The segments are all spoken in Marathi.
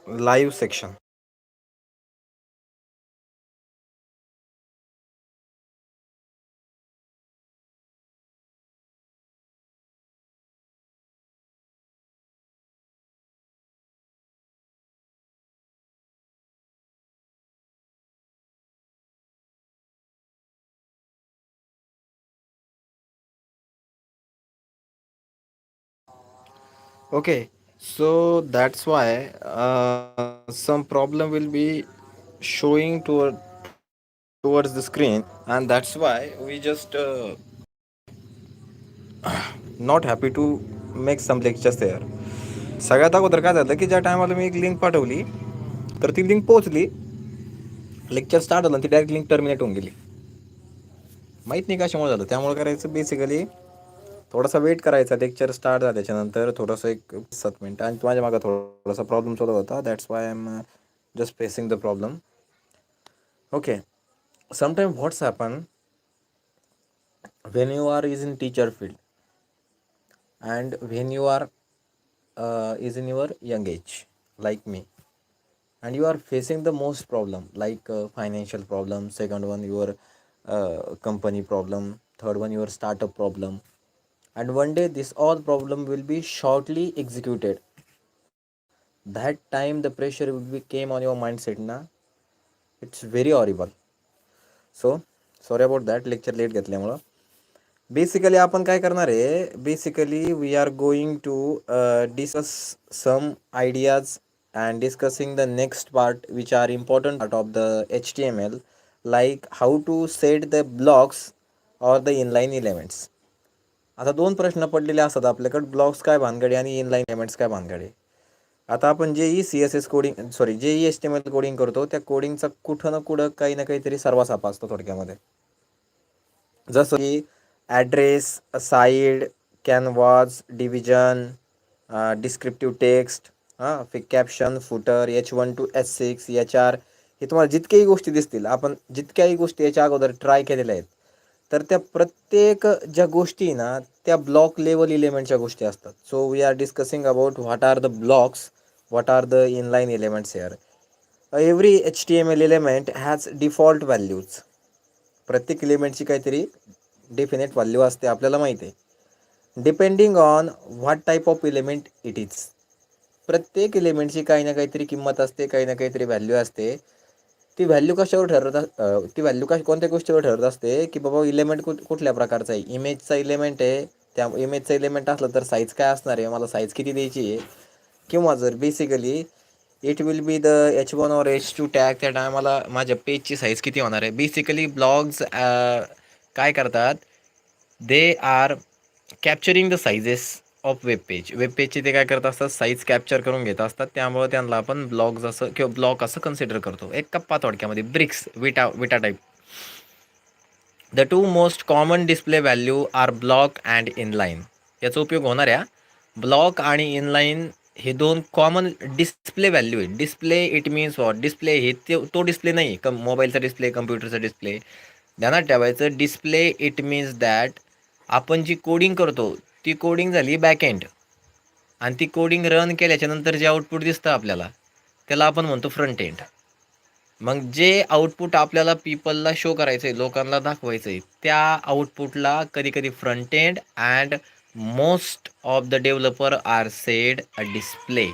Live section. Okay, so that's why some problem will be showing towards the screen, and that's why we just not happy to make some lectures there. सगळ्यात अगोदर काय झालं की ज्या टायमाला मी एक लिंक पाठवली तर ती लिंक पोहोचली, लेक्चर स्टार्ट झालं ती डायरेक्ट लिंक टर्मिनेट होऊन गेली. माहीत नाही कशामुळे झालं. त्यामुळे करायचं बेसिकली थोडासा वेट करायचा, लेक्चर स्टार्ट झाल्याच्यानंतर थोडंसं एक 7 मिनिटं. आणि माझ्या मागं थोडासा प्रॉब्लेम चालू होता, that's why I am just facing the problem. Okay, sometime what's happen when you are is in teacher field and when you are is in your young age like me, and you are facing the most problem like financial problem, second one your company problem, third one your startup problem, and one day this all problem will be shortly executed. That time the pressure will be came on your mindset na, it's very horrible. So sorry about that, lecture late घेतल्यामुळं. बेसिकली आपण काय करणार आहे, basically we are going to discuss some ideas and discussing the next part which are important part of the HTML, like how to set the blocks or the inline elements. आता दोन प्रश्न पडलेले असतात आपल्याकडे, ब्लॉक्स काय भानगडे आणि इनलाईन एलिमेंट्स काय भानगडे. आता आपण जे CSS कोडिंग जे HTML कोडिंग करतो त्या कोडिंगचा कुठं ना कुठं काही ना काहीतरी सर्वासापा असतो थोडक्यामध्ये. जसं की address, side, canvas, division, descriptive text, caption, footer, H1 to H6, HR, हे तुम्हाला जितक्याही गोष्टी दिसतील, आपण जितक्याही गोष्टी याच्या अगोदर ट्राय केलेल्या आहेत, तर त्या प्रत्येक ज्या गोष्टी ना त्या ब्लॉक लेवल इलिमेंटच्या गोष्टी असतात. So we are discussing about what are the blocks, what are the inline elements here. Every HTML element has default values. प्रत्येक एलिमेंटची काहीतरी डेफिनेट व्हॅल्यू असते, आपल्याला माहिती आहे, depending on what type of element it is. प्रत्येक एलिमेंटची काही ना काहीतरी किंमत असते, काही ना काहीतरी व्हॅल्यू असते. ती व्हॅल्यू कशावर ती व्हॅल्यू कोणत्या गोष्टीवर ठरत असते की बाबा इलेमेंट कुठल्या प्रकारचा आहे. इमेजचा इलेमेंट आहे, त्या इमेजचा इलेमेंट असलं तर साईज काय असणार आहे, मला साईज किती द्यायची आहे. किंवा जर basically it will be the H1 और H2 टॅग, त्या टायमाला माझ्या पेजची साईज किती होणार आहे. बेसिकली ब्लॉग्स काय करतात, they are capturing the sizes of web page. Web पेजची ते काय करत असतात, साईज कॅप्चर करून घेत असतात. त्यामुळे त्यांना आपण ब्लॉग्स असं किंवा ब्लॉक असं कन्सिडर करतो. एक कप्पा थोडक्यामध्ये ब्रिक्स, विटा type. The two most common display value are block and inline. याचा उपयोग होणाऱ्या ब्लॉक आणि इनलाईन हे दोन कॉमन डिस्प्ले व्हॅल्यू आहे. Display it means what, display हे तो डिस्प्ले नाही, मोबाईलचा डिस्प्ले, कम्प्युटरचा डिस्प्ले. ध्यानात ठेवायचं, डिस्प्ले इट मीन्स दॅट आपण जी कोडिंग करतो ती कोडिंग झाली बॅकएंड, आणि ती कोडिंग रन केल्याच्यानंतर जे आउटपुट दिसतं आपल्याला त्याला आपण म्हणतो फ्रंट एंड. मग जे आउटपुट आपल्याला पीपलला शो करायचं आहे, लोकांना दाखवायचं आहे, त्या आउटपुटला कधी कधी front end and most of the developer are said a display.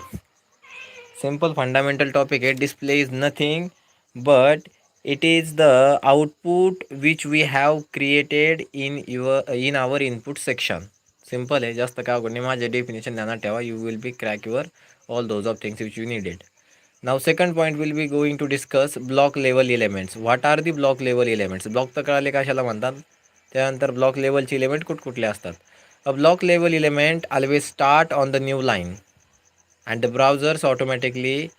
Simple fundamental topic आहे. Display is nothing but it is the output which we have created in our input section. Simple आहे, जास्त काय अवघड नाही. माझे डेफिनेशन ध्यानात ठेवा, you will be crack your all those of things which you needed. Now second point will be going to discuss block level elements. What are the block level elements. Block तर कळाले कशाला म्हणतात. त्यानंतर ब्लॉक लेवलचे इलेमेंट कुठकुठले असतात. A block level element always start on the new line and the browsers automatically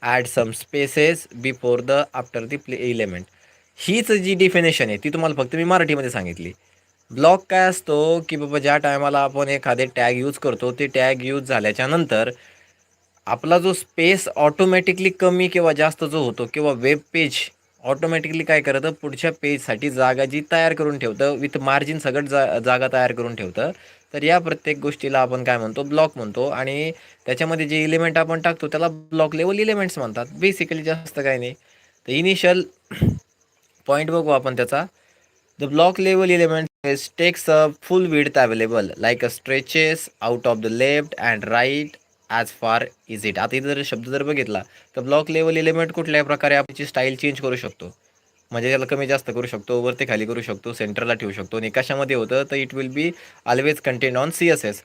add some spaces before the after the element. हीच जी डेफिनेशन आहे ती तुम्हाला फक्त मी मराठीमध्ये सांगितली. ब्लॉक काय असतो की बाबा ज्या टायमाला आपण एखादे टॅग यूज करतो, ते टॅग यूज झाल्याच्या नंतर आपला जो स्पेस ऑटोमॅटिकली कमी किंवा जास्त जो होतो, किंवा वेब पेज ऑटोमॅटिकली काय करतं, पुढच्या पेजसाठी जागा जी तयार करून ठेवतं, विथ मार्जिन सगळं जागा तयार करून ठेवतं. तर या प्रत्येक गोष्टीला आपण काय म्हणतो, ब्लॉक म्हणतो. आणि त्याच्यामध्ये जे इलिमेंट आपण टाकतो त्याला ब्लॉक लेवल इलिमेंट्स म्हणतात. बेसिकली जास्त काही नाही. तर इनिशियल पॉईंट बघू आपण त्याचा. The block level element takes a full width available like a stretches out of the left and right as far is it. आता इथं जर शब्द जर बघितला तर ब्लॉक लेवल एलिमेंट कुठल्याही प्रकारे आपली स्टाईल चेंज करू शकतो. म्हणजे त्याला कमी जास्त करू शकतो, वरती खाली करू शकतो, सेंटरला ठेवू शकतो. आणि कशामध्ये होतं तर it will be always content on CSS.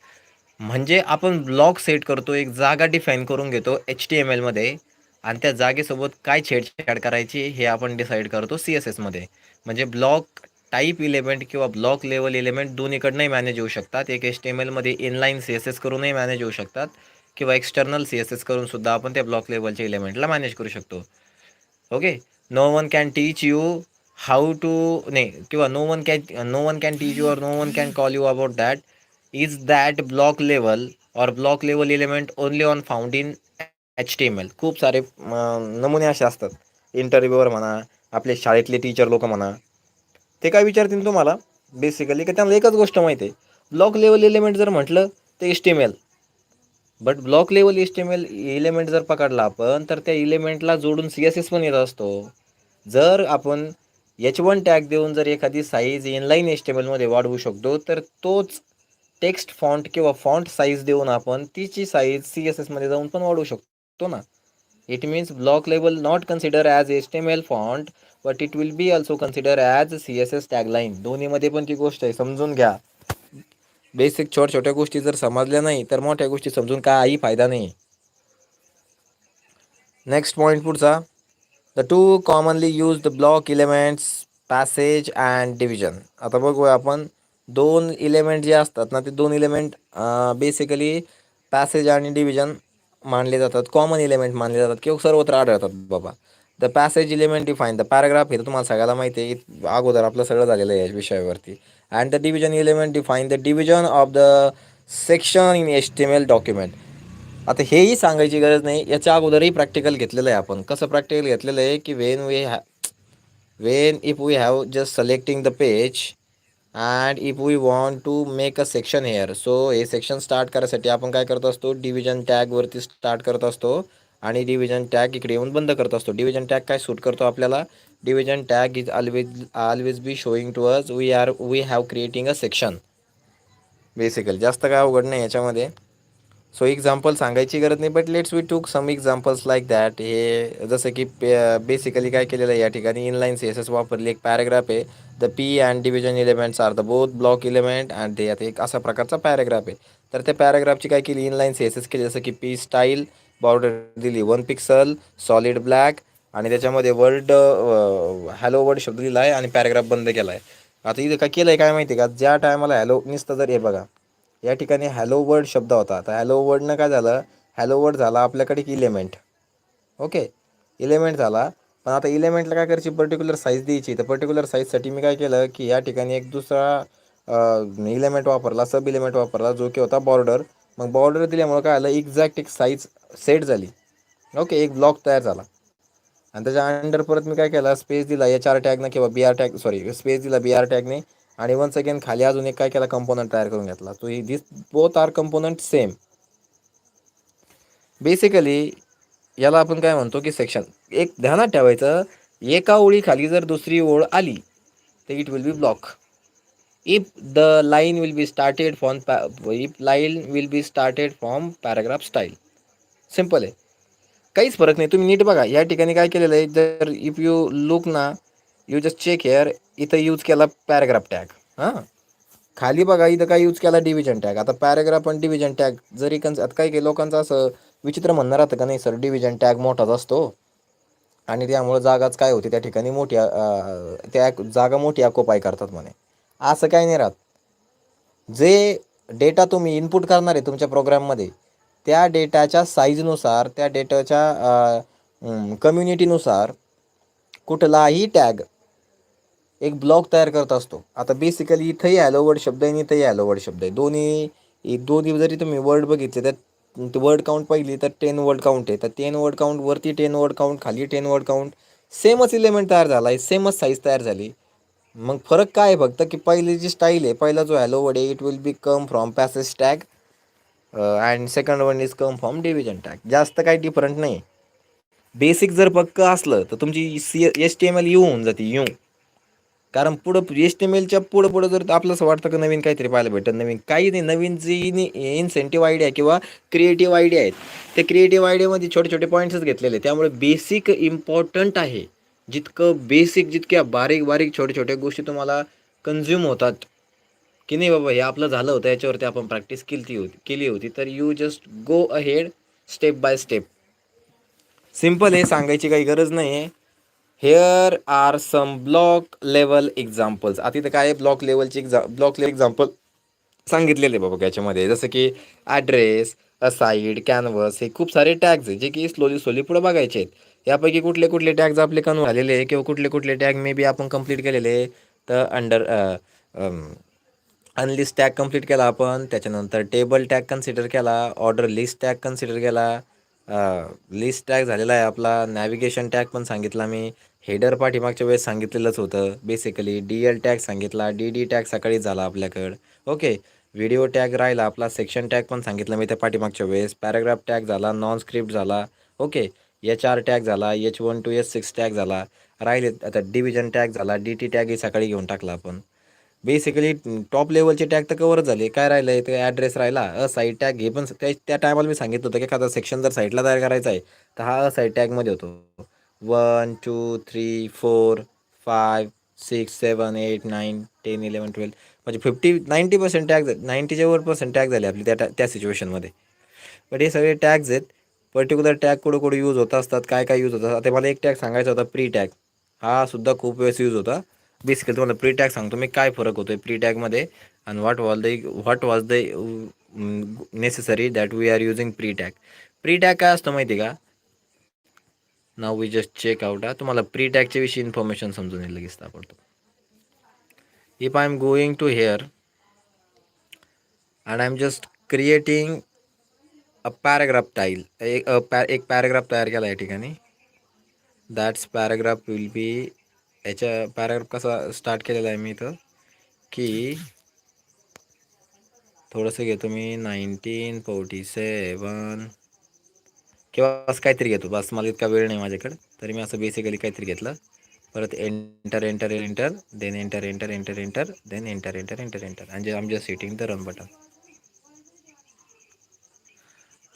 म्हणजे आपण ब्लॉक सेट करतो, एक जागा डिफाईन करून घेतो HTMLमध्ये, आणि त्या जागेसोबत काय छेडछाड करायची हे आपण डिसाईड करतो CSSमध्ये. म्हणजे ब्लॉक टाईप इलेमेंट किंवा ब्लॉक लेवल इलेमेंट दोन्हीकडनंही मॅनेज होऊ शकतात. एक HTMLमध्ये इनलाईन CSS करूनही मॅनेज होऊ शकतात, किंवा एक्सटर्नल CSS करून सुद्धा आपण त्या ब्लॉक लेवलच्या इलेमेंटला मॅनेज करू शकतो. Okay. No one can teach you how to, नाही, किंवा no one can teach you, और no one can call you about that. Is that block level और block level element only on found in HTML. खूप सारे नमुने असे असतात इंटरव्ह्यूवर म्हणा, आपले शाळेतले टीचर लोक म्हणा, ते काय विचारतील तुम्हाला बेसिकली, की त्यांना एकच गोष्ट माहिती आहे, ब्लॉक लेवल एलिमेंट जर म्हटलं तर HTML. But block level HTML element जर पकडला आपण तर त्या इलिमेंटला जोडून CSS पण येत असतो. जर आपण H1 टॅग देऊन जर एखादी साईज इनलाईन HTMLमध्ये वाढवू शकतो, तर तोच टेक्स्ट फॉन्ट किंवा फॉन्ट साईज देऊन आपण तिची साईज CSSमध्ये जाऊन पण वाढवू शकतो ना. It means block level not consider as HTML font, but it will B also consider as CSS tagline. दोन्हीमध्ये पण ती गोष्ट आहे, समजून घ्या. बेसिक छोट्या गोष्टी जर समजल्या नाही तर मोठ्या गोष्टी समजून काही फायदा नाही. नेक्स्ट पॉईंट पुढचा. The two commonly used block elements passage and division. आता बघूया आपण, दोन इलेमेंट जे असतात ना, ते दोन इलेमेंट बेसिकली पॅसेज आणि डिव्हिजन मानले जातात, कॉमन इलेमेंट मानले जातात, किंवा सर्वत्र आढळतात बाबा. The passage element define the paragraph, हे तर तुम्हाला सगळ्याला माहिती आहे, अगोदर आपलं सगळं झालेलं आहे या विषयावरती. And the division element define the division of the section in HTML document. आता हेही सांगायची गरज नाही, याच्या अगोदरही प्रॅक्टिकल घेतलेलं आहे आपण. कसं प्रॅक्टिकल घेतलेलं आहे की when if we have just selecting the page and if we want to make a section here, so हे सेक्शन स्टार्ट करायसाठी आपण काय करत असतो, डिव्हिजन टॅगवरती स्टार्ट करत असतो आणि डिव्हिजन टॅग इकडे येऊन बंद करत असतो. डिव्हिजन टॅग काय सूट करतो आपल्याला, division tag is always be showing to us we have creating a section. Basically जास्त काय अवघड नाही याच्यामध्ये. सो एक्झाम्पल सांगायची गरज नाही, बट लेट्स वी टूक सम एक्झाम्पल्स लाईक दॅट. हे जसं की बेसिकली काय केलेलं आहे या ठिकाणी, इनलाईन CSS वापरली, एक पॅराग्राफ आहे. The P and division elements are the both block element and ते आता एक असा प्रकारचा पॅराग्राफ आहे. तर त्या पॅराग्राफची काय केली, इनलाईन CSS केली, जसं की पी स्टाईल, बॉर्डर दिली 1 पिक्सल, सॉलिड ब्लॅक, आणि त्याच्यामध्ये हॅलो वर्ड शब्द दिला आहे आणि पॅराग्राफ बंद केला आहे. आता इथं काय केलं आहे काय माहिती आहे का, ज्या टायमाला हॅलो नुसतं जर हे बघा, या ठिकाणी हॅलो वर्ड शब्द होता, तर हॅलो वर्डनं काय झालं, हॅलो वर्ड झाला आपल्याकडे एक इलेमेंट. ओके, इलेमेंट झाला. पण आता इलेमेंटला काय करायची, पर्टिक्युलर साईज द्यायची. तर पर्टिक्युलर साईजसाठी मी काय केलं की या ठिकाणी एक दुसरा इलेमेंट वापरला, सब इलेमेंट वापरला, जो की होता बॉर्डर. मग बॉर्डर दिल्यामुळे काय आलं, एक्झॅक्ट एक साईज सेट झाली. ओके, एक ब्लॉक तयार झाला. आणि त्याच्या अंडर परत मी काय केला, स्पेस दिला HR टॅगनं, किंवा स्पेस दिला BR टॅगने. आणि वन्स अगेन खाली अजून एक काय केला, कंपोनंट तयार करून घेतला. तो this both are component same. Basically याला आपण काय म्हणतो की सेक्शन. एक ध्यानात ठेवायचं, एका ओळीखाली जर दुसरी ओळ आली तर it will B block. If line will be started from paragraph style. Simple आहे, काहीच फरक नाही. तुम्ही नीट बघा या ठिकाणी काय केलेलं आहे, जर इफ यू लुक ना, यू जस्ट चेक हेअर, इथं यूज केला पॅराग्राफ टॅग. हां, खाली बघा इथं काय यूज केला, डिव्हिजन टॅग. आता पॅराग्राफ आणि डिव्हिजन टॅग जरी आता काही लोकांचं असं विचित्र म्हणणं राहतं का, नाही सर डिव्हिजन टॅग मोठाच असतो आणि त्यामुळे जागाच काय होते त्या ठिकाणी मोठी, त्या जागा मोठी ऑक्युपाय करतात म्हणे. असं काही नाही राहत. जे डेटा तुम्ही इनपुट करणार आहे तुमच्या प्रोग्राममध्ये, त्या डेटाच्या साईजनुसार, त्या डेटाच्या कम्युनिटीनुसार कुठलाही टॅग एक ब्लॉक तयार करत असतो. आता बेसिकली इथंही हॅलो वर्ड शब्द आहे आणि इथंही हॅलो वर्ड शब्द आहे. दोन्ही जरी तुम्ही वर्ड बघितले तर वर्ड काउंट पाहिली तर 10 वर्ड काउंट आहे. तर 10 वर्ड काउंट वरती 10 वर्ड काउंट, खाली 10 वर्ड काउंट, सेमच इलेमेंट तयार झाला आहे, सेमच साईज तयार झाली. मग फरक काय आहे फक्त की पहिली जी स्टाईल आहे, पहिला जो हॅलो वर्ड आहे it will be come from passage tag and second one is come from division tag. जास्त काही डिफरंट नाही. बेसिक जर पक्क असलं तर तुमची HTML यू होऊन जाते यू. कारण पुढं HTMLच्या पुढं पुढं जर आपलं असं वाटतं की नवीन काहीतरी पाहायला भेटतं, नवीन काही नाही, नवीन जी इन्सेंटिव्ह आयडिया किंवा क्रिएटिव्ह आयडिया आहेत, ते क्रिएटिव्ह आयडियामध्ये छोटे छोटे पॉईंट्सच घेतलेले. त्यामुळे बेसिक इम्पॉर्टंट आहे. जितकं बेसिक, जितक्या बारीक बारीक छोट्या छोट्या गोष्टी तुम्हाला कन्झ्युम होतात की नाही बाबा हे आपलं झालं होतं, याच्यावरती आपण प्रॅक्टिस केली होती, तर you just go ahead step by step. Simple आहे, सांगायची काही गरज नाही आहे. Here are some block level examples. आता इथं काय ब्लॉक लेवलचे एक्झाम्पल सांगितलेले बाबा याच्यामध्ये, जसं की ॲड्रेस, असाईड, कॅनव्हस, हे खूप सारे टॅग्स आहे जे की स्लोली पुढे बघायचे आहेत. यापैकी कुठले कुठले टॅग्स आपले कन्वर्ट झालेले आहे किंवा कुठले कुठले टॅग मे बी आपण कंप्लीट केलेले आहे. तर अनलिस्ट टॅग कंप्लीट केला आपण, त्याच्यानंतर टेबल टॅग कन्सिडर केला, ऑर्डर लिस्ट टॅग कन्सिडर केला, लिस्ट टॅग झालेला आहे आपला, नॅव्हिगेशन टॅग पण सांगितला मी, हेडर पाठीमागच्या वेळेस सांगितलेलंच होतं बेसिकली, DL टॅग सांगितला, DD टॅग सकाळी झाला आपल्याकडं. ओके, व्हिडिओ टॅग राहिला आपला, सेक्शन टॅग पण सांगितलं मी त्या पाठीमागच्या वेळेस, पॅराग्राफ टॅग झाला, नॉन स्क्रिप्ट झाला. ओके, HR टॅग झाला, H1 to H6 टॅग झाला, राहिले आता डिव्हिजन टॅग झाला, DT टॅग हे सकाळी घेऊन टाकला आपण. बेसिकली टॉप लेवलचे टॅग तर कवर झाले. काय राहिलं आहे ते ॲड्रेस राहिला, साईट टॅग हे पण त्या टायमाला मी सांगितलं होतं की एखादा सेक्शन जर साईटला तयार करायचा आहे तर हा साईट टॅगमध्ये होतो. 1 2 3 4 5 6 7 8 9 10 11 12 म्हणजे 90% टॅग, 90च्या वर टॅग झाले आपले त्या सिच्युएशनमध्ये. बट हे सगळे टॅग्स आहेत. पर्टिक्युलर टॅग कुठं कुठं यूज होत असतात, काय काय यूज होतात. आता मला एक टॅग सांगायचा होता, प्री टॅग. हा सुद्धा खूप वेळेस यूज होता. बेसिकली तुम्हाला प्री टॅग सांगतो मी काय फरक होतो प्री टॅगमध्ये आणि what was the necessary that we are using pre tag. Pre tag काय असतं माहिती आहे का? Now we just check out. तुम्हाला प्री टॅगच्या विषयी इन्फॉर्मेशन समजून येईल लगेच ताबडतोब. If I am going to here and I am just creating a paragraph tile, एक पॅराग्राफ तयार केला या ठिकाणी. दॅट्स पॅराग्राफ विल बी, याच्या पॅराग्राफ कसा स्टार्ट केलेला आहे मी इथं की थोडंसं घेतो मी 1947 किंवा असं काहीतरी घेतो. बस मला इतका वेळ नाही माझ्याकडे, तरी मी असं बेसिकली काहीतरी घेतलं. परत enter enter enter then enter enter enter enter then enter enter enter enter आणि I am just hitting the run button.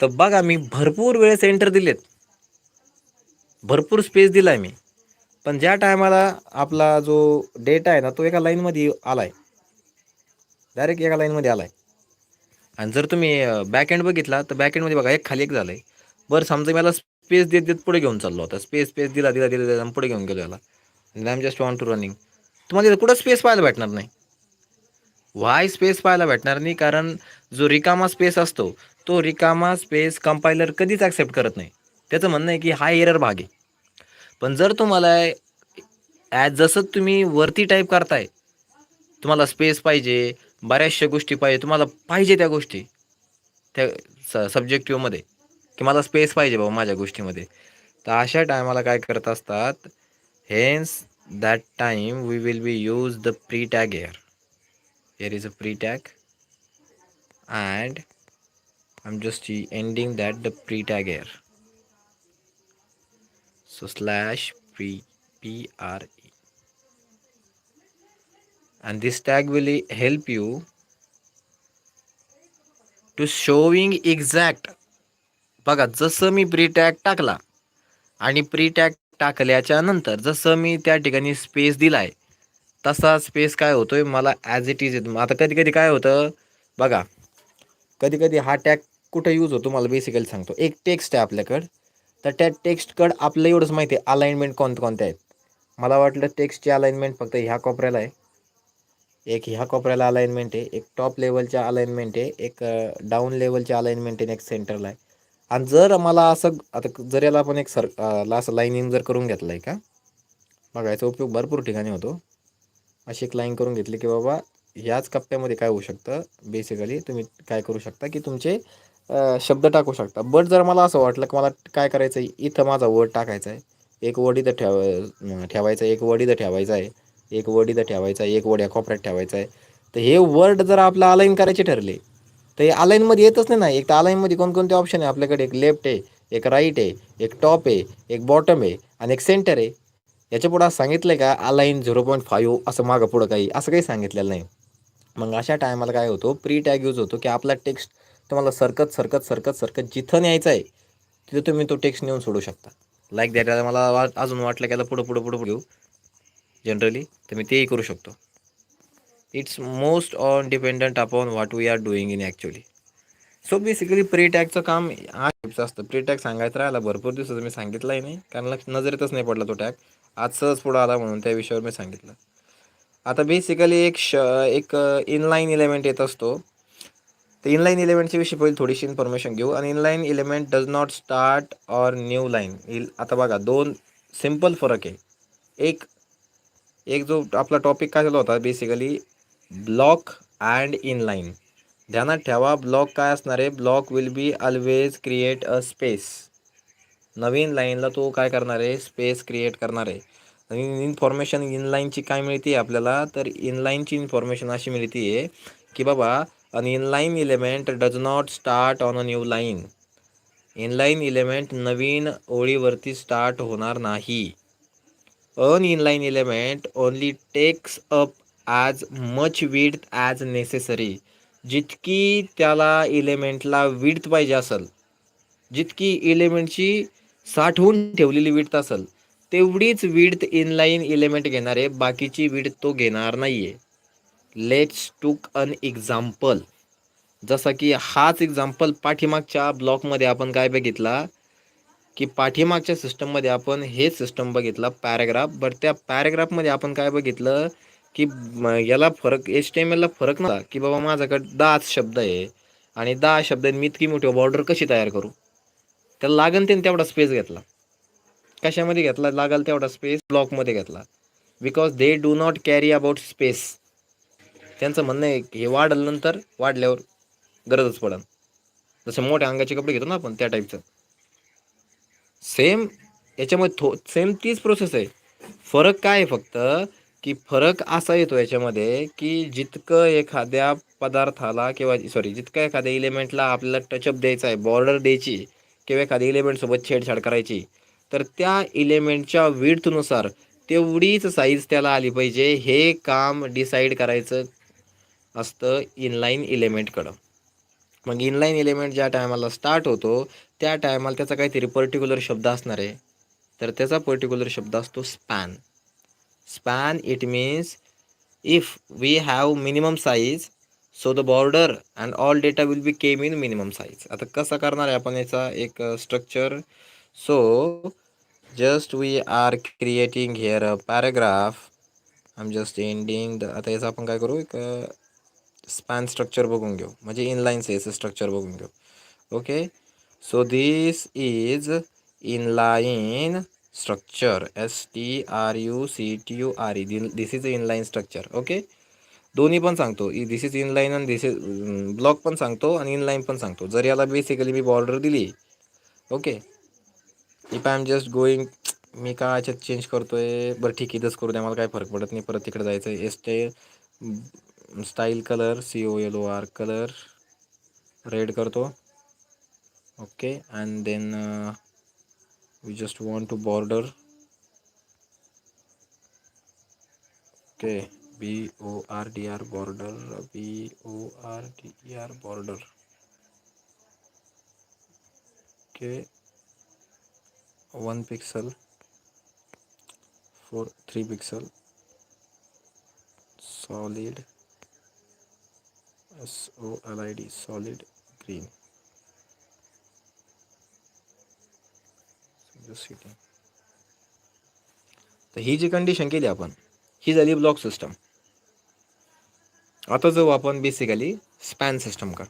तर बघा मी भरपूर वेळेस एंटर दिलेत, भरपूर स्पेस दिलाय मी, पण ज्या टायमाला आपला जो डेटा आहे ना तो एका लाईनमध्ये आलाय, डायरेक्ट एका लाईनमध्ये आलाय. आणि जर तुम्ही बॅक एंड बघितला तर बॅक एंडमध्ये बघा एक खाली एक झालंय. बरं समजा मला स्पेस देत देत पुढे घेऊन चाललो होता, स्पेस दिला दिला दिला दिला पुढे घेऊन गेलो याला, I am just want to running. तुम्हाला कुठं स्पेस पाहायला भेटणार नाही. व्हाय स्पेस पाहायला भेटणार नाही? कारण जो रिकामा स्पेस असतो तो रिकामा स्पेस कंपायलर कधीच ॲक्सेप्ट करत नाही. त्याचं म्हणणं आहे की हा एरर भाग आहे. पण जर तुम्हाला जसं तुम्ही वरती टाईप करताय, तुम्हाला स्पेस पाहिजे, बऱ्याचशा गोष्टी पाहिजे, तुम्हाला पाहिजे त्या गोष्टी त्या सब्जेक्टिव्हमध्ये की मला स्पेस पाहिजे बाबा माझ्या गोष्टीमध्ये, तर अशा टायमाला काय करत असतात, hence that time we will be use the pre tag here. here is a pre-tag and I'm just ending that the pre-tag here, so slash pre and this tag will help you to showing exact. बघा जसं मी प्री टॅग टाकला आणि प्री टॅग टाकल्याच्या नंतर जसं मी त्या ठिकाणी स्पेस दिलाय तसा स्पेस काय होतोय मला ॲज इट इज येतो. आता कधी कधी काय होतं बघा, कधी कधी हा टॅग कुठं यूज होतो मला बेसिकली सांगतो. एक टेक्स्ट आहे आपल्याकडं, तर त्या टेक्स्टकडं आपलं एवढंच माहिती आहे अलाइनमेंट कोणत्या आहेत. मला वाटलं टेक्स्टची अलाइनमेंट फक्त ह्या कोपऱ्याला आहे, एक ह्या कोपऱ्याला अलाइनमेंट आहे, एक टॉप लेवलच्या अलाइनमेंट आहे, एक डाऊन लेवलच्या अलाइनमेंट आहे, एक सेंटरला आहे. आणि जर मला असं आता जर याला आपण एक असं लाईनिंग जर करून घेतलं आहे का, बघा याचा उपयोग भरपूर ठिकाणी होतो. अशी एक लाईन करून घेतली की बाबा ह्याच कप्प्यामध्ये काय होऊ शकतं, बेसिकली तुम्ही काय करू शकता की तुमचे शब्द टाकू शकता. बट जर मला असं वाटलं की मला काय करायचं आहे, इथं माझा वर्ड टाकायचा आहे, एक वर्ड इथं ठेवायचा आहे, एक वर्ड इथं ठेवायचा आहे, एक वर्ड इथं ठेवायचा आहे, एक वर्ड या कोपऱ्यात ठेवायचा आहे. तर हे वर्ड जर आपला अलाईन करायचे ठरले तर हे अलाईनमध्ये येतच नाही. एक तर अलाईनमध्ये कोणकोणते ऑप्शन आहे आपल्याकडे? एक लेफ्ट आहे, एक राईट आहे, एक टॉप आहे, एक बॉटम आहे आणि एक सेंटर आहे. याच्या पुढं असं सांगितलं आहे का अलाईन 0.5 असं मागं पुढं असं काही सांगितलेलं नाही. मग अशा टायमाला काय होतो, प्री टॅग यूज होतो की आपला टेक्स्ट तुम्हाला सरकत सरकत सरकत सरकत जिथं न्यायचं आहे तिथं तुम्ही तो टेक्स्ट नेऊन सोडू शकता. Like that. मला अजून वाटलं की आता पुढं पुढं पुढं घेऊ जनरली, तर मी तेही करू शकतो. It's most on dependent upon what we are doing in actually. So basically pre टॅगचं काम हा टाईपचं असतं. प्री टॅग सांगायचं राहिला भरपूर दिवसाचं मी सांगितलंही नाही, कारण नजरेतच नाही पडला तो टॅग. आज सहज पुढं आला म्हणून त्या विषयावर मी सांगितलं. आता बेसिकली एक इनलाईन एलिमेंट येत असतो. तर इनलाईन एलिमेंटच्या विषयी पहिले थोडीशी इन्फॉर्मेशन घेऊ. आणि inline element does not start or new line. आता बघा दोन सिम्पल फरक आहे. एक एक जो आपला टॉपिक काय झाला होता बेसिकली ब्लॉक अँड इनलाईन. ध्यानात ठेवा, ब्लॉक काय असणार आहे? Block will be always create a space. नवीन लाईनला तो काय करणार आहे? स्पेस क्रिएट करणार आहे. आणि इन्फॉर्मेशन इनलाईनची काय मिळते आपल्याला? तर इनलाईनची इन्फॉर्मेशन अशी मिळते आहे की बाबा an inline element does not start on a new line. Inline element नवीन ओळीवरती स्टार्ट होणार नाही. An inline element only takes up as much width as necessary. जितकी त्याला एलिमेंटला विड्थ पाहिजे असेल, जितकी एलिमेंटची साठवून ठेवलेली विड्थ असेल तेवढीच विड्थ इनलाईन एलिमेंट घेणार आहे, बाकीची विड्थ तो घेणार नाही आहे. लेट्स टूक अन एक्झाम्पल. जसं की हाच एक्झाम्पल पाठीमागच्या ब्लॉकमध्ये आपण काय बघितला की पाठीमागच्या सिस्टममध्ये आपण हेच सिस्टम बघितला पॅराग्राफ. बट त्या पॅराग्राफमध्ये आपण काय बघितलं की याला फरक, HTML ला फरक नव्हता की बाबा माझ्याकडे 10 शब्द आहे आणि 10 शब्दांनी मी इतकी मोठी बॉर्डर कशी तयार करू. त्याला लागन तेवढा स्पेस घेतला. कशामध्ये घेतला? लागल तेवढा स्पेस ब्लॉकमध्ये घेतला. Because they do not carry about space. त्यांचं म्हणणं आहे हे वाढलं नंतर वाढल्यावर गरजच पडन. जसं मोठ्या अंगाचे कपडे घेतो ना आपण त्या टाईपचं. सेम याच्यामध्ये सेम तीच प्रोसेस आहे. फरक काय आहे फक्त की फरक असा येतो याच्यामध्ये की जितकं एखाद्या पदार्थाला किंवा जितकं एखाद्या इलिमेंटला आपल्याला टचअप द्यायचा आहे, बॉर्डर द्यायची किंवा एखाद्या इलिमेंटसोबत छेडछाड करायची, तर त्या इलिमेंटच्या विड्थनुसार तेवढीच साईज त्याला आली पाहिजे. हे काम डिसाईड करायचं असतं इनलाईन एलिमेंटकडं. मग इनलाईन एलिमेंट ज्या टायमाला स्टार्ट होतो त्या टायमाला त्याचा काहीतरी पर्टिक्युलर शब्द असणार आहे. तर त्याचा पर्टिक्युलर शब्द असतो span. Span it means if we have minimum size so the border and all data will be came in minimum size. आता कसं करणार आहे आपण याचा एक structure? So just we are creating here a paragraph. I am just ending the. आता याचं आपण काय करू, एक स्पॅन स्ट्रक्चर बघून घेऊ, म्हणजे इनलाईन सेस स्ट्रक्चर बघून घेऊ. Okay, so this is inline structure. STRUCTURE. This is inline structure. Okay, दोन्ही पण सांगतो. दिस इज इनलाईन आणि दिस इज ब्लॉक पण सांगतो आणि इनलाईन पण सांगतो. जर याला बेसिकली मी बॉर्डर दिली, okay, if I am just going, मी का याच्यात चेंज करतोय? बरं ठीक आहे, इथंच करू द्या, मला काय फरक पडत नाही. परत तिकडे जायचं आहे. Style colour COLOR colour red करतो. Okay, and then we just want to border. Okay, BORDR border, BORDER border. Okay, 1 pixel for 3 pixel, solid SOLID solid green. तर ही जी कंडिशन केली आपण, ही झाली ब्लॉक सिस्टम. आता जाऊ आपण बेसिकली स्पॅन सिस्टम का.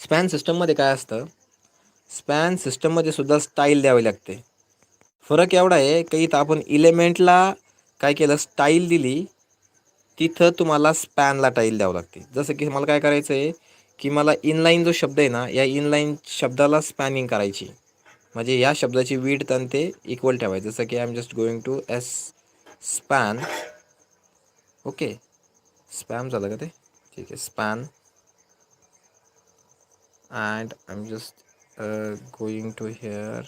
स्पॅन सिस्टममध्ये काय असतं? स्पॅन सिस्टममध्ये सुद्धा स्टाईल द्यावी लागते. फरक एवढा आहे की इथं आपण इलिमेंटला काय केलं, स्टाईल दिली, तिथं तुम्हाला स्पॅनला टाईल द्यावं लागते. जसं की मला काय करायचं आहे की मला इनलाईन जो शब्द आहे ना, या इनलाईन शब्दाला स्पॅनिंग करायची, म्हणजे या शब्दाची विड्थ आणि ते इक्वल ठेवायचं. जसं की I am just going to span okay, spam झालं का ते? ठीक आहे, span. And I am just going to here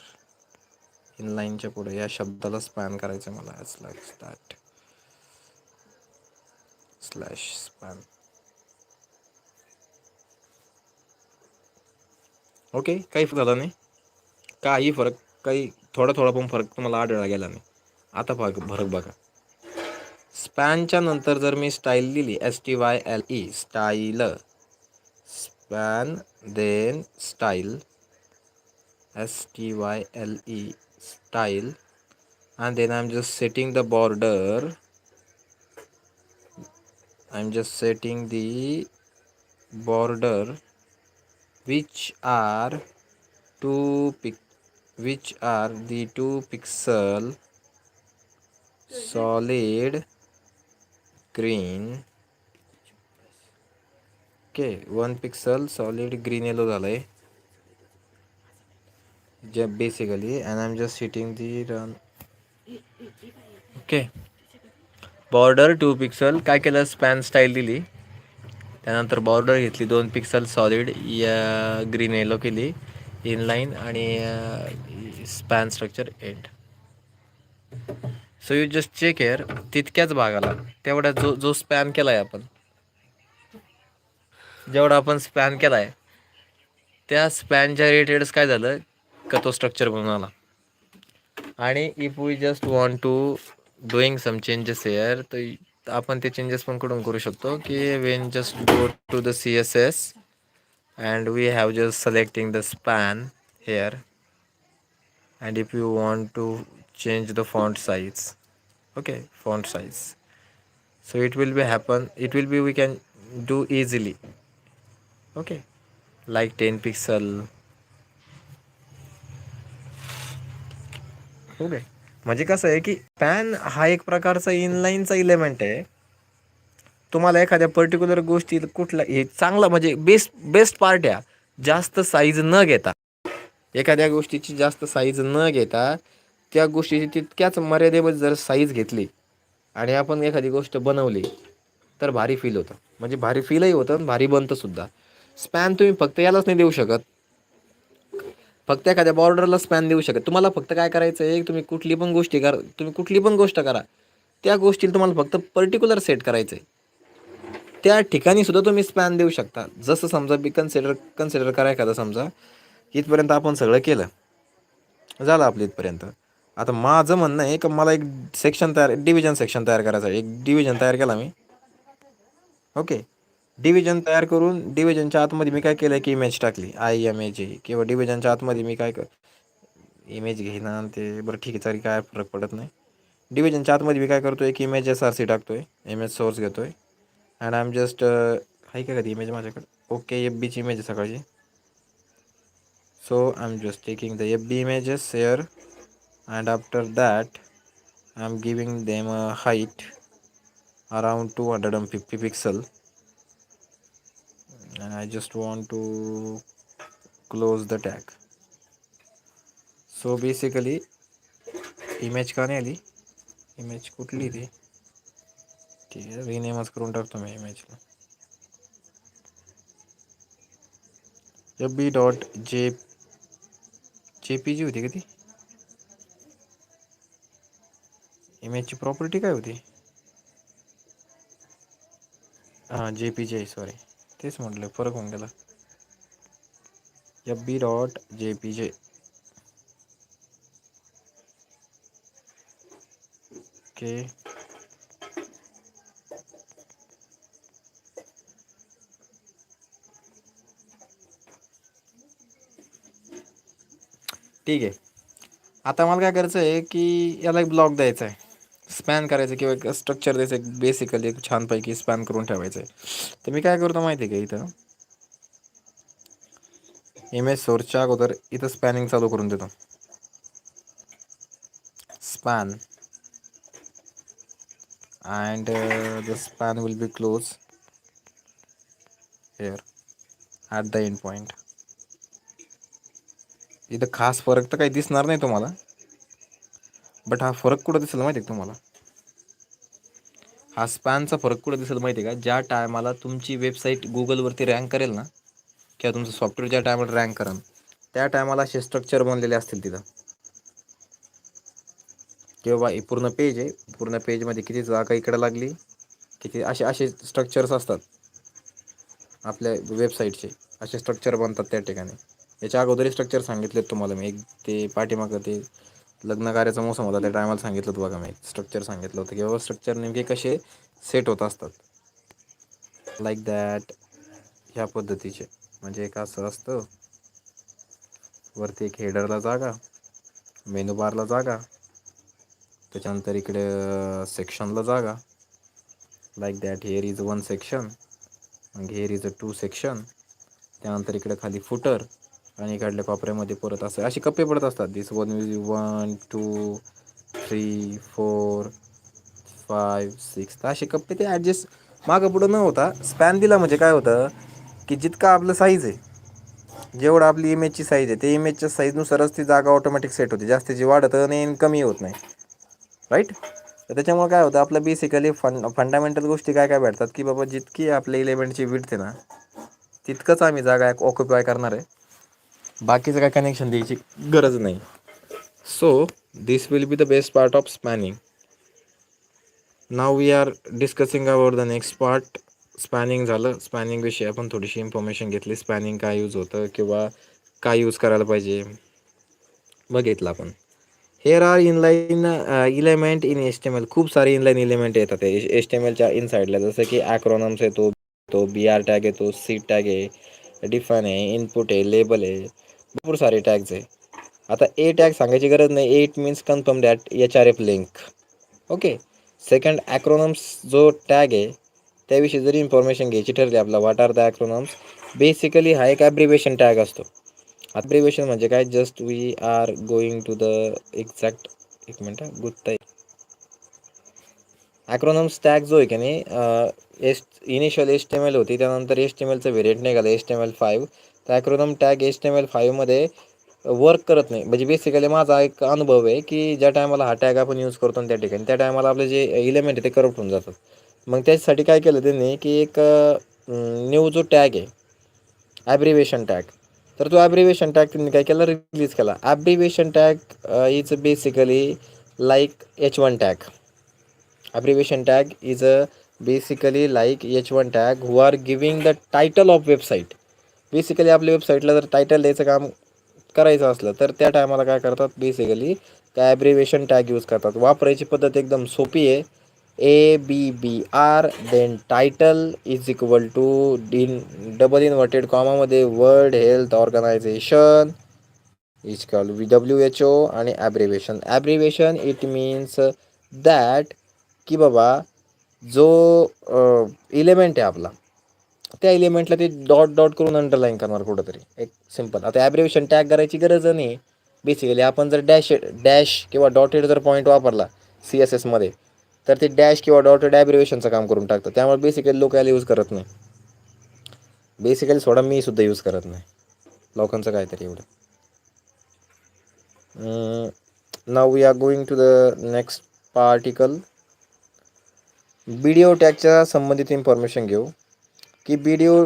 इनलाईनच्या पुढे या शब्दाला स्पॅन करायचं आहे मला. Slash span. ओके, काही झालं नाही, काही थोडा पण फरक तुम्हाला आढळला गेला नाही. आता फरक बघा. स्पॅनच्या नंतर जर मी स्टाईल दिली, STYLE, style, span then style, STYLE, style, and then I'm just setting the border. I'm just setting the border which are the 2 pixel solid green. Okay, 1 pixel solid green yellow झालंय basically, and I'm just hitting the run. Okay, border 2 pixel. काय केलं, स्पॅन स्टाईल दिली, त्यानंतर बॉर्डर घेतली 2 पिक्सल सॉलिड या ग्रीन येलो केली, इनलाईन आणि span structure end. So you just check here, तितक्याच भागाला तेवढा जो स्पॅन केलाय आपण, जेवढा आपण स्पॅन केलाय त्या स्पॅनच्या रिलेटेडच काय झालं का तो स्ट्रक्चर बनून आला. आणि if we just want to doing some changes here, तर आपण ते चेंजेस पण कुठून करू शकतो की when just go to the CSS and we have just selecting the span here, and if you want to change the font size, okay, font size, so it will be we can do easily, okay, like 10 pixel. Okay, म्हणजे कसं आहे की पॅन हा एक प्रकारचा इनलाईनचा इलेमेंट आहे. तुम्हाला एखाद्या पर्टिक्युलर गोष्टी कुठला हे चांगला म्हणजे बेस्ट पार्ट आहे, जास्त साईज न घेता, एखाद्या गोष्टीची जास्त साईज न घेता त्या गोष्टीची तितक्याच मर्यादेमध्ये जर साईज घेतली आणि आपण एखादी गोष्ट बनवली तर भारी फील होतं. म्हणजे भारी फीलही होतं आणि भारी बनतं सुद्धा. स्पॅन तुम्ही फक्त यालाच नाही देऊ शकत, फक्त एखाद्या बॉर्डरला स्पॅन देऊ शकत. तुम्हाला फक्त काय करायचं आहे, तुम्ही कुठली पण गोष्ट करा, त्या गोष्टीला तुम्हाला फक्त पर्टिक्युलर सेट करायचं आहे. त्या ठिकाणी सुद्धा तुम्ही स्पॅन देऊ शकता. जसं समजा मी कन्सिडर करा एखादा, समजा इथपर्यंत आपण सगळं केलं, झालं आपलं इथपर्यंत. आता माझं म्हणणं आहे की मला एक डिव्हिजन सेक्शन तयार करायचं आहे. एक डिव्हिजन तयार केला मी. ओके, डिव्हिजन तयार करून डिव्हिजनच्या आतमध्ये मी काय केलं की इमेज टाकली, IMAG, किंवा डिव्हिजनच्या आतमध्ये मी काय इमेज घेईना ते, बरं ठीक आहे, तरी काय फरक पडत नाही. डिव्हिजनच्या आतमध्ये मी काय करतोय की इमेज SRC टाकतोय, इमेज सोर्स घेतोय, अँड आय एम जस्ट हाय का कधी इमेज माझ्याकडे. ओके, FBची इमेज आहे सकाळची. So I am just taking the FB images here, and after that I am giving them a height around 250 pixel, and I just want to close the tag. So basically image का नाही आली, इमेज कुठली ती, ठीक आहे, रिनेमच करून टाकतो मी इमेजला. FB.jpg होती का ती इमेजची प्रॉपर्टी, काय होती? हां, JPG आहे, सॉरी, तेच म्हटलं, फरक होऊन गेला. FB.jpg. ओके, ठीक आहे. आता मला काय करायचं आहे की याला एक ब्लॉक द्यायचा आहे, स्पॅन करायचं किंवा एक स्ट्रक्चर द्यायचं, एक बेसिकली एक छानपैकी स्पॅन करून ठेवायचं आहे. तर मी काय करतो माहिती आहे का, इथं इमेज सोर्सच्या अगोदर इथं स्पॅनिंग चालू करून देतो. Span and the span will be close here at the end point. इथं खास फरक तर काही दिसणार नाही तुम्हाला, बट हा फरक कुठं दिसेल माहिती आहे तुम्हाला, हा स्पॅनचा फरक कुठं दिसेल माहिती आहे का? ज्या टायमाला तुमची वेबसाईट गुगलवरती रँक करेल ना, किंवा तुमचं सॉफ्टवेअर ज्या टायमाला रँक करेल त्या टायमाला असे स्ट्रक्चर बनलेले असतील तिथं, किंवा हे पूर्ण पेज आहे, पूर्ण पेजमध्ये किती जागा इकडे लागली, किती असे असे स्ट्रक्चर्स असतात आपल्या वेबसाईटचे, असे स्ट्रक्चर बनतात त्या ठिकाणी. याच्या अगोदरही स्ट्रक्चर सांगितलेत तुम्हाला मी. एक ते पाठीमागं ते लग्न कार्याचा मोसम होता त्या टायमाला सांगितलं होतं बघा, मी स्ट्रक्चर सांगितलं होतं की बाबा स्ट्रक्चर नेमके कसे सेट होत असतात. लाईक दॅट, ह्या पद्धतीचे. म्हणजे एक असं असतं, वरती एक हेडरला जागा, मेनू बारला जागा, त्याच्यानंतर इकडे सेक्शनला जागा, like that here is one section, मग here is a two section, त्यानंतर इकडे खाली फुटर, आणि इकडल्या कोपऱ्यामध्ये परत असं असे कप्पे पडत असतात. दिस 1 2 3 4 5 6, तर असे कप्पे ते ॲडजस्ट मागं पुढं न होता स्पॅन दिला म्हणजे काय होतं की जितकं आपलं साईज आहे, जेवढं आपली इमेजची साईज आहे, ते इमेजच्या साईजनुसारच ती जागा ऑटोमॅटिक सेट होते. जास्तीची वाढत नाही, कमी होत नाही, राईट. तर त्याच्यामुळे काय होतं, आपलं बेसिकली फंडामेंटल गोष्टी काय काय भेटतात की बाबा जितकी आपल्या एलिमेंटची विड्थ आहे ना, तितकंच आम्ही जागा ऑक्युपाय करणार आहे, बाकीचं काय कनेक्शन द्यायची गरज नाही. So this will be the best part of spanning. Now we are discussing about the next part. Spanning झालं. स्पॅनिंग विषयी आपण थोडीशी इन्फॉर्मेशन घेतली, स्पॅनिंग काय यूज होतं किंवा काय यूज करायला पाहिजे बघितलं आपण. Here are inline element in HTML. खूप सारे इनलाईन इलेमेंट येतात HTMLच्या इनसाईडला, जसं की ॲक्रोनम्स येतो, तो BR टॅग येतो, सी टॅग आहे, डिफाईन आहे, इनपुट आहे, लेबल आहे, भरपूर सारे टॅग्स आहे. आता ए टॅग सांगायची गरज नाही. It means confirm that HRF link. Okay. Second, acronyms जो टॅग आहे त्याविषयी जरी इन्फॉर्मेशन घ्यायची ठरली आपला, what are the acronyms, basically हा एक ॲब्रिवेशन टॅग असतो. ॲब्रिवेशन म्हणजे काय, just we are going to the exact, एक मिनटं गुत्ता. ॲक्रोनम्स टॅग जो आहे की नाही, इनिशियल HTML होती, त्यानंतर HTMLचं व्हेरियंट निघालं HTML5. तर ॲक्रोनम टॅग HTML5मध्ये वर्क करत नाही. म्हणजे बेसिकली माझा एक अनुभव आहे की ज्या टायमाला हा टॅग आपण यूज करतो त्या ठिकाणी, त्या टायमाला आपले जे इलेमेंट आहे ते करप्ट होऊन जातात. मग त्याच्यासाठी काय केलं त्यांनी की एक न्यू जो टॅग आहे ॲब्रिवेशन टॅग, तर तो ॲब्रिवेशन टॅग त्यांनी काय केला, रिलीज केला. Abbreviation tag is basically like H1 tag. Abbreviation tag is basically like H1 tag who are giving the title of website. Basically आपल्या वेबसाईटला जर टायटल द्यायचं काम करायचं असलं तर त्या टायमाला काय करतात, बेसिकली त्या ॲब्रिवेशन टॅग यूज करतात. वापरायची पद्धत एकदम सोपी आहे. ABBR then title is equal to double inverted कॉमामध्ये world health organisation is called WHO, आणि ॲब्रिवेशन इट मीन्स दॅट की बाबा जो इलेमेंट आहे आपला, त्या एलिमेंटला ते डॉट डॉट करून अंडरलाईन करणार कुठंतरी, एक सिम्पल. आता ॲब्रिवेशन टॅग करायची गरज नाही. बेसिकली आपण जर डॅश किंवा डॉटेड जर पॉईंट वापरला CSSमध्ये, तर ते डॅश किंवा डॉटेड ॲब्रिवेशनचं काम करून टाकतं. त्यामुळे बेसिकली लोक याला यूज करत नाही. बेसिकली सोडा, मी सुद्धा यूज करत नाही, लोकांचं काहीतरी एवढं. Now we are going to the next particle. BDO टॅगच्या संबंधित इन्फॉर्मेशन घेऊ की BDO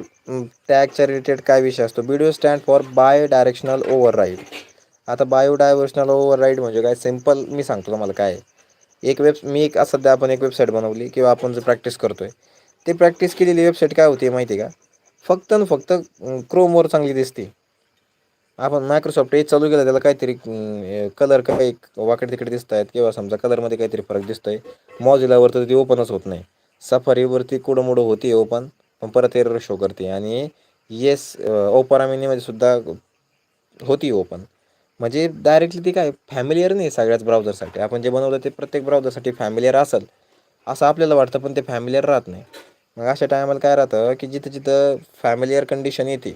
टॅगच्या रिलेटेड काय विषय असतो. BDO stand for bidirectional override. आता बायोडायव्हर्शनल ओव्हरराईड म्हणजे काय, सिम्पल मी सांगतो तुम्हाला काय आहे. एक सध्या आपण एक वेबसाईट बनवली किंवा आपण जे प्रॅक्टिस करतोय, ते प्रॅक्टिस केलेली वेबसाईट काय होती माहिती आहे का, फक्त आणि फक्त क्रोमवर चांगली दिसते. आपण मायक्रोसॉफ्ट एज चालू केलं, त्याला काहीतरी कलर काही वाकडे तिकडे दिसत आहेत, किंवा समजा कलरमध्ये काहीतरी फरक दिसतो आहे. मॉझिलावर तर ती ओपनच होत नाही. सफारीवरती कुडमुडं होती ओपन, पण परत एरर शो करते. आणि येस, ओपेरा मिनीमध्ये सुद्धा होती ओपन. म्हणजे डायरेक्टली ती काय फॅमिलियर नाही सगळ्याच ब्राउझरसाठी. आपण जे बनवलं ते प्रत्येक ब्राउझरसाठी फॅमिलियर असेल असं आपल्याला वाटतं, पण ते फॅमिलियर राहत नाही. मग अशा टायमाला काय राहतं की जिथं जिथं फॅमिलियर कंडिशन येते,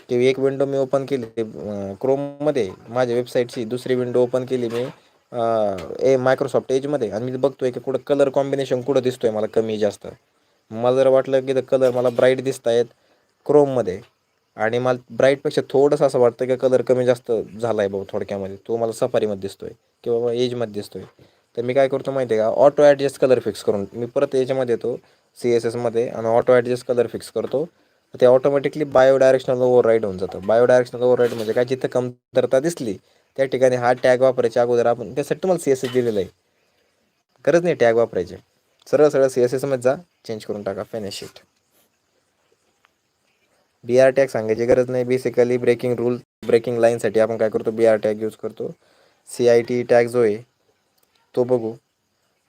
की एक विंडो मी ओपन केली क्रोममध्ये माझ्या वेबसाईटची, दुसरी विंडो ओपन केली मी मायक्रोसॉफ्ट एजमध्ये, आणि मी बघतोय की कुठं कलर कॉम्बिनेशन कुठं दिसतोय मला कमी जास्त. मला जर वाटलं की कलर मला ब्राईट दिसत आहेत क्रोममध्ये, आणि मला ब्राईटपेक्षा थोडंसं असं वाटतं की कलर कमी जास्त झाला आहे भाऊ थोडक्यामध्ये, तो मला सफारीमध्ये दिसतोय किंवा एजमध्ये दिसतोय, तर मी काय करतो माहिती आहे का, ऑटो ॲडजस्ट कलर फिक्स करून मी परत याच्यामध्ये येतो CSSमध्ये आणि ऑटो ॲडजस्ट कलर फिक्स करतो. ते ऑटोमॅटिकली बायो डायरेक्शनल ओव्हरराईड होऊन जातं. बायो डायरेक्शनल ओव्हरराईड म्हणजे काय, जिथं कमतरता दिसली त्या ठिकाणी हा टॅग वापरायच्या अगोदर आपण त्यासाठी तुम्हाला CSS दिलेलं आहे, गरज नाही टॅग वापरायचे. सरळ सरळ CSSमध्ये जा, चेंज करून टाका फिनिश इट. BR टॅग सांगायची गरज नाही. बेसिकली ब्रेकिंग रूल, ब्रेकिंग लाईनसाठी आपण काय करतो, BR टॅग यूज करतो. CIT टॅग जो आहे तो बघू.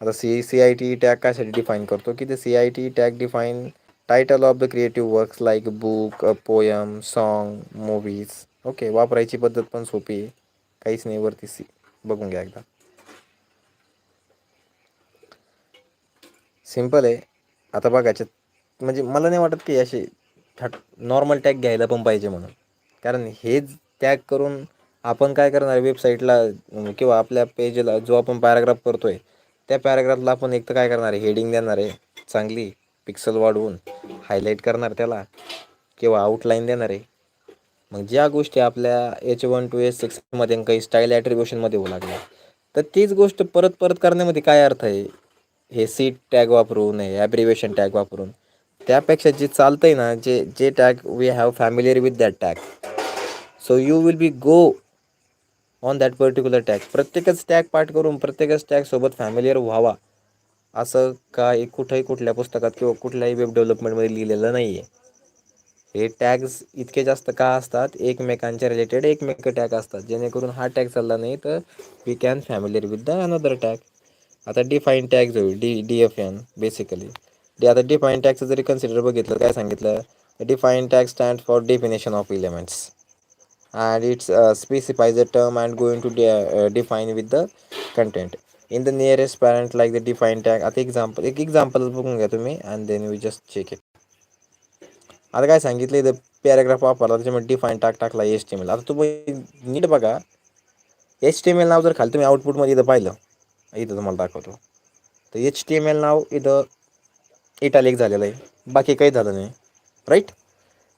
आता CIT टॅग कशासाठी डिफाईन करतो की ते CIT tag define title of the creative works like book, poem, song, movies. Okay, वापरायची पद्धत पण सोपी आहे, काहीच नाही. वरती बघून घ्या एकदा, सिम्पल आहे. आता बघायचे म्हणजे मला नाही वाटत की असे नॉर्मल टॅग घ्यायला पण पाहिजे म्हणून, कारण हेच टॅग करून आपण काय करणार, वेबसाईटला किंवा आपल्या पेजला जो आपण पॅराग्राफ करतो आहे त्या पॅराग्राफला आपण एक तर काय करणार आहे, हेडिंग देणार आहे चांगली पिक्सल वाढवून, हायलाईट करणार त्याला किंवा आउटलाईन देणार आहे. मग ज्या गोष्टी आपल्या H1 to H6मध्ये काही स्टाईल ॲट्रिब्युशनमध्ये होऊ लागल्या, तर तीच गोष्ट परत परत करण्यामध्ये काय अर्थ आहे, हे सीट टॅग वापरून, हे ॲब्रिवेशन टॅग वापरून. त्यापेक्षा जे चालतं आहे ना, जे जे tag we have familiar with that tag, so you will be go on that particular tag. प्रत्येकच टॅग पाठ करून प्रत्येकच टॅगसोबत फॅमिलियर व्हावा असं काय कुठंही कुठल्या पुस्तकात किंवा कुठल्याही वेब डेव्हलपमेंटमध्ये लिहिलेलं नाही आहे. हे टॅग्स इतके जास्त का असतात, एकमेकांच्या रिलेटेड एकमेक टॅग असतात, जेणेकरून हा टॅग चालला नाही तर we can familiar with the another tag. आता डिफाईन टॅग जो DFN बेसिकली, आता डिफाईन टॅगचं जरी कन्सिडर बघितलं, काय सांगितलं, define tag stand for definition of elements and it's specifies the term and going to define with the content in the nearest parent like the define tag. आता एक एक्झाम्पल बघून घ्या तुम्ही and then we just check it. आता काय सांगितलं, इथं पॅराग्राफ वापरला त्याच्यामध्ये डिफाईन टाकला HTML. आता तुम्ही नीट बघा, HTML नाव जर खाली तुम्ही आउटपुटमध्ये इथं पाहिलं, इथं तुम्हाला दाखवतो, तर HTML नाव इथं इटालिक झालेलं आहे, बाकी काही झालं नाही, राईट.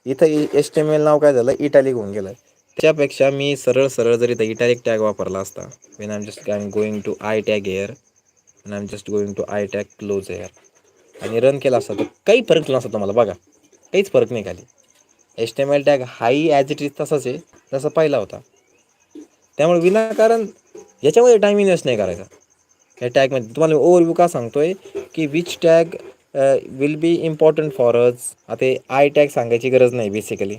इथं HTML नाव काय झालं, इटालिक होऊन गेलं. त्यापेक्षा मी सरळ सरळ जर इथं इटालिक टॅग वापरला असता, when I am just going to I tag here and I am just going to I tag close here आणि रन केला असता, तर काही फरक नसता तुम्हाला. बघा, काहीच फरक नाही खाली. HTML टॅग हाही ॲज इट इज तसाच आहे जसं पहिला होता. त्यामुळे विनाकारण याच्यामध्ये टाईम इन्व्हेस्ट नाही करायचा. या टॅगमध्ये तुम्हाला ओव्हरव्ह्यू का सांगतोय की which tag will B important for us. आता आय टॅग सांगायची गरज नाही. बेसिकली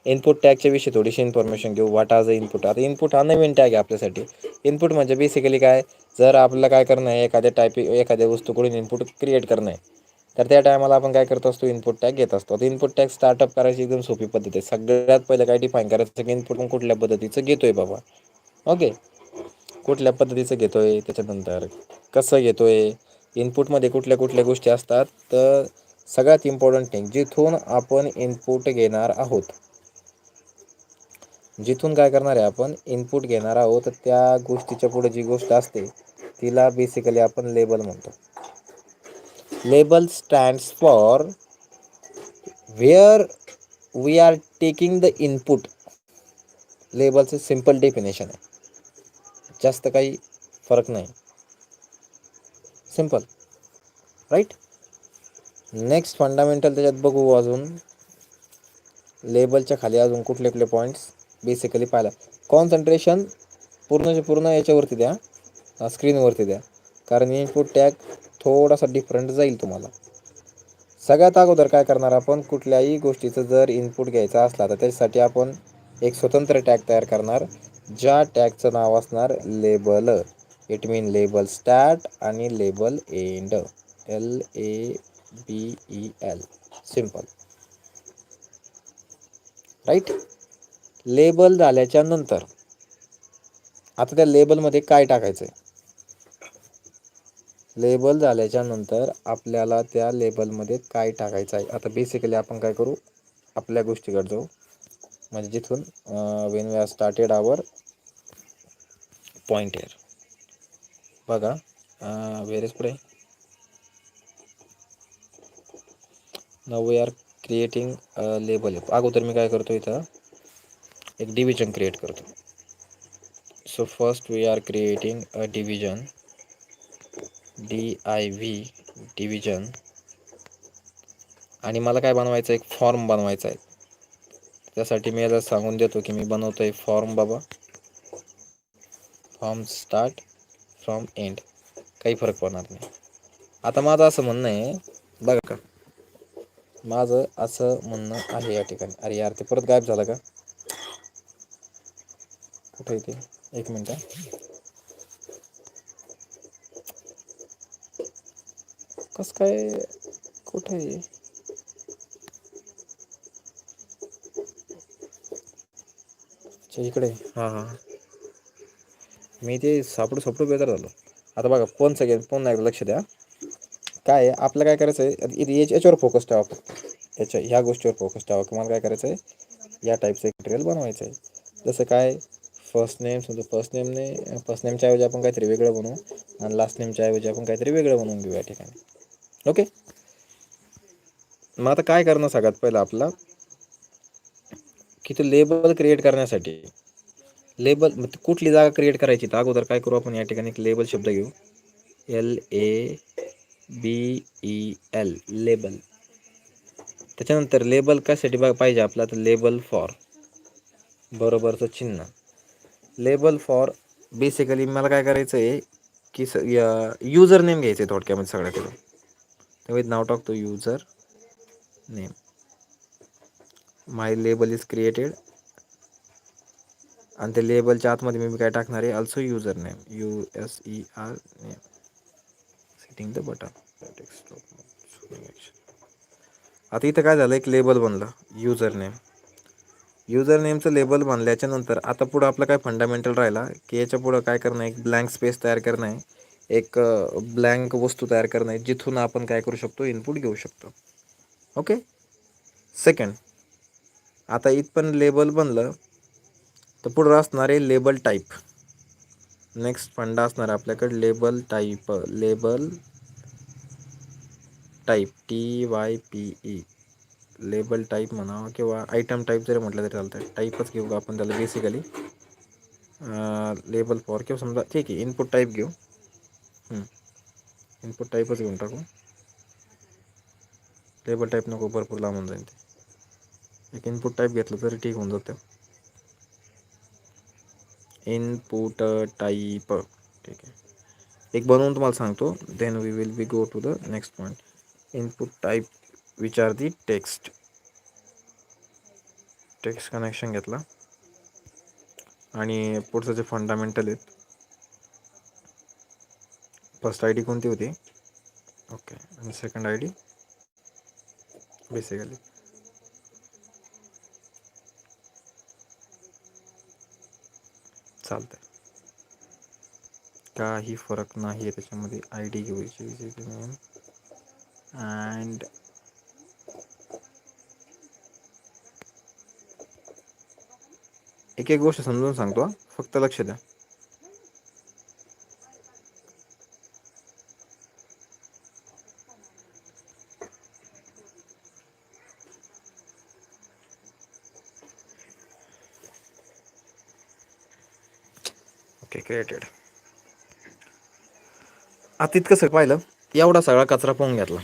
इनपुट टॅगच्या विषयी थोडीशी इन्फॉर्मेशन घेऊ. What are the input. आता इनपुट हा नवीन टॅग आहे आपल्यासाठी. इनपुट म्हणजे बेसिकली काय, जर आपल्याला काय करणं आहे, एखाद्या वस्तूकडून इनपुट क्रिएट करणं आहे, तर त्या टायमाला आपण काय करत असतो, इनपुट टॅग घेत असतो. तर इनपुट टॅग स्टार्टअप करायची एकदम सोपी पद्धत आहे. सगळ्यात पहिलं काय डिफाईन करायचं की इनपुट कुठल्या पद्धतीचं घेतोय बाबा. ओके, कुठल्या पद्धतीचं घेतोय, त्याच्यानंतर कसं घेतोय, इनपुटमध्ये कुठल्या कुठल्या गोष्टी असतात. तर सगळ्यात इम्पॉर्टंट थिंग, जिथून आपण इनपुट घेणार आहोत, जिथून काय करणार आहे आपण इनपुट घेणार आहोत, तर त्या गोष्टीच्या पुढे जी गोष्ट असते तिला बेसिकली आपण लेबल म्हणतो. Label stands for where we are taking the input. लेबलचं सिम्पल डेफिनेशन आहे, जास्त काही फरक नाही, सिम्पल, राईट. नेक्स्ट फंडामेंटल त्याच्यात बघू अजून, लेबलच्या खाली अजून कुठले कुठले पॉईंट्स बेसिकली पाहिला. कॉन्सन्ट्रेशन पूर्णचे पूर्ण याच्यावरती द्या, स्क्रीनवरती द्या, कारण इनपुट टॅग थोडासा डिफरंट जाईल तुम्हाला. सगळ्यात अगोदर काय करणार आपण, कुठल्याही गोष्टीचं जर इनपुट घ्यायचा असला तर त्याच्यासाठी आपण एक स्वतंत्र टॅग तयार करणार, ज्या टॅगचं नाव असणार label. It mean label start आणि label end, LABEL, simple, right. Label झाल्याच्या नंतर आता त्या लेबलमध्ये काय टाकायचं आहे, लेबल झाल्याच्या नंतर आपल्याला त्या लेबलमध्ये काय टाकायचं आहे. आता बेसिकली आपण काय करू, आपल्या गोष्टीकडे जाऊ, म्हणजे जिथून when we are started our point here. बघा, वेरेज पुढे now we are creating label. अगोदर मी काय करतो, इथं एक डिव्हिजन क्रिएट करतो. So first we are creating a division, div division, आणि मला काय बनवायचं, एक फॉर्म बनवायचा आहे. त्यासाठी मी याला सांगून देतो की मी बनवतोय फॉर्म बाबा, फॉर्म स्टार्ट फ्रॉम एंड, काही फरक पडणार नाही. आता माझं असं म्हणणं आहे बघा का, माझं असं म्हणणं आहे या ठिकाणी, अरे यार ते परत गायब झालं का, कुठे येते, एक मिनटं, कसं काय, कुठे आहे, इकडे, हां हां, मी ते सापडू बेजार झालो. आता बघा फोन सेकंड, फोन नाही, लक्ष द्या. काय आहे आपलं, काय करायचं आहे, याच्यावर फोकस ठेवा, ह्या गोष्टीवर फोकस ठेवा की मला काय करायचं आहे, या टाईपचं एक मटेरियल बनवायचं आहे. जसं काय, फर्स्ट नेम, समजा फर्स्ट नेमच्या ऐवजी आपण काहीतरी वेगळं बनवू, आणि लास्ट नेमच्या ऐवजी आपण काहीतरी वेगळं बनवून घेऊ या ठिकाणी. ओके, मग आता काय करणं सगळ्यात पहिलं आपला, की ते लेबल क्रिएट करण्यासाठी, लेबल कुठली जागा क्रिएट करायची, तर अगोदर काय करू आपण, या ठिकाणी एक लेबल शब्द घेऊ, LABEL, लेबल. त्याच्यानंतर लेबल कशासाठी पाहिजे आपला, तर लेबल फॉर, बरोबरचं चिन्ह, लेबल फॉर, बेसिकली मला काय करायचं आहे की युजर नेम घ्यायचं आहे थोडक्यामध्ये सगळ्याकडून. त्यामुळे नाव टाकतो user name, my label is created, आणि त्या लेबलच्या आतमध्ये मी काय टाकणार आहे, also user name, USER name, setting the button. आता इथं काय झालं, एक लेबल बनलं युजर नेम. युजर नेमचं लेबल बनल्याच्या नंतर आता पुढं आपलं काय फंडामेंटल राहिला, की याच्या पुढं काय करणं आहे, एक ब्लँक स्पेस तयार करणं आहे, एक ब्लँक वस्तू तयार करणं आहे, जिथून आपण काय करू शकतो, इनपुट घेऊ शकतो. ओके, सेकंड, आता इथपण लेबल बनलं, तर पुढं असणार आहे लेबल टाईप. नेक्स्ट फंडा असणार आहे आपल्याकडे label type, label type, TYPE, label type म्हणा किंवा आयटम टाईप जरी म्हटलं तरी चालतं, टाईपच घेऊ आपण त्याला बेसिकली, लेबल फॉर, किंवा समजा ठीक आहे इनपुट टाईप घेऊ, इनपुट टाईपच घेऊन टाकू, लेबल टाईप नको, भरपूर लांबून जाईल ते, एक इनपुट टाईप घेतलं तरी ठीक होऊन जातं, इनपुट टाईप. ठीक आहे, एक बनवून तुम्हाला सांगतो, then we will be go to the next point. Input type विचार दी टेक्स्ट, टेक्स्ट कनेक्शन घेतला, आणि पुढचं जे फंडामेंटल आहेत, फर्स्ट ID कोणती होती, ओके, आणि सेकंड ID बेसिकली, चालतं, काही फरक नाही आहे त्याच्यामध्ये, ID घ्यायची अँड एक गोष्ट समजून सांगतो, फक्त लक्ष द्या. Okay, created. आता इतकं पाहिलं, एवढा सगळा कचरा पाहून घेतला,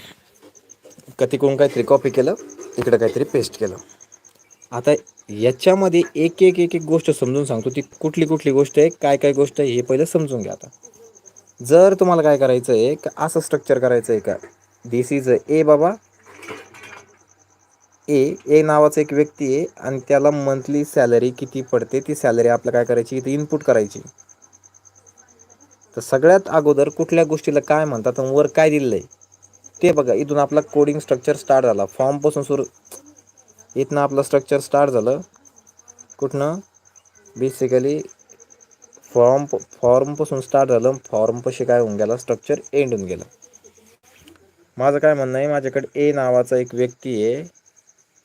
तिकडून काहीतरी कॉपी केलं, इकडे काहीतरी पेस्ट केलं. आता याच्यामध्ये एक गोष्ट समजून सांगतो, ती कुठली गोष्ट आहे, काय गोष्ट आहे, हे पहिलं समजून घ्या. आता जर तुम्हाला काय करायचं आहे, असं स्ट्रक्चर करायचं आहे का, दिस इज ए बाबा, ए नावाचा एक व्यक्ती आहे, आणि त्याला मंथली सॅलरी किती पडते, ती सॅलरी आपल्याला काय करायची, इथे इनपुट करायची. तर सगळ्यात अगोदर कुठल्या गोष्टीला काय म्हणतात, वर काय दिलेलं आहे ते बघा. इथून आपला कोडिंग स्ट्रक्चर स्टार्ट झाला, फॉर्मपासून सुरू, इथनं आपलं स्ट्रक्चर स्टार्ट झालं, कुठनं, बेसिकली फॉर्मपासून स्टार्ट झालं, फॉर्मपाशी काय होऊन गेला, स्ट्रक्चर एंड होऊन गेलं. माझं काय म्हणणं आहे, माझ्याकडे ए नावाचा एक व्यक्ती आहे,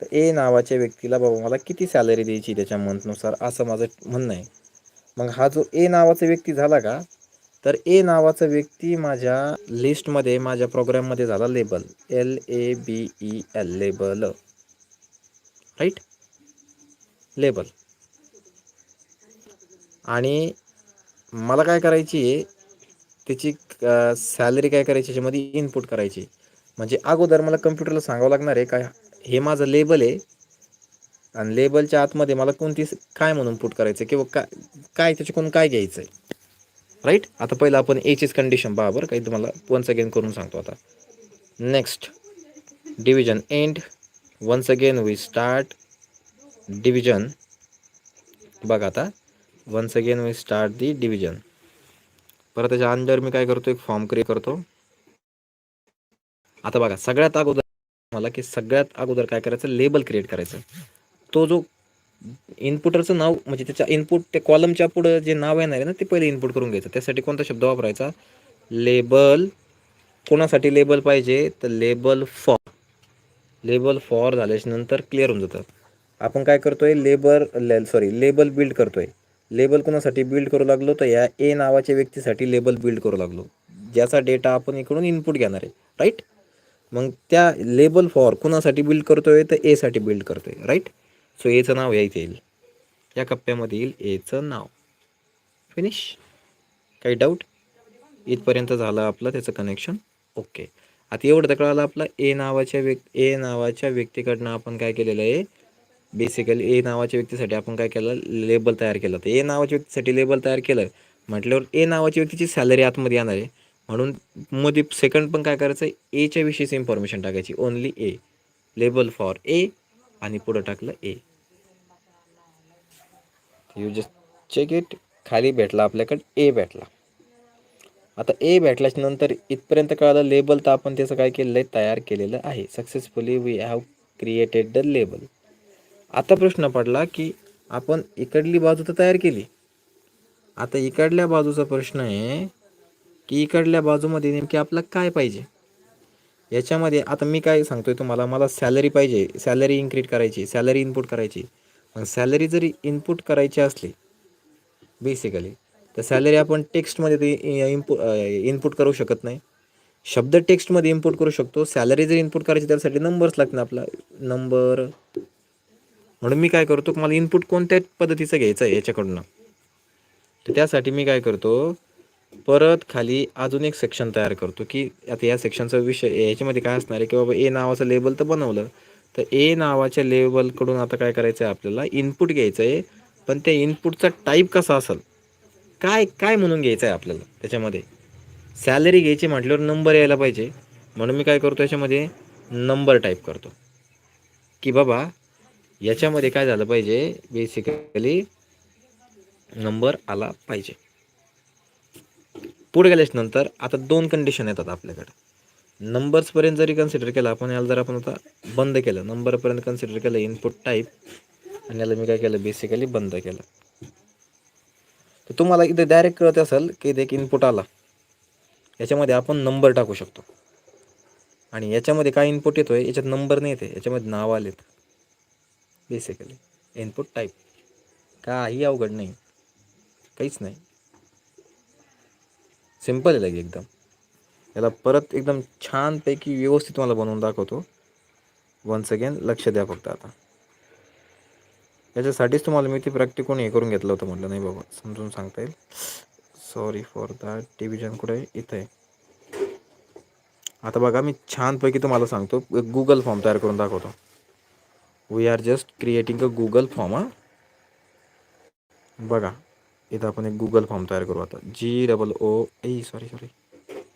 तर ए नावाच्या व्यक्तीला बाबा मला किती सॅलरी द्यायची त्याच्या मंथनुसार, असं माझं म्हणणं आहे. मग हा जो ए नावाचा व्यक्ती झाला का, तर ए नावाचा व्यक्ती माझ्या लिस्टमध्ये, माझ्या प्रोग्राममध्ये झाला label, LABEL, label, right, label. आणि मला काय करायची आहे, त्याची सॅलरी काय करायची, याच्यामध्ये इनपुट करायची. म्हणजे अगोदर मला कम्प्युटरला सांगावं लागणार आहे काय हे माझं लेबल आहे, आणि लेबलच्या आतमध्ये मला कोणती काय म्हणून पुट करायचं किंवा काय त्याच्याकडून काय घ्यायचं आहे. राईट. आता पहिलं आपण एचीच कंडिशन पहा बरं, काही तुम्हाला वन्स अगेन करून सांगतो. आता next division end. Once again we start division. बघा आता once again we start the division. परत त्याच्या अंडर मी काय करतो, एक फॉर्म क्रिएट करतो. आता बघा सगळ्यात अगोदर मला की सगळ्यात अगोदर काय करायचं, लेबल क्रिएट करायचं. तो जो इनपुटरचं नाव म्हणजे त्याच्या इनपुट ते कॉलमच्या पुढं जे नाव येणार आहे ना, ते पहिले इनपुट करून घ्यायचं. त्यासाठी कोणता शब्द वापरायचा, लेबल. कोणासाठी लेबल पाहिजे, तर लेबल फॉर. लेबल फॉर झाल्याच्या नंतर क्लिअर होऊन जातं. आपण काय करतोय, लेबल बिल्ड करतोय. लेबल कोणासाठी बिल्ड करू लागलो, तर या ए नावाच्या व्यक्तीसाठी लेबल बिल्ड करू लागलो, ज्याचा डेटा आपण इकडून इनपुट घेणार आहे. राईट. मग त्या लेबल फॉर कुणासाठी बिल्ड करतोय, तर ए साठी बिल्ड करतोय. राईट. सो एचं नाव यायचं येईल, या कप्प्यामध्ये येईल एचं नाव. फिनिश. काही डाऊट? इथपर्यंत झालं आपलं त्याचं कनेक्शन. ओके. आता एवढं तर कळालं आपलं ए नावाच्या व्यक्तीकडनं आपण काय केलेलं आहे, बेसिकली ए नावाच्या व्यक्तीसाठी आपण काय केलं, लेबल तयार केलं. तर ए नावाच्या व्यक्तीसाठी लेबल तयार केलं म्हटल्यावर ए नावाच्या व्यक्तीची सॅलरी आतमध्ये येणार आहे, म्हणून मध्ये सेकंड पण काय करायचं, एच्या विषयीची इन्फॉर्मेशन टाकायची. Only A, label for A, आणि पुढं टाकलं A. You just check it. खाली भेटला आपल्याकडे ए भेटला. आता ए भेटल्याच्या नंतर इथपर्यंत कळालं लेबल, तर आपण त्याचं काय केलेलं आहे, तयार केलेलं आहे. Successfully we have created the label. आता प्रश्न पडला की आपण इकडली बाजू तर तयार केली, आता इकडल्या बाजूचा प्रश्न आहे की इकडल्या बाजूमध्ये नेमकी आपलं काय पाहिजे. याच्यामध्ये आता मी काय सांगतोय तुम्हाला, मला सॅलरी पाहिजे, सॅलरी इन्क्रीज करायची, सॅलरी इनपुट करायची. मग सॅलरी जरी इनपुट करायची असली बेसिकली, तर सॅलरी आपण टेक्स्टमध्ये इनपुट करू शकत नाही. शब्द टेक्स्टमध्ये इनपुट करू शकतो. सॅलरी जर इनपुट करायची त्यासाठी नंबर्स लागतील, आपला नंबर. म्हणून मी काय करतो, मला इनपुट कोणत्या पद्धतीचं घ्यायचं आहे याच्याकडून, तर त्यासाठी मी काय करतो, परत खाली अजून एक सेक्शन तयार करतो की आता या सेक्शनचा विषय याच्यामध्ये काय असणार आहे की बाबा ए नावाचं लेबल तर बनवलं, तर ए नावाच्या लेबलकडून आता काय करायचं आहे, आपल्याला इनपुट घ्यायचं आहे. पण त्या इनपुटचा टाईप कसा असेल, काय काय म्हणून घ्यायचं आहे आपल्याला. त्याच्यामध्ये सॅलरी घ्यायची म्हटल्यावर नंबर यायला पाहिजे, म्हणून मी काय करतो, याच्यामध्ये नंबर टाईप करतो की बाबा याच्यामध्ये काय झालं पाहिजे, बेसिकली नंबर आला पाहिजे. पुढे गेल्याच्या नंतर आता दोन कंडिशन येतात आपल्याकडे. नंबर्सपर्यंत जरी कन्सिडर केलं आपण, याला जर आपण आता बंद केलं, नंबरपर्यंत कन्सिडर केलं इनपुट टाईप, आणि याला मी काय केलं, बेसिकली बंद केलं. तर तुम्हाला इथे डायरेक्ट कळत असेल की इथे एक इनपुट आला, याच्यामध्ये आपण नंबर टाकू शकतो. आणि याच्यामध्ये काय इनपुट येतोय, याच्यात नंबर नाही येते, याच्यामध्ये नाव आलेत. बेसिकली इनपुट टाईप, काही अवघड नाही, काहीच नाही, सिम्पल आहे लगे एकदम. याला परत एकदम छानपैकी व्यवस्थित मला बनवून दाखवतो. वन्स अगेन लक्ष द्या फक्त. आता याच्यासाठीच तुम्हाला मी ती प्रॅक्टिकून हे करून घेतलं होतं, म्हटलं नाही बाबा समजून सांगता येईल. Sorry for that. डिव्हिजन कुठे आहे, इथं आहे. आता बघा मी छानपैकी तुम्हाला सांगतो, एक गुगल फॉर्म तयार करून दाखवतो. We are just creating a Google form. बघा इथं आपण एक गुगल फॉर्म तयार करू. आता सॉरी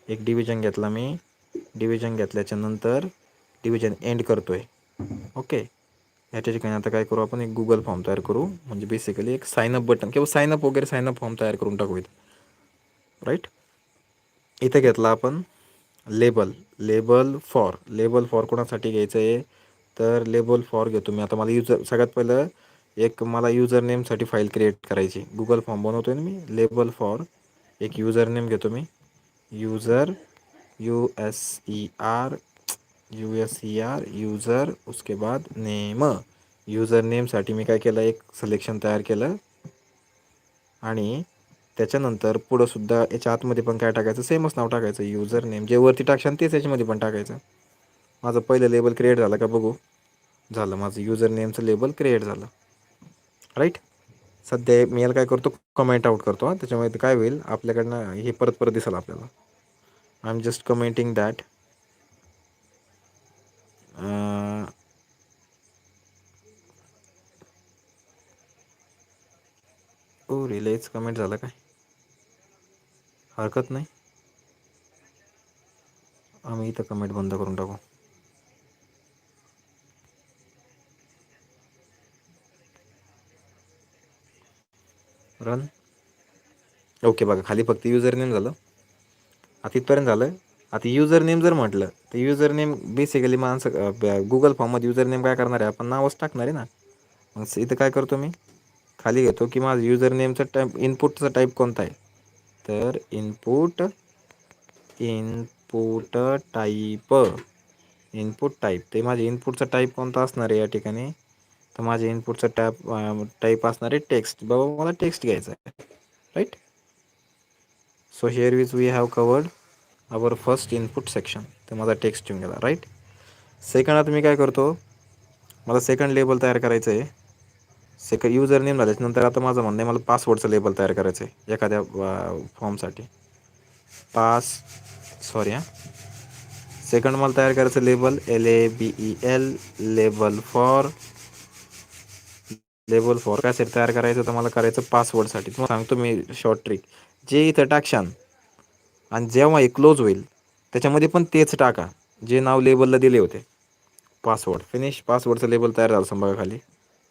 एक डिव्हिजन घेतला मी. डिव्हिजन घेतल्याच्या नंतर डिव्हिजन एंड करतोय. ओके. याच्या ठिकाणी आता काय करू, आपण एक गुगल फॉर्म तयार करू, म्हणजे बेसिकली एक साईनअप बटन किंवा साईनअप फॉर्म तयार करून टाकू इथं. राईट. इथं घेतला आपण लेबल फॉर कोणासाठी घ्यायचं आहे, तर लेबल फॉर घेतो मी. आता मला सगळ्यात पहिलं मला युजर नेमसाठी फाईल क्रिएट करायची. गुगल फॉर्म बनवतोय ना मी. लेबल फॉर एक युजर नेम घेतो मी. युजर यूजर उसके बाद नेम. युजर नेमसाठी मी काय केलं, एक सिलेक्शन तयार केलं. आणि त्याच्यानंतर पुढं सुद्धा याच्या आतमध्ये पण काय टाकायचं, सेमच नाव टाकायचं, युजर नेम. जे वरती टाकशाल तेच याच्यामध्ये पण टाकायचं. माझं पहिलं लेबल क्रिएट झालं का बघू. झालं, माझं युजर नेमचं लेबल क्रिएट झालं. राईट. सध्या मी याला काय करतो, कमेंट आउट करतो हां. त्याच्यामुळे ते काय होईल आपल्याकडनं हे परत परत दिसेल आपल्याला. I am just commenting that ओ रिलेच कमेंट झालं काय, हरकत नाही. आम्ही इथं कमेंट बंद करून टाकू. रन. ओके बघा, खाली फक्त युजर नेम झालं. आता इथपर्यंत झालं. आता युजर नेम जर म्हटलं तर युजर नेम बेसिकली माणसं गुगल फॉर्ममध्ये युजर नेम काय करणार आहे, आपण नावच टाकणार आहे ना. मग इथं काय करतो मी, खाली घेतो की माझं युजर नेमचं टाईप, इनपुटचा टाईप कोणता आहे. तर इनपुट टाईप, इनपुट टाईप ते माझे इनपुटचा टाईप कोणता असणार आहे या ठिकाणी. तर माझे इनपुटचा टाईप असणार आहे टेक्स्ट. बाबा मला टेक्स्ट घ्यायचा आहे, right. So here we have covered our first input section. तर माझा टेक्स्ट येऊन गेला, राईट. सेकंड आता मी काय करतो, मला सेकंड लेबल तयार करायचं आहे. युजर नेम झाल्याच्यानंतर आता माझं म्हणणं आहे मला पासवर्डचं लेबल तयार करायचं आहे एखाद्या फॉर्मसाठी. सेकंड मला तयार करायचं label LABEL, label for cassette तयार करायचं. तर मला करायचं पासवर्डसाठी. तुम्हाला सांगतो मी शॉर्ट ट्रिक, जे इथं टाकशान आणि जेव्हा हे क्लोज होईल त्याच्यामध्ये पण तेच टाका जे नाव लेबलला दिले होते. Password finish. पासवर्डचं लेबल तयार झालं सांगा खाली.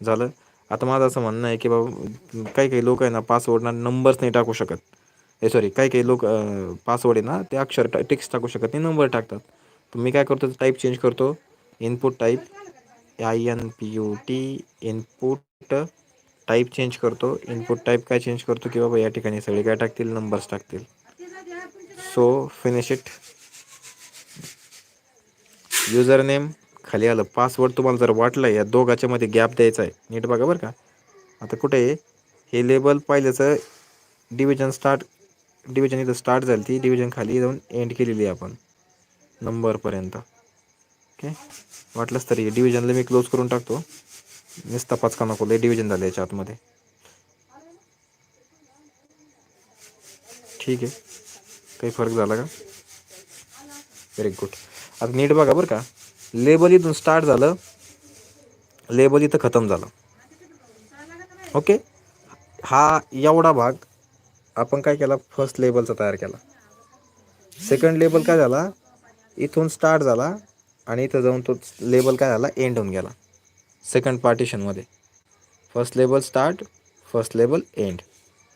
झालं. आता माझं असं म्हणणं आहे की बाबा काही काही लोक आहे ना पासवर्डना नंबर्स नाही टाकू शकत. काही काही लोक पासवर्ड आहे ना ते अक्षर टेक्स्ट टाकू शकत नाही, नंबर टाकतात. तर मी काय करतो, टाईप चेंज करतो. Input type INPUT, input type change करतो. इनपुट टाईप काय चेंज करतो की बाबा या ठिकाणी सगळे काय टाकतील, नंबर्स टाकतील. So finish it. User name खाली आलं. पासवर्ड तुम्हाला जर वाटलं या दोघांच्या मध्ये गॅप द्यायचा आहे, नीट बघा बरं का. आता कुठे आहे हे लेबल पाहिल्याचं डिव्हिजन इथं स्टार्ट झाली, ती डिव्हिजन खाली जाऊन एंड केलेली आहे आपण नंबरपर्यंत. ओके, वाटलंच तरी डिव्हिजनला मी क्लोज करून टाकतो. नुसता पाचका नको, लय डिव्हिजन झालं याच्या आतमध्ये. ठीक आहे, काही फरक झाला का? Very good. आता नीट बघा बरं का, लेबल इथून स्टार्ट झालं, लेबल इथं खतम झालं. ओके, हा एवढा भाग आपण काय केला, फर्स्ट लेबलचा तयार केला. सेकंड लेबल काय झाला, इथून स्टार्ट झाला आणि इथं जाऊन तो लेबल काय झाला, एंड होऊन गेला सेकंड पार्टिशनमध्ये. First label start, first label end,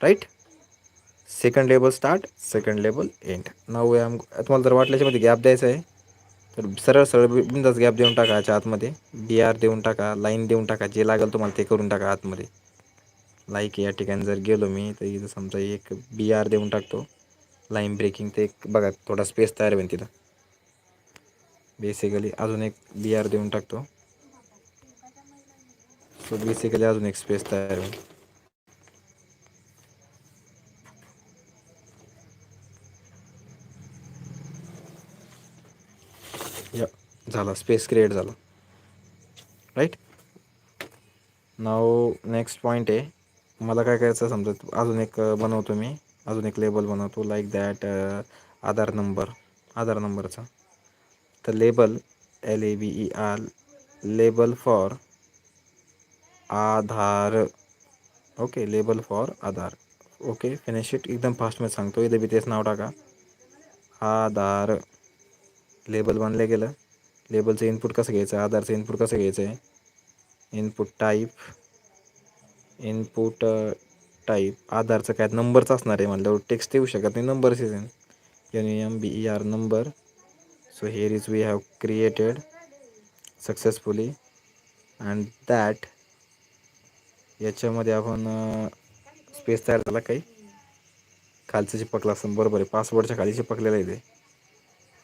right. Second label start, second label end. Now तुम्हाला जर वाटलं याच्यामध्ये गॅप द्यायचा आहे तर सरळ सरळ बिंदास गॅप देऊन टाका. याच्या आतमध्ये BR देऊन टाका, लाईन देऊन टाका, जे लागेल तुम्हाला ते करून टाका आतमध्ये. लाईक या ठिकाणी जर गेलो मी तर इथं समजा एक BR देऊन टाकतो, लाईन ब्रेकिंग. ते बघा थोडा स्पेस तयार होईल तिथं. बेसिकली अजून एक BR देऊन टाकतो. सो बेसिकली अजून एक स्पेस तयार होईल. या झाला, स्पेस क्रिएट झाला, राईट. नाव नेक्स्ट पॉईंट आहे, मला काय करायचं समजा अजून एक बनवतो मी, अजून एक लेबल बनवतो लाईक दॅट आधार नंबरचा. तर label LABER, label for Aadhaar. Okay, label for Aadhaar. Okay, finish it. एकदम फास्ट मध्ये सांगतो, इथं बी तेच नाव टाका, आधार. लेबल बनलं गेलं. लेबलचं इनपुट कसं घ्यायचं, आधारचं इनपुट कसं घ्यायचं आहे, इनपुट टाईप आधारचं काय नंबरचं असणार आहे म्हणल्यावर टेक्स्ट येऊ शकत नाही, नंबरच येईल. NUMBER number. So here is we have created successfully and that. याच्यामध्ये आपण स्पेस तयार झाला, काही खालचं चिपकलं असं, बरोबर आहे, पासवर्डच्या खाली चिपकलेलं आहे ते.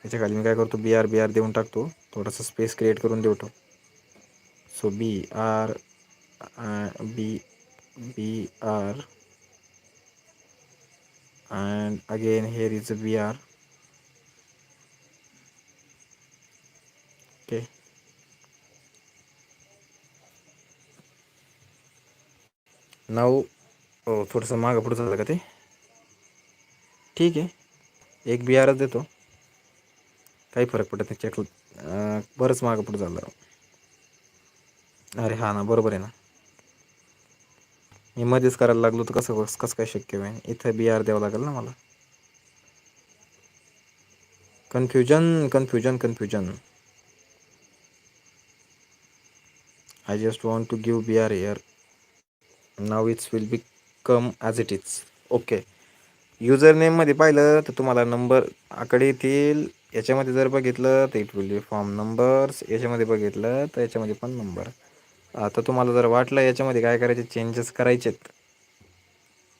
याच्या खाली मी काय करतो, BR देऊन टाकतो, थोडासा स्पेस क्रिएट करून देतो. So BR and again here is a BR. Okay, now हो, थोडंसं मागं पुढं झालं का ते? ठीक आहे, एक बी आरच देतो, काही फरक पडत नाही. चेक बरंच मागं पुढं झालं. अरे हा ना, बरोबर आहे ना. मी मध्येच करायला लागलो तर कसं कसं काय शक्य होईल? इथं बी आर द्यावं लागेल ना मला. Confusion confusion confusion. I just want to give BR here. Now it will become as it is. Okay. User नेममध्ये पाहिलं तर तुम्हाला नंबर आकडे येतील. याच्यामध्ये जर बघितलं तर it will B form numbers. याच्यामध्ये बघितलं तर याच्यामध्ये पण नंबर. आता तुम्हाला जर वाटलं याच्यामध्ये काय करायचे, चेंजेस करायचेत,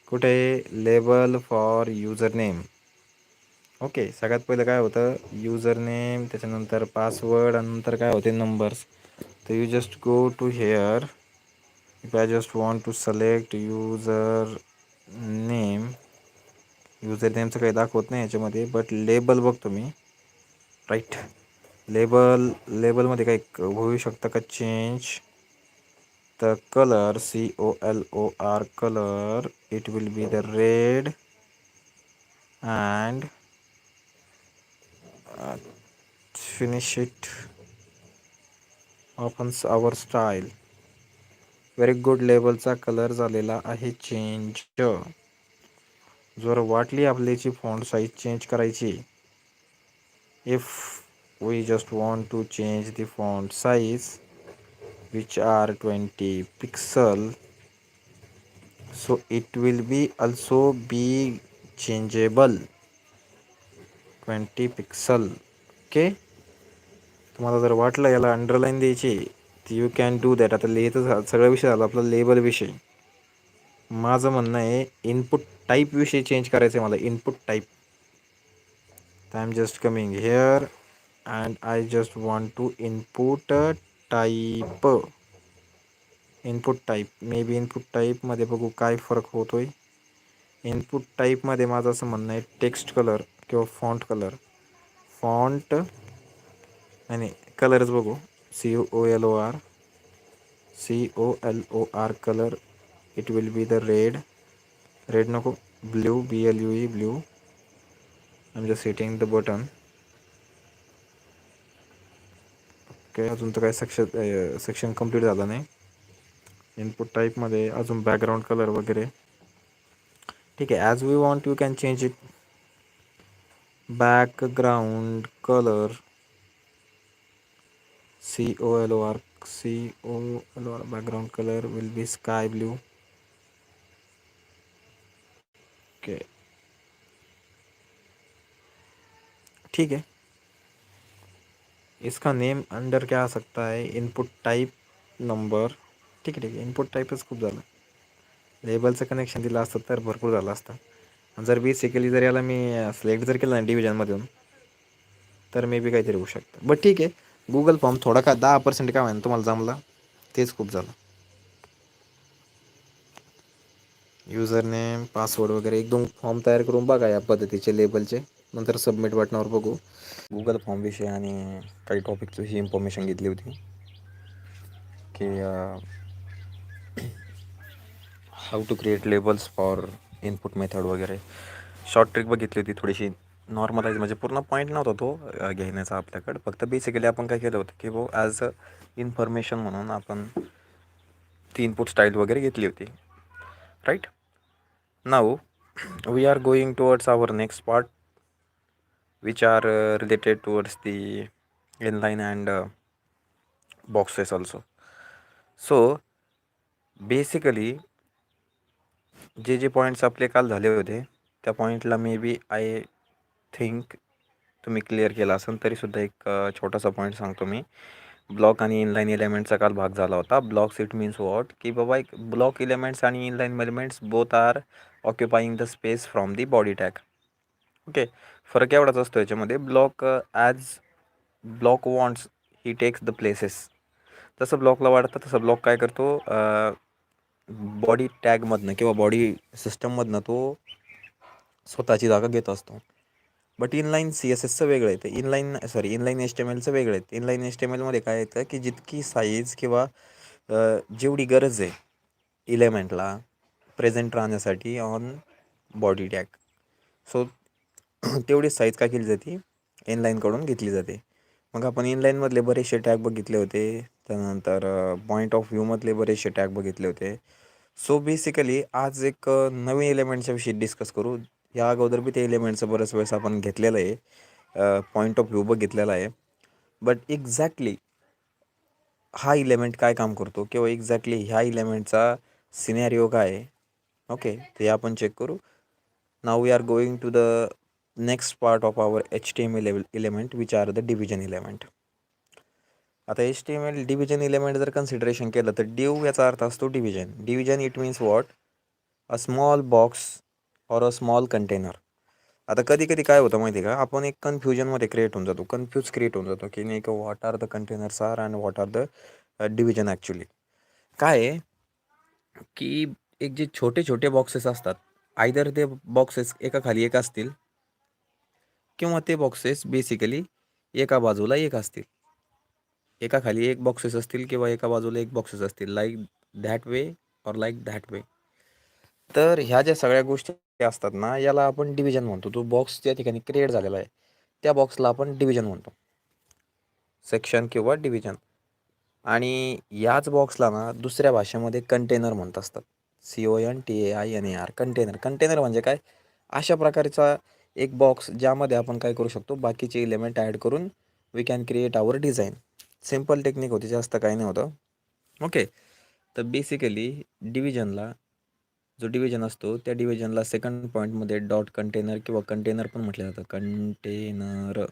कुठे label for user name. Okay, सगळ्यात पहिलं काय होतं, युजर नेम, त्याच्यानंतर पासवर्ड, आणि नंतर काय होते नंबर्स. तर you just go to here. If I just want to select user name, user नेमचं काही दाखवत नाही याच्यामध्ये, बट लेबल बघतो मी. राईट, लेबलमध्ये काही होऊ शकतं का change. The colour, COLOR colour, it will be the red and finish it often our style. Very good. लेबलचा कलर झालेला आहे चेंज. जर वाटली आपल्याची फॉन्ट साईज चेंज करायची, if we just want to change the font size which are 20 pixel, so it will be also be changeable 20 pixel. Okay, तुम्हाला जर वाटलं याला अंडरलाईन द्यायची तर यू कॅन डू दॅट. आता लिहितं सगळा विषय झाला आपला लेबल विषय. माझं म्हणणं आहे इनपुट टाईप विषयी चेंज करायचं आहे मला. Input type. I am just coming here and I just want to input type. Input type, may be input टाईपमध्ये बघू काय फरक होतोय. इनपुट टाईपमध्ये माझं असं म्हणणं आहे टेक्स्ट कलर किंवा फॉन्ट कलर. फॉन्ट आणि कलरच बघू. COLOR colour, it will be the red. Red नको, blue, BLUE blue. I am just hitting the button. Okay, अजून तर काय सेक्शन कंप्लीट झालं नाही. इनपुट टाईपमध्ये अजून बॅकग्राऊंड कलर वगैरे. ठीक आहे, as we want you can change it. Background colour, COLOR background colour will be sky blue. Okay, ठीक है. इसका नेम अंडर क्या आ सकता है, इनपुट टाइप नंबर. ठीक आहे ठीक आहे, इनपुट टाईपच खूप झालं. लेबलचं कनेक्शन दिलं असतं तर भरपूर झालं असतं. जर बेसिकली जर याला मी सिलेक्ट जर केलं ना डिव्हिजनमधून, तर मे बी काहीतरी होऊ शकतं. बट ठीक आहे, गुगल फॉर्म थोडा का 10% काय म्हणा तुम्हाला जमला, तेच खूप झालं. युजर नेम, पासवर्ड वगैरे 1-2 फॉर्म तयार करून बघा या पद्धतीचे लेबलचे. नंतर सबमिट बटनावर बघू. गुगल फॉर्म विषयी आणि काही टॉपिकची ही इन्फॉर्मेशन घेतली होती की how to create labels for input method वगैरे. शॉर्ट ट्रिक बघितली होती थोडीशी. नॉर्मलाइज म्हणजे पूर्ण पॉईंट नव्हता तो घेण्याचा आपल्याकडं. फक्त बेसिकली आपण काय केलं होतं की ॲज अ इन्फॉर्मेशन म्हणून आपण ती इनपुट स्टाईल वगैरे घेतली होती. Right. Now we are going towards our next part which are related towards the inline and boxes also. So basically जे पॉईंट्स आपले काल झाले होते त्या पॉईंटला मे बी आय थिंक तुम्ही क्लिअर केला असेल. तरीसुद्धा एक छोटासा पॉईंट सांगतो मी. ब्लॉक आणि इनलाईन एलिमेंटचा काल भाग झाला होता. ब्लॉक्स इट मीन्स वॉट, की बाबा एक ब्लॉक एलिमेंट्स आणि inline elements both are occupying the space from the body tag. Okay, फरक एवढाच असतो याच्यामध्ये. Block wants he takes the places. जसं ब्लॉकला वाटतं तसं ब्लॉक काय करतो, बॉडी टॅगमधनं किंवा बॉडी सिस्टममधनं तो स्वतःची जागा घेत असतो. बट इनलाईन CSSचं वेगळं आहे. इनलाईन HTMLचं वेगळं आहे. इनलाईन HTMLमध्ये काय येतं की जितकी साईज किंवा जेवढी गरज आहे इलेमेंटला प्रेझेंट राहण्यासाठी ऑन बॉडी टॅग. सो तेवढी साईज काय केली जाते, इनलाईनकडून घेतली जाते. मग आपण इनलाईनमधले बरेचसे टॅग बघितले होते, त्यानंतर पॉईंट ऑफ व्ह्यूमधले बरेचसे टॅग बघितले होते. सो बेसिकली आज एक नवीन एलिमेंटच्या विषयी डिस्कस करू. या अगोदर बी ते एलिमेंटचं बरंच वेळेस आपण घेतलेलं आहे, पॉईंट ऑफ व्ह्यू बघितलेला आहे. बट एक्झॅक्टली हा इलेमेंट काय काम करतो किंवा एक्झॅक्टली ह्या इलेमेंटचा सिनॅरिओ काय आहे, ओके, ते आपण चेक करू. Now we are going to the next part of our HTML element which are the division element. आता HTML डिव्हिजन एलिमेंट जर कन्सिडरेशन केलं तर डिव याचा अर्थ असतो division. Division it means what, a small box or a small container. आता कधी कधी काय होतं माहिती आहे का, आपण एक कन्फ्युजनमध्ये कन्फ्यूज क्रिएट होऊन जातो की नाही का, what are the containers are and what are the division. Actually काय आहे की एक जे छोटे छोटे बॉक्सेस असतात, आयदर ते बॉक्सेस एका खाली एक असतील किंवा ते बॉक्सेस बेसिकली एका बाजूला एक असतील. एका खाली एक बॉक्सेस असतील किंवा एका बाजूला एक बॉक्सेस असतील, like that way or like that way. तर ह्या ज्या सगळ्या गोष्टी असतात ना, याला आपण डिव्हिजन म्हणतो. तो बॉक्स त्या ठिकाणी क्रिएट झालेला आहे, त्या बॉक्सला आपण डिव्हिजन म्हणतो, सेक्शन किंवा डिव्हिजन. आणि याच बॉक्सला ना दुसऱ्या भाषेमध्ये कंटेनर म्हणत असतात, CONTAINER. कंटेनर म्हणजे काय, अशा प्रकारचा एक बॉक्स ज्यामध्ये आपण काय करू शकतो, बाकीचे एलिमेंट ॲड करून we can create our design. Simple technique होती, जास्त काही नाही होतं. ओके, तर बेसिकली डिव्हिजनला जो डिव्हिजन असतो त्या डिव्हिजनला सेकंड पॉईंटमध्ये डॉट कंटेनर किंवा कंटेनर पण म्हटलं जातं, container.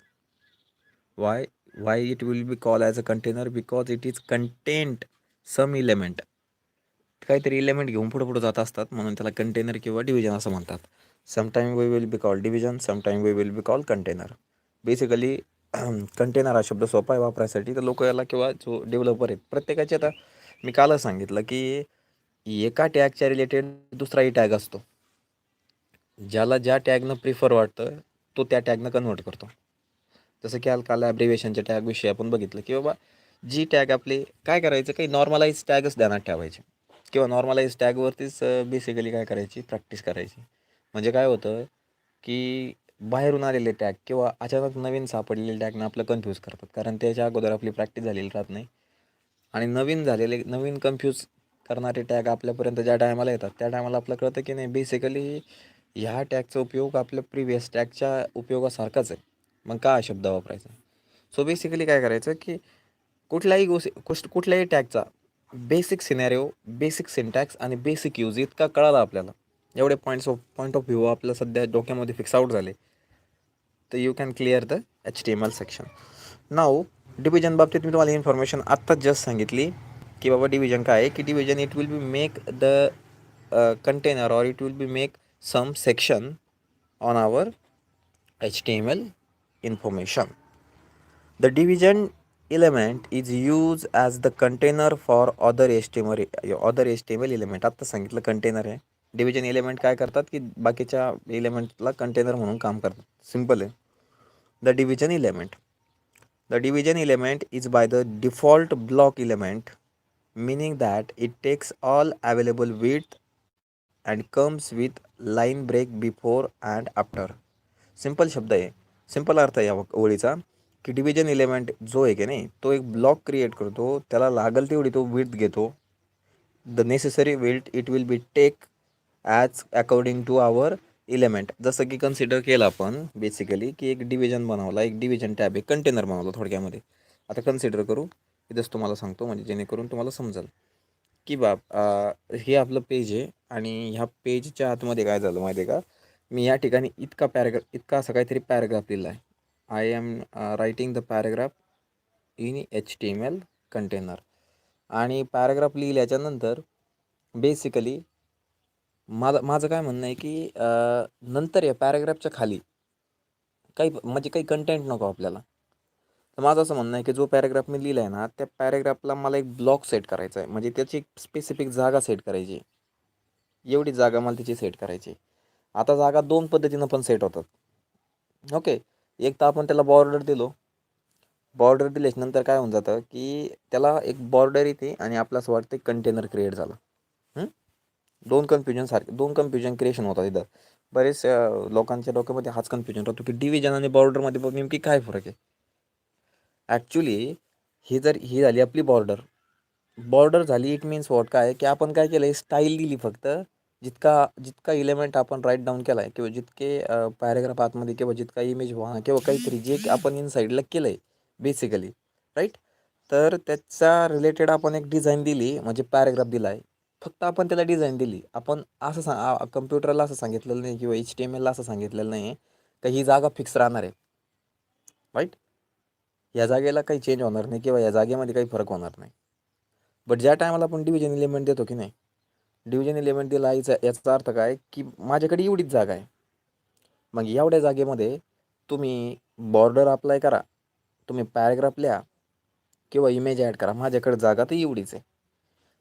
Why it will be call as a container, because it is content some element. काहीतरी इलेमेंट घेऊन पुढे जात असतात, म्हणून त्याला कंटेनर किंवा डिव्हिजन असं म्हणतात. Sometime we will be call division, sometime we will be call container. Basically container हा शब्द सोपा आहे वापरायसाठी, तर लोक याला किंवा जो डेव्हलपर आहेत प्रत्येकाचे, आता मी कालच सांगितलं की एका टॅगच्या रिलेटेड दुसराही टॅग असतो. ज्याला ज्या टॅगनं प्रिफर वाटतं तो त्या टॅगनं कन्वर्ट करतो. जसं की काल ॲब्रिवेशनच्या टॅगविषयी आपण बघितलं की बाबा जी टॅग आपली काय करायचं, काही नॉर्मलाइज टॅगच ध्यानात ठेवायचे किंवा नॉर्मलाइज टॅगवरतीच बेसिकली काय करायची, प्रॅक्टिस करायची. म्हणजे काय होतं की बाहेरून आलेले टॅग किंवा अचानक नवीन सापडलेले टॅगनं आपलं कन्फ्यूज करतात, कारण त्याच्या अगोदर आपली प्रॅक्टिस झालेली राहत नाही. आणि नवीन कन्फ्यूज करणारे टॅग आपल्यापर्यंत ज्या टायमाला येतात त्या टायमाला आपलं कळतं की नाही, बेसिकली ह्या टॅगचा उपयोग आपल्या प्रिव्हियस टॅगच्या उपयोगासारखाच आहे, मग का हा शब्द वापरायचा. सो बेसिकली काय करायचं की कुठल्याही टॅगचा बेसिक सिनॅरिओ, बेसिक सिंटॅक्स आणि बेसिक यूज इतका कळाला आपल्याला, एवढे पॉईंट ऑफ व्ह्यू आपलं सध्या डोक्यामध्ये फिक्स आउट झाले, तर you can clear the HTML section. Now division बाबतीत मी तुम्हाला इन्फॉर्मेशन आत्ताच जस्ट सांगितली की बाबा डिव्हिजन काय आहे, की division it will be make the container और it will be make some section on our HTML information. The division element is used as the container for other HTML element. आत्ता सांगितलं कंटेनर आहे, डिव्हिजन एलिमेंट काय करतात की बाकीच्या एलिमेंटला कंटेनर म्हणून काम करतात. सिम्पल आहे. The division element, the division element is by the default block element, meaning that it takes all available width and comes with line break before and after. Simple शब्द आहे, सिंपल अर्थ आहे या ओळीचा की डिव्हिजन एलिमेंट जो आहे की नाही, तो एक ब्लॉक क्रिएट करतो, त्याला लागल तेवढी तो विड्थ घेतो, the necessary width it will be take as according to our element. जसं की कन्सिडर केलं आपण बेसिकली की एक डिव्हिजन बनवला, एक डिव्हिजन टॅब, एक कंटेनर बनवलं थोडक्यामध्ये. आता कन्सिडर करू, इथंच तुम्हाला सांगतो म्हणजे जेणेकरून तुम्हाला समजेल की हे आपलं पेज आहे आणि ह्या पेजच्या आतमध्ये काय झालं माहिती आहे का, मी या ठिकाणी इतका असं काहीतरी पॅराग्राफ दिला आहे. I am writing the paragraph in HTML container. आणि पॅराग्राफ लिहिल्याच्यानंतर बेसिकली माझं काय म्हणणं आहे की नंतर या पॅराग्राफच्या खाली काही कंटेंट नको आपल्याला. तर माझं असं म्हणणं आहे की जो पॅराग्राफ मी लिहिला आहे ना, त्या पॅराग्राफला मला एक ब्लॉक सेट करायचा आहे, म्हणजे त्याची एक स्पेसिफिक जागा सेट करायची, एवढी जागा मला त्याची सेट करायची. आता जागा दोन पद्धतीनं पण सेट होतात. ओके, एक तर आपण त्याला बॉर्डर दिलो, बॉर्डर दिल्याच्यानंतर काय होऊन जातं की त्याला एक बॉर्डर येते आणि आपलं असं वाटतं कंटेनर क्रिएट झालं. दोन कन्फ्युजन क्रिएशन होतात इथं. बरेच लोकांच्या डोक्यामध्ये हाच कन्फ्युजन राहतो की डिव्हिजन आणि बॉर्डरमध्ये बघ नेमकी काय फरक आहे. ॲक्च्युली ही झाली आपली बॉर्डर. बॉर्डर झाली, इट मीन्स वॉट काय की आपण काय केलं आहे, स्टाईल दिली फक्त. जितका जितका इलेमेंट आपण राईट डाऊन केला आहे किंवा जितके पॅरेग्राफ आतमध्ये किंवा जितका इमेज व्हा किंवा काहीतरी जे आपण इन साईडला केलं आहे बेसिकली, राईट. तर त्याचा रिलेटेड आपण एक डिझाईन दिली, म्हणजे पॅरेग्राफ दिला आहे. फक्त आपण त्याला डिझाईन दिली. आपण असं कम्प्युटरला असं सांगितलेलं नाही किंवा HTML असं सांगितलेलं नाही का ही जागा फिक्स राहणार आहे, राईट. या जागेला काही चेंज होणार नाही किंवा या जागेमध्ये काही फरक होणार नाही. बट ज्या टायमाला आपण डिव्हिजन एलिमेंट देतो की नाही, डिव्हिजन एलिमेंट दिला याचा अर्थ काय की माझ्याकडे एवढीच जागा आहे. मग एवढ्या जागेमध्ये तुम्ही बॉर्डर अप्लाय करा, तुम्ही पॅरेग्राफ लिहा किंवा इमेज ॲड करा, माझ्याकडे जागा तर एवढीच आहे.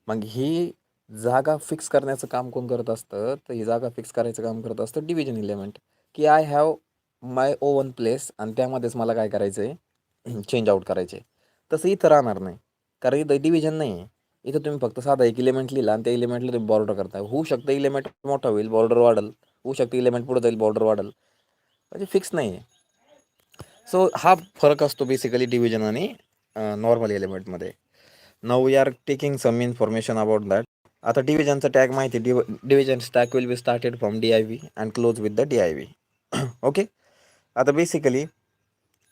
मग ही जागा फिक्स करण्याचं काम कोण करत असतं, तर ही जागा फिक्स करायचं काम करत असतं डिव्हिजन एलिमेंट. की I have my oven place आणि त्यामध्येच मला काय करायचं आहे, चेंज आउट करायचे. तसं इथं राहणार नाही, कारण इथं डिव्हिजन नाही आहे. इथं तुम्ही फक्त साधा एक इलिमेंट लिहिला आणि त्या इलिमेंटला तुम्ही बॉर्डर करताय. होऊ शकतं इलिमेंट मोठा होईल, बॉर्डर वाढेल. होऊ शकतं इलिमेंट पुढे जाईल, बॉर्डर वाढेल. म्हणजे फिक्स नाही आहे. सो हा फरक असतो बेसिकली डिव्हिजन आणि नॉर्मल एलिमेंटमध्ये. Now we are taking some information about that. आता डिव्हिजनचा टॅग माहिती, division tag will be started from DIV and close with the DIV. Okay. आता बेसिकली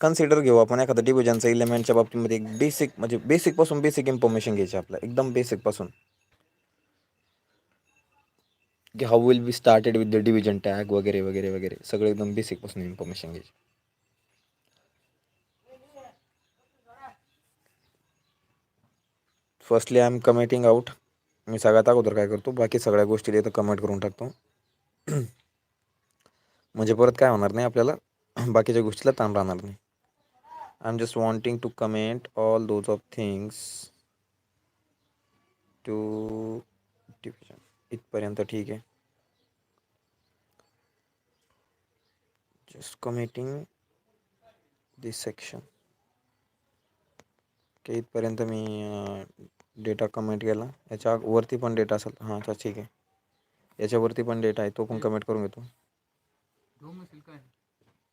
कन्सिडर घेऊ आपण एखादा डिव्हिजनचा इलिमेंटच्या बाबतीमध्ये एक म्हणजे बेसिकपासून बेसिक इन्फॉर्मेशन घ्यायची आपल्याला, एकदम बेसिकपासून, की how will be started with the division tag वगैरे वगैरे वगैरे, सगळं एकदम बेसिकपासून इन्फॉर्मेशन घ्यायची. Firstly I am commenting out. मी सगळ्यात अगोदर काय करतो, बाकी सगळ्या गोष्टी इथं कमेंट करून टाकतो. म्हणजे परत काय होणार नाही आपल्याला, बाकीच्या गोष्टीला ताण राहणार नाही. I am just wanting to comment all those of things to division. इथपर्यंत ठीक आहे. Just commenting this section. की इथपर्यंत मी डेटा कमेंट केला. याच्यावरती पण डेटा असेल, हां तर ठीक आहे. याच्यावरती पण डेटा आहे, तो पण कमेंट करून घेतो.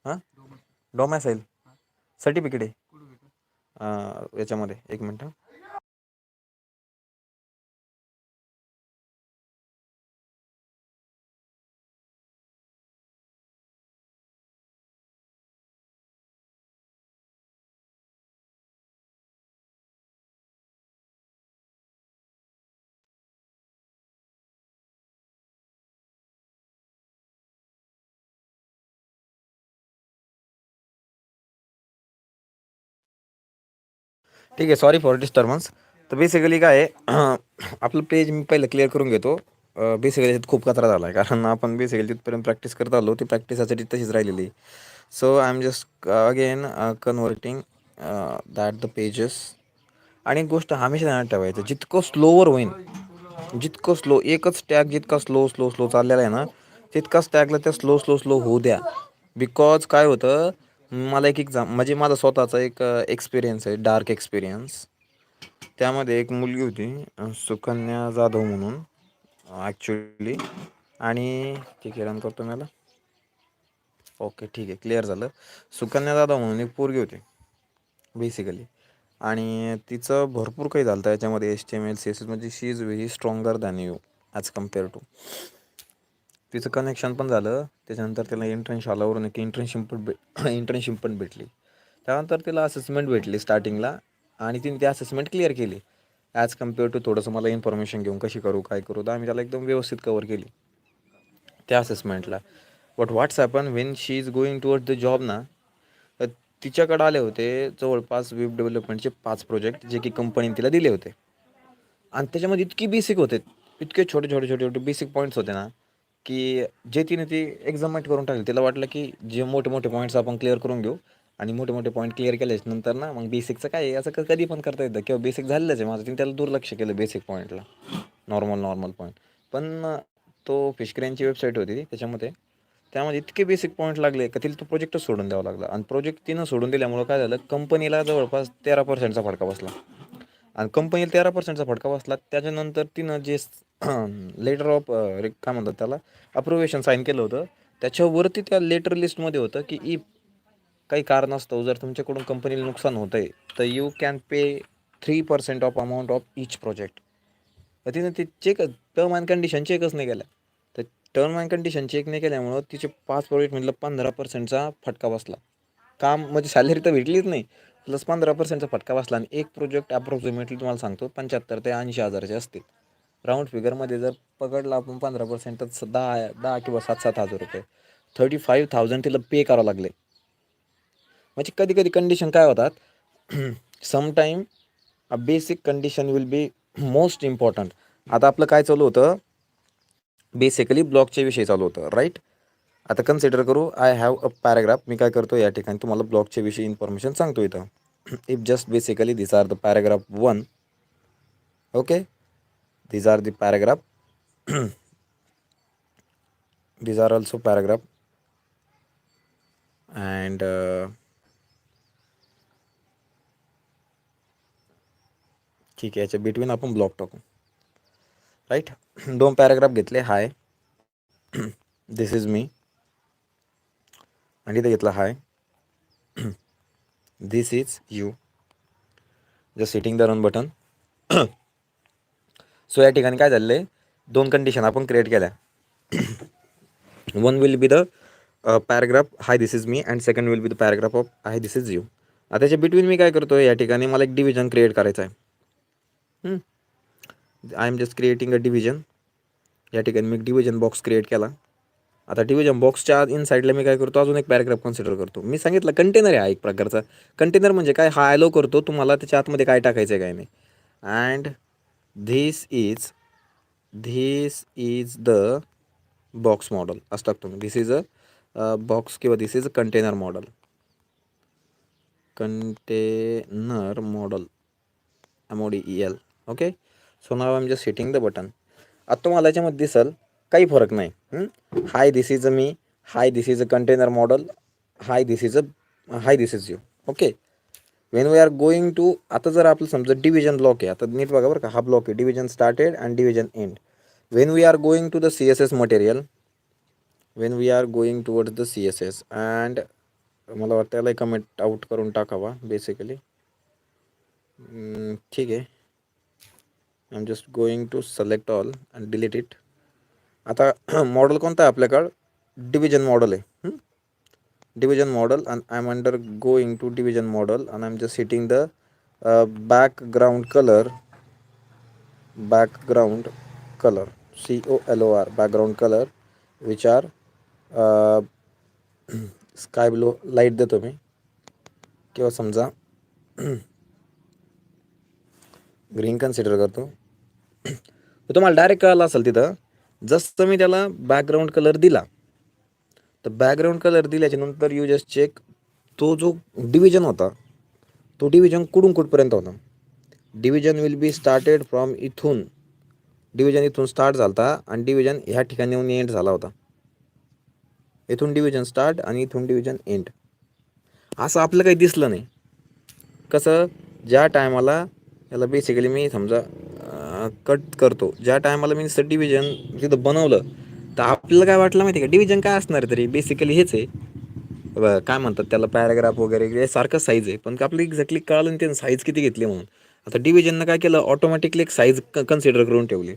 हां, डोमॅसाईल सर्टिफिकेट आहे याच्यामध्ये. एक मिनटं. ठीक आहे, सॉरी फॉर डिस्टर्बन्स. तर बेसिकली काय आहे, आपलं पेज मी पहिलं क्लिअर करून घेतो. बेसिकली त्यात खूप कचरा झाला आहे, कारण आपण बेसिकली तिथपर्यंत प्रॅक्टिस करत आलो, ती प्रॅक्टिससाठी तशीच राहिलेली. So I am just again converting that the pages. आणि एक गोष्ट हमेशा ध्यानात ठेवायचं, जितकं स्लोवर होईल, जितकं स्लो, एकच टॅग जितका स्लो स्लो स्लो चाललेला आहे ना, तितकाच टॅगला त्या स्लो स्लो स्लो होऊ द्या. बिकॉज काय होतं, मला एक एक्झाम, म्हणजे माझा स्वतःचा एक एक्सपिरियन्स आहे, डार्क एक्सपिरियन्स. त्यामध्ये एक मुलगी होती, सुकन्या जाधव म्हणून ॲक्च्युली. आणि ठीक आहे, रन करतो मला. ओके, ठीक आहे, क्लिअर झालं. सुकन्या जाधव म्हणून एक पोरगी होती बेसिकली, आणि तिचं भरपूर काही झालं होतं याच्यामध्ये. HTML CSS म्हणजे she is very stronger than you as compare to. तिचं कनेक्शन पण झालं. त्याच्यानंतर तिला आल्यावरून एक इंटर्नशिप पण भेटली. त्यानंतर तिला असेसमेंट भेटली स्टार्टिंगला, आणि तिने ती असेसमेंट क्लिअर केली. ॲज कम्पेअर टू थोडंसं मला इन्फॉर्मेशन घेऊन कशी करू, काय करू, तर आम्ही त्याला एकदम व्यवस्थित कवर केली त्या असेसमेंटला. But what's happen when she is going toward the job ना, तर तिच्याकडे आले होते जवळपास वेब डेव्हलपमेंटचे 5 प्रोजेक्ट, जे की कंपनीने तिला दिले होते. आणि त्याच्यामध्ये इतकी बेसिक होते, इतके छोटे छोटे छोटे छोटे बेसिक पॉईंट्स होते ना, की जे तिने ती एक्झामिट करून टाकली. तिला वाटलं की जे मोठे मोठे पॉईंट्स आपण क्लिअर करून घेऊ, आणि मोठे मोठे पॉईंट क्लिअर केल्याच्या नंतर ना मग बेसिकचं काय आहे, असं कधी पण करता येतं, किंवा बेसिक झालेलंच आहे माझं. तिने त्याला दुर्लक्ष केलं बेसिक पॉईंटला, नॉर्मल पॉईंट. पण तो फिशक्रेनची वेबसाईट होती त्यामध्ये इतके बेसिक पॉईंट लागले का तिला तो प्रोजेक्टच सोडून द्यावा लागला. आणि प्रोजेक्ट तिनं सोडून दिल्यामुळं काय झालं, कंपनीला जवळपास 13%चा फटका बसला. आणि कंपनीला 13%चा फटका बसला. त्याच्यानंतर तिनं जे लेटर ऑफ काय म्हणतात त्याला, अप्रुव्हेशन साईन केलं होतं. त्याच्यावरती त्या लेटर लिस्टमध्ये होतं की इफ काही कारणास्तव जर तुमच्याकडून कंपनीला नुकसान होतं आहे तर you can pay 3% of amount of each project. तर तिने ते चेक टर्म अँड कंडिशन चेकच नाही केल्या. तर टर्म अँड कंडिशन चेक नाही केल्यामुळं तिचे 5 प्रोजेक्टमधलं 15%चा फटका बसला. काम म्हणजे सॅलरी तर भेटलीच नाही, प्लस 15%चा फटका बसला. आणि एक प्रोजेक्ट अप्रॉक्सिमेटली तुम्हाला सांगतो 75 ते 80,000चे असतील. राऊंड फिगरमध्ये जर पकडला आपण 15% तर 10 किंवा 7,000 रुपये, 35,000 तिला पे करावं लागले. म्हणजे कधी कधी कंडिशन काय होतात, sometime a basic condition will be most important. आता आपलं काय चालू होतं, बेसिकली ब्लॉकच्या विषयी चालू होतं, राईट. आता कन्सिडर करू आय हॅव अ पॅराग्राफ. मी काय करतो या ठिकाणी तुम्हाला ब्लॉकच्या विषयी इन्फॉर्मेशन सांगतो इथं. If just basically this are the paragraph 1. Okay, these are the paragraph. These are also paragraph. And ठीक आहे, याच्या बिटवीन आपण ब्लॉक टाकू, राईट. 2 पॅराग्राफ घेतले. हाय दिस इज मी, आणि इथे घेतला hi this is you. Just hitting the run button. So या ठिकाणी काय झालेलं आहे, 2 कंडिशन आपण क्रिएट केल्या. One will be the paragraph high this is me, and second will be the paragraph of high this is you. आता त्याच्या बिटवीन मी काय करतो, या ठिकाणी मला एक डिव्हिजन क्रिएट करायचं आहे. I am just creating a division. या ठिकाणी मी डिव्हिजन बॉक्स क्रिएट केला. आता डिव्हिजन बॉक्सच्या इनसाईडला मी काय करतो, अजून एक पॅराग्राफ कन्सिडर करतो. मी सांगितलं कंटेनर आहे हा एक प्रकारचा. कंटेनर म्हणजे काय, हा ॲलो करतो तुम्हाला त्याच्या आतमध्ये काय टाकायचं आहे काय नाही. And this is the box model असं टाकतो मी. धिस इज अ बॉक्स किंवा this is a container model. Container model MODEL. Okay, so now I am just hitting the button. आता तुम्हाला याच्यामध्ये दिसल काही फरक नाही. Hi this is a me, hi this is a container model, hi this is you. Okay, when we are going to, आता जर आपलं समजा डिव्हिजन ब्लॉक आहे, आता नीट बघा बरं का, हा ब्लॉक आहे division started and division end. When we are going to the CSS material, when we are going towards the CSS, and मला वाटतं याला कमेंट आउट करून टाकावा बेसिकली. ठीक आहे, I am just going to select all and delete it. आता मॉडल कोणता आहे आपल्याकडं, डिव्हिजन मॉडल आहे. Division model, and I'm under going to division model, and I'm just hitting the background color COLOR background color, which are sky blue light देतो मी, किंवा समजा ग्रीन कन्सिडर करतो. तुम्हाला डायरेक्ट कळलं असेल तिथं, जसं मी त्याला बॅकग्राऊंड कलर दिला, तर बॅकग्राऊंड कलर दिल्याच्या नंतर यू जस्ट चेक, तो जो डिव्हिजन होता तो डिव्हिजन कुठून कुठपर्यंत होता. Division will be started from इथून, डिव्हिजन इथून स्टार्ट झाला होता आणि डिव्हिजन ह्या ठिकाणी येऊन एंड झाला होता. इथून डिव्हिजन स्टार्ट आणि इथून डिव्हिजन एंड. असं आपलं काही दिसलं नाही. कसं, ज्या टायमाला याला बेसिकली मी समजा कट करतो, ज्या टायमाला मी नुसतं डिव्हिजन तिथं बनवलं, तर आपल्याला काय वाटलं माहिती आहे का, डिव्हिजन काय असणार तरी बेसिकली हेच आहे, काय म्हणतात त्याला, पॅराग्राफ वगैरे सारखं साईज आहे. पण आपलं एक्झॅक्टली कळलं नाही त्यानं साईज किती घेतली म्हणून. आता डिव्हिजननं काय केलं, ऑटोमॅटिकली एक साईज कन्सिडर करून ठेवली.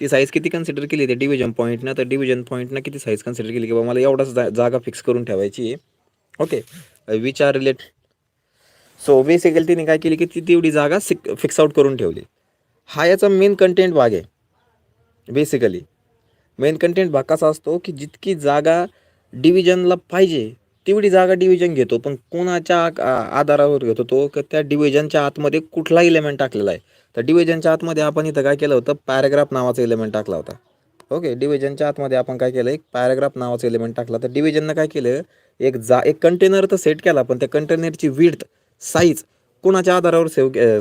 ती साईज किती कन्सिडर केली त्या डिव्हिजन पॉईंटनं, तर डिव्हिजन पॉईंटनं किती साईज कन्सिडर केली की बाबा मला एवढाच जागा फिक्स करून ठेवायची आहे. Okay, which are relate. So basically तिने काय केली की ती तेवढी जागा फिक्स आउट करून ठेवली. हा याचा मेन कंटेंट भाग आहे. बेसिकली मेन कंटेंट भाग कसा असतो की जितकी जागा डिव्हिजनला पाहिजे तेवढी जागा डिव्हिजन घेतो, पण कोणाच्या आधारावर घेतो तो, की त्या डिव्हिजनच्या आतमध्ये कुठला इलेमेंट टाकलेला आहे. तर डिव्हिजनच्या आतमध्ये आपण इथं काय केलं होतं, पॅराग्राफ नावाचा एलिमेंट टाकला होता. ओके, डिव्हिजनच्या आतमध्ये आपण काय केलं, एक पॅराग्राफ नावाचा एलिमेंट टाकला. तर डिव्हिजननं काय केलं, एक कंटेनर तर सेट केला, पण त्या कंटेनरची विड्थ, साईज कोणाच्या आधारावर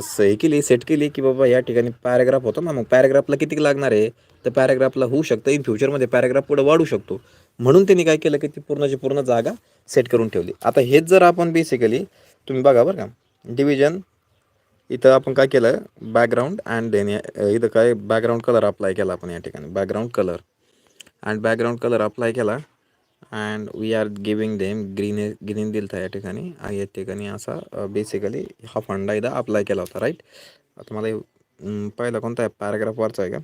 सही केली, सेट केली की बाबा या ठिकाणी पॅराग्राफ होतो ना, मग पॅराग्राफला किती लागणार आहे, तर पॅराग्राफला होऊ शकतं इन फ्युचरमध्ये पॅराग्राफ पुढे वाढू शकतो. म्हणून त्यांनी काय केलं की ती पूर्णची पूर्ण जागा सेट करून ठेवली. आता हेच जर आपण बेसिकली तुम्ही बघा बरं का, डिव्हिजन इथं आपण काय केलं, बॅकग्राऊंड अँड देन इथं काय बॅकग्राऊंड कलर अप्लाय केला आपण या ठिकाणी, background colour and background colour apply केला and we are giving them green दिलं या ठिकाणी आणि या ठिकाणी असा बेसिकली हा फंडा इथं अप्लाय केला होता, राईट. आता मला पहिला कोणता आहे, पॅराग्राफवरचा आहे का?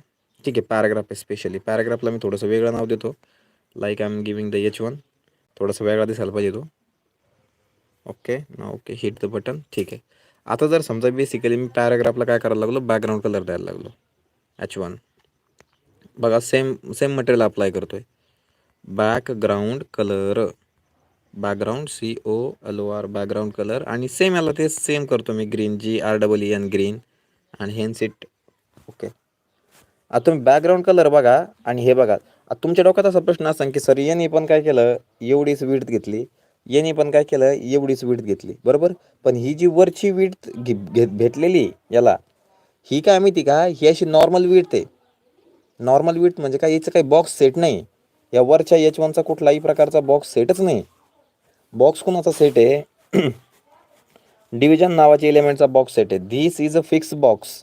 ठीक आहे, पॅराग्राफ आहे. स्पेशली पॅराग्राफला मी थोडंसं वेगळं नाव देतो, like I am giving the H1. थोडंसं वेगळा दिसायला पाहिजे तो. ओके ना, ओके, हिट द बटन. ठीक आहे. आता जर समजा बेसिकली मी पॅराग्राफला काय करायला लागलो, बॅकग्राऊंड कलर द्यायला लागलो, H1. बघा सेम सेम मटेरियल अप्लाय करतो आहे, background colour, background COLOR background colour आणि सेम याला ते सेम करतो मी, ग्रीन GREEN ग्रीन आणि हेन्स इट. ओके. आता तुम्ही बॅकग्राऊंड कलर बघा आणि हे बघा. आता तुमच्या डोक्यात असा प्रश्न असा की सर यांनी पण काय केलं, एवढीच विड्थ घेतली, यांनी पण काय केलं, एवढीच विड्थ घेतली, बरोबर. पण ही जी वरची विड्थ भेटलेली याला, ही काय माहिती का, ही अशी नॉर्मल विड्थ आहे. नॉर्मल विड्थ म्हणजे काय, याचं काही बॉक्स सेट नाही, या वरच्या H1चा कुठलाही प्रकारचा बॉक्स सेटच नाही. बॉक्स कोणाचा सेट आहे, डिव्हिजन नावाच्या एलिमेंटचा बॉक्स सेट आहे. This is a fix box,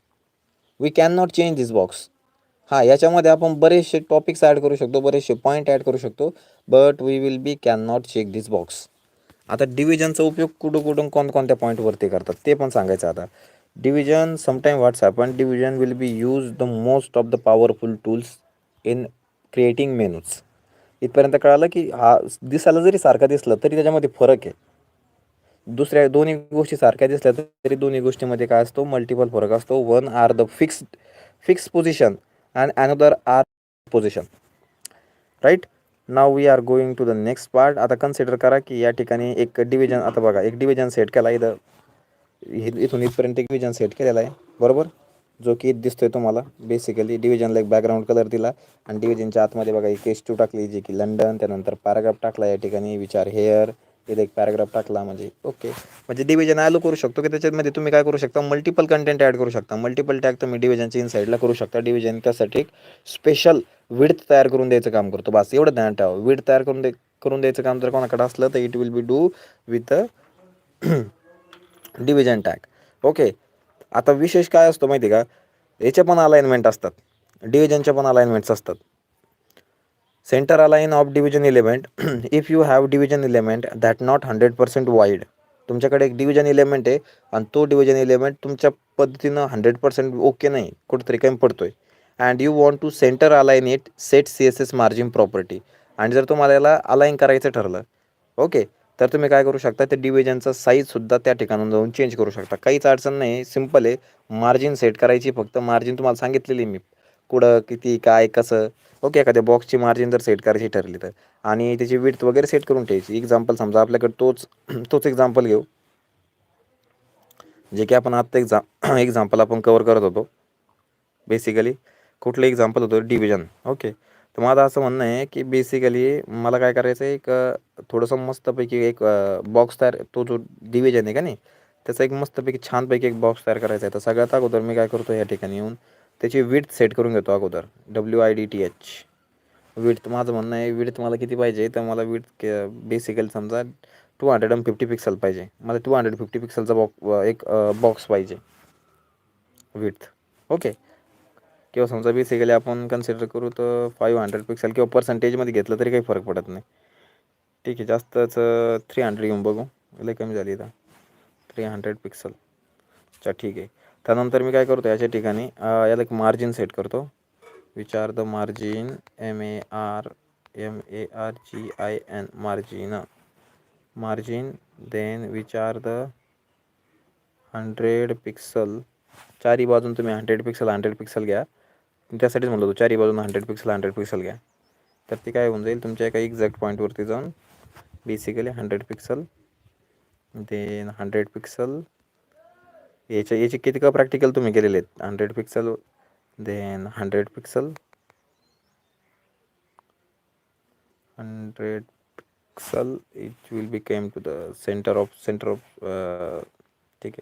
we can not change this box. हां, याच्यामध्ये आपण बरेचसे टॉपिक्स ॲड करू शकतो, बरेचसे पॉईंट ॲड करू शकतो, but we will be can not check this box. आता डिव्हिजनचा उपयोग कुठून कोणत्या पॉईंटवरती करतात ते पण सांगायचं. आता division sometime what's happen, division will be use the most of the powerful tools in creating menus. इथपर्यंत कळालं की हा दिसायला जरी सारखा दिसला तरी त्याच्यामध्ये फरक आहे. दुसऱ्या दोन्ही गोष्टी सारख्या दिसल्या तरी दोन्ही गोष्टीमध्ये काय असतो, मल्टिपल फरक असतो. One are the fix position and another are position, right. Now we are going to the next part. आता कन्सिडर करा की या ठिकाणी एक डिव्हिजन, आता बघा एक डिव्हिजन सेट केला, इथं इथून इथपर्यंत एक डिव्हिजन सेट केलेला आहे, बरोबर, जो की दिसतोय तुम्हाला. बेसिकली डिव्हिजनला एक बॅकग्राऊंड कलर दिला आणि डिव्हिजनच्या आतमध्ये बघा एक H2 टाकली, जे की लंडन. त्यानंतर पॅराग्राफ टाकला या ठिकाणी, विचार हेअर, इथे एक पॅराग्राफ टाकला. म्हणजे ओके, म्हणजे डिव्हिजन ॲलो करू शकतो की त्याच्यामध्ये तुम्ही काय करू शकता, मल्टिपल कंटेंट ॲड करू शकता. मल्टिपल टॅग तुम्ही डिव्हिजनच्या इनसाईडला करू शकता. डिव्हिजन त्यासाठी एक स्पेशल विड्थ तयार करून द्यायचं काम करतो, बस एवढं ध्यान ठेवा. विड्थ तयार करून द्यायचं काम जर कोणाकडे असलं तर it will B do with division tag. Okay. आता विशेष काय असतो माहिती का, याच्या पण अलाइनमेंट असतात, डिव्हिजनच्या पण अलाइनमेंट्स असतात. Centre align of division element, if you have division element that not 100% wide. तुमच्याकडे एक डिव्हिजन एलिमेंट आहे आणि तो डिव्हिजन एलिमेंट तुमच्या पद्धतीनं 100% ओके नाही, कुठंतरी कमी पडतोय, and you want to center align it, set CSS margin property. आणि जर तुम्हाला याला अलाइन करायचं ठरलं, ओके, तर तुम्ही काय करू शकता, त्या डिव्हिजनचा साईजसुद्धा त्या ठिकाणून जाऊन चेंज करू शकता. काहीच अडचण नाही, सिम्पल आहे. मार्जिन सेट करायची, फक्त मार्जिन तुम्हाला सांगितलेली मी, कुठं किती काय कसं. ओके, एखाद्या बॉक्सची मार्जिन जर सेट करायची ठरली तर, आणि त्याची विड्थ वगैरे सेट करून ठेवायची. एक्झाम्पल समजा आपल्याकडे तोच एक्झाम्पल घेऊ, जे की आपण आत्ता एक्झाम्पल आपण कवर करत होतो. बेसिकली कुठलं एक्झाम्पल होतं, डिव्हिजन. ओके, तर माझं असं म्हणणं आहे की बेसिकली मला काय करायचं आहे, एक थोडंसं मस्तपैकी एक बॉक्स तयार, तो जो डिव्हिजन आहे का नाही, त्याचा एक मस्तपैकी छानपैकी एक बॉक्स तयार करायचा आहे. तर सगळ्यात अगोदर मी काय करतो, या ठिकाणी येऊन त्याची विड्थ सेट करून घेतो अगोदर, WIDTH विड्थ. माझं म्हणणं आहे विड्थ मला किती पाहिजे, तर मला विड्थ बेसिकली समजा 250 पिक्सल पाहिजे. मला 250 पिक्सलचा एक बॉक्स पाहिजे विड्थ. ओके, किंवा समजा बेसिकली आपण कन्सिडर करू तर 500 पिक्सल, किंवा पर्सेंटेजमध्ये घेतलं तरी काही फरक पडत नाही. ठीक आहे, जास्तच 300 घेऊन बघू, लई कमी झाली इथं, 300 पिक्सल. अच्छा ठीक आहे. त्यानंतर मी काय करतो, याच्या ठिकाणी याला एक मार्जिन सेट करतो. विचार the margin, MARGIN margin. Then विचार द 100 पिक्सल. चारी बाजून तुम्ही 100 पिक्सल घ्या. त्यासाठीच म्हणलं होतं, चारी बाजून 100 पिक्सल घ्या. तर ते काय होऊन जाईल, तुमच्या एका एक्झॅक्ट पॉईंटवरती जाऊन बेसिकली 100 पिक्सल, देन 100 पिक्सल. याचे किती का प्रॅक्टिकल तुम्ही केलेले आहेत, 100 pixel, then 100 pixel, 100 pixel. It will be came to the center of ठीक आहे,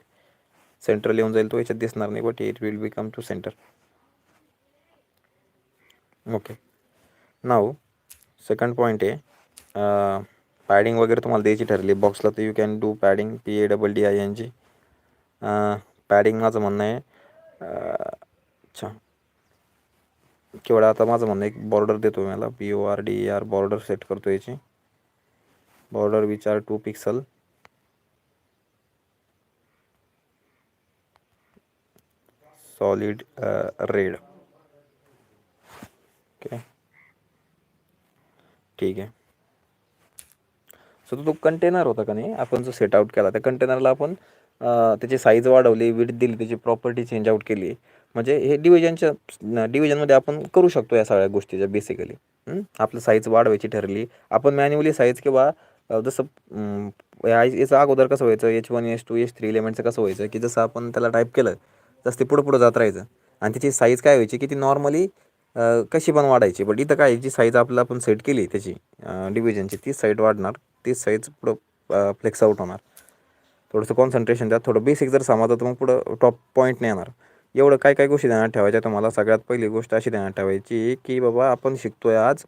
सेंट्रल येऊन जाईल तो, याच्यात दिसणार नाही, but it will be come to center. Okay, now second point आहे, पॅडिंग वगैरे तुम्हाला द्यायची ठरली बॉक्सला, तर you can do padding, PADDING. Padding माझं म्हणणं आहे अच्छा केवढा आता माझं म्हणणं एक बॉर्डर देतो मला BORDER बॉर्डर सेट करतो याची border which are 2 pixel solid red okay ठीक आहे. सो तो कंटेनर होता का नाही आपण जो सेट आउट केला त्या कंटेनरला आपण त्याची साईज वाढवली विड्थ दिली त्याची प्रॉपर्टी चेंज आउट केली म्हणजे हे डिव्हिजनमध्ये आपण करू शकतो या सगळ्या गोष्टीच्या बेसिकली आपलं साईज वाढवायची ठरली आपण मॅन्युअली साईज किंवा जसं याचं अगोदर कसं व्हायचं H1 H2 H3 एलिमेंटचं कसं व्हायचं की जसं आपण त्याला टाईप केलं तसं ते पुढं जात राहायचं आणि त्याची साईज काय व्हायची की ती नॉर्मली कशी पण वाढायची बट इथं काय जी साईज आपलं आपण सेट केली त्याची डिव्हिजनची तीच साईड वाढणार तीच साईज पुढं फ्लेक्स आउट होणार थोडंसं कॉन्सन्ट्रेशन द्या थोडं बेसिक जर समजलं तर मग पुढं टॉप पॉईंट नाही येणार एवढं काय गोष्टी ध्यानात ठेवायच्या तुम्हाला सगळ्यात पहिली गोष्ट अशी ध्यानात ठेवायची की बाबा आपण शिकतोय आज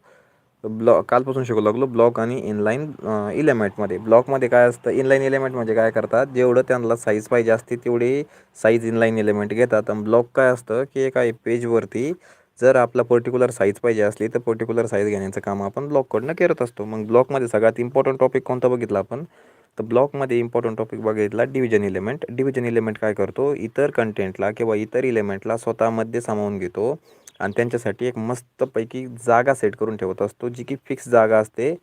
कालपासून शिकू लागलो ब्लॉक आणि इनलाईन इलेमेंटमध्ये ब्लॉकमध्ये काय असतं इनलाईन एलिमेंट म्हणजे काय करतात जेवढं त्यांना साईज पाहिजे असते तेवढी साईज इनलाईन एलिमेंट घेतात आणि ब्लॉक काय असतं की एका पेजवरती जर आपला पर्टिक्युलर साईज पाहिजे असली तर पर्टिक्युलर साईज घेण्याचं काम आपण ब्लॉककडनं करत असतो मग ब्लॉकमध्ये सगळ्यात इम्पॉर्टंट टॉपिक कोणता बघितला आपण तर ब्लॉकमध्ये इम्पॉर्टंट टॉपिक बघितला डिव्हिजन इलिमेंट काय करतो इतर कंटेंटला किंवा इतर इलिमेंटला स्वतःमध्ये सामावून घेतो आणि त्यांच्यासाठी एक मस्तपैकी जागा सेट करून ठेवत असतो जी की फिक्स जागा असते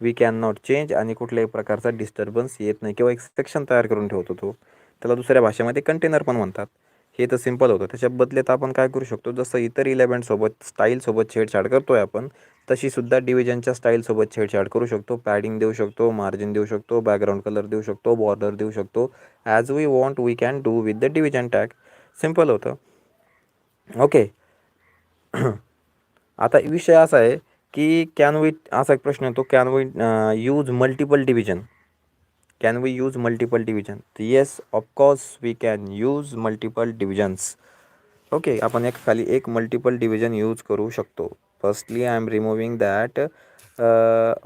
वी कॅन नॉट चेंज आणि कुठल्याही प्रकारचा डिस्टर्बन्स येत नाही किंवा एक सेक्शन तयार करून ठेवतो तो त्याला दुसऱ्या भाषेमध्ये कंटेनर पण म्हणतात हे तर सिम्पल होतं त्याच्या बदल्यात आपण काय करू शकतो जसं इतर इलेमेंटसोबत स्टाईलसोबत छेडछाड करतो आहे आपण तशीसुद्धा डिव्हिजनच्या स्टाईलसोबत छेडछाड करू शकतो पॅडिंग देऊ शकतो मार्जिन देऊ शकतो बॅकग्राऊंड कलर देऊ शकतो बॉर्डर देऊ शकतो as we want we can do with the division tag simple होतं ओके. आता विषय असा आहे की कॅन वी असा एक प्रश्न येतो can we use multiple division can we use multiple division yes of course we can use multiple divisions okay आपण खाली एक मल्टिपल डिव्हिजन यूज करू शकतो firstly I am removing that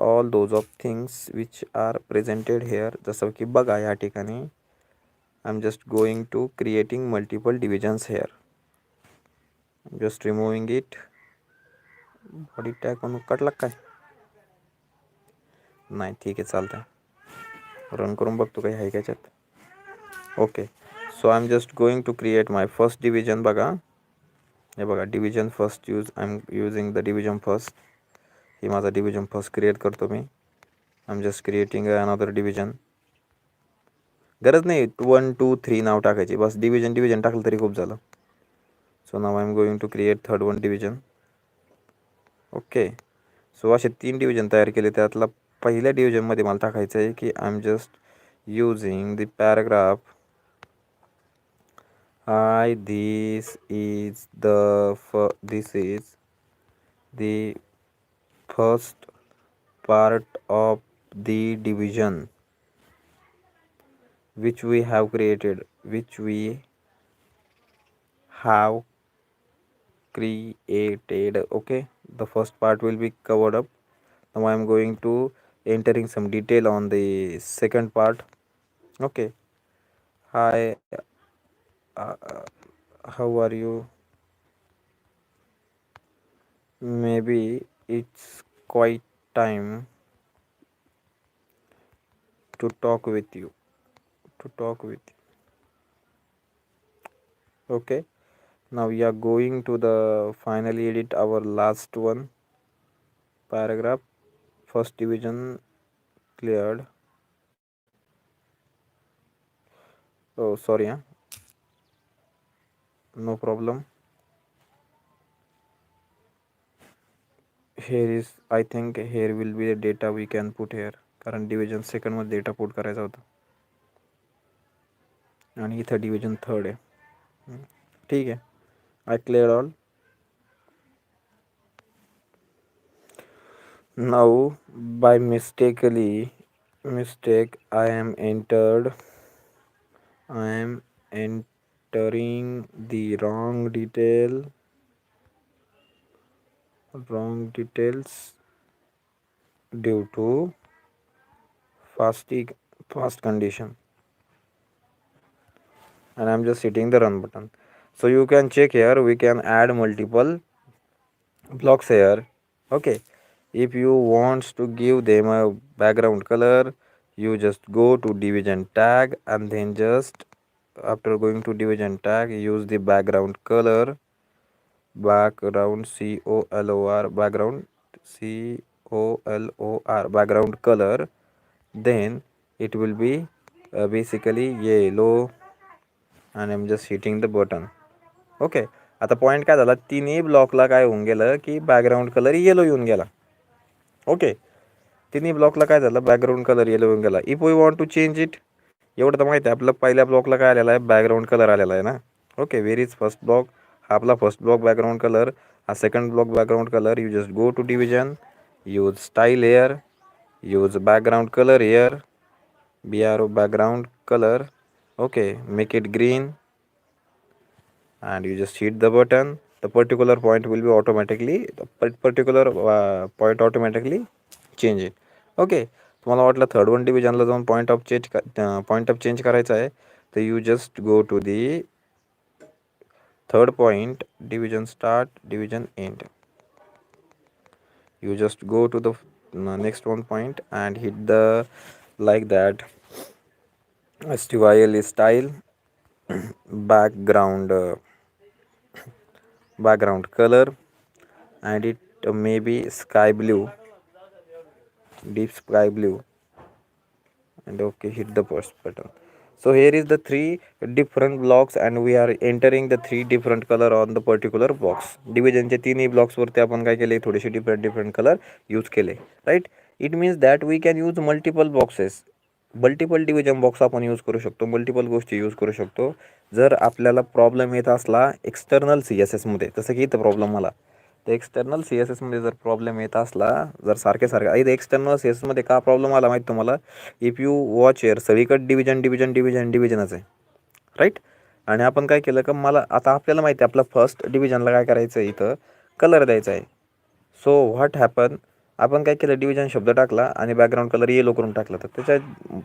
all those of things which are presented here जसं की बघा या ठिकाणी I am just going to creating multiple divisions here just removing it body tag म्हणून कटला काय नाही ठीक आहे चालतं रन करून बघतो काही आहे त्याच्यात okay so I am just going to create my first division बघा हे बघा division first I am using the division first ही माझा डिव्हिजन फर्स्ट क्रिएट करतो मी I am just creating another division गरज नाही 1 2 3 नाव टाकायची बस डिव्हिजन टाकलं तरी खूप झालं so now I am going to create third one division okay so असे 3 डिव्हिजन तयार केले त्यातला पहिल्या डिव्हिजनमध्ये मला टाकायचं आहे की I am just using the paragraph high this is the first part of the division which we have created okay the first part will be covered up now I am going to entering some detail on the second part okay hi how are you maybe it's quite time to talk with you okay now we are going to the finally edit our last one paragraph first division cleared oh sorry no problem here is I think here will be the data we can put here कारण डिव्हिजन सेकंडमध्ये डेटा पुट करायचा होता आणि इथं डिव्हिजन थर्ड आहे ठीक आहे I clear all now by mistake I am entering the wrong details due to fast condition and I'm just hitting the run button. So you can check here, we can add multiple blocks here. Okay, if you want to give them a background color, you just go to division tag, and then just after going to division tag, use the background color, background color, background color. Then it will be basically yellow, and I'm just hitting the button. Okay, आता पॉईंट काय झाला, तिन्ही ब्लॉकला काय होऊन गेलं की बॅकग्राऊंड कलर येलो येऊन गेला. ओके, तिन्ही ब्लॉकला काय झालं, बॅकग्राऊंड कलर येलो येऊन गेला. If we want to change it, एवढं तर माहिती आहे आपलं, पहिल्या ब्लॉकला काय आलेला आहे, बॅकग्राऊंड कलर आलेला आहे ना. Okay, where is first block, हा आपला फर्स्ट ब्लॉक बॅकग्राऊंड कलर, हा second block background colour. You just go to division, use style here, use background colour here, BRO background color. Okay, make it green, and you just hit the button. The particular point will be automatically, point automatically change it. Okay, तुम्हाला वाटलं थर्ड वन डिव्हिजनला जाऊन पॉईंट ऑफ चेंज करायचा आहे, तर you just go to the third point, division start, division end. You just go to the next one point and hit the like that STYL style background color, and it may be sky blue, deep sky blue, and okay, hit the first button. So here is the three different blocks, and we are entering the three different color on the particular box. डिव्हिजनचे तिन्ही ब्लॉक्स वरती आपण काय केले, थोडेसे डिफरंट कलर यूज केले. Right, it means that we can use multiple boxes, multiple division box आपण यूज करू शकतो, मल्टिपल गोष्टी यूज करू शकतो. जर आपल्याला प्रॉब्लेम येत असला एक्सटर्नल CSS मध्ये, जसं की इथं प्रॉब्लेम मला, तर एक्सटर्नल CSS मध्ये जर प्रॉब्लेम येत असला, जर सारखे इथं एक्सटर्नल CSS मध्ये का प्रॉब्लेम आला माहिती तुम्हाला, इफ यू वॉच एअर सगळीकडे डिव्हिजनच आहे. राईट, आणि आपण काय केलं का, मला आता आपल्याला माहिती आहे आपला फर्स्ट डिव्हिजनला काय करायचं आहे, इथं कलर द्यायचा आहे. सो व्हॉट हॅपन, आपण काय केलं, डिव्हिजन शब्द टाकला आणि बॅकग्राऊंड कलर येलो करून टाकला, तर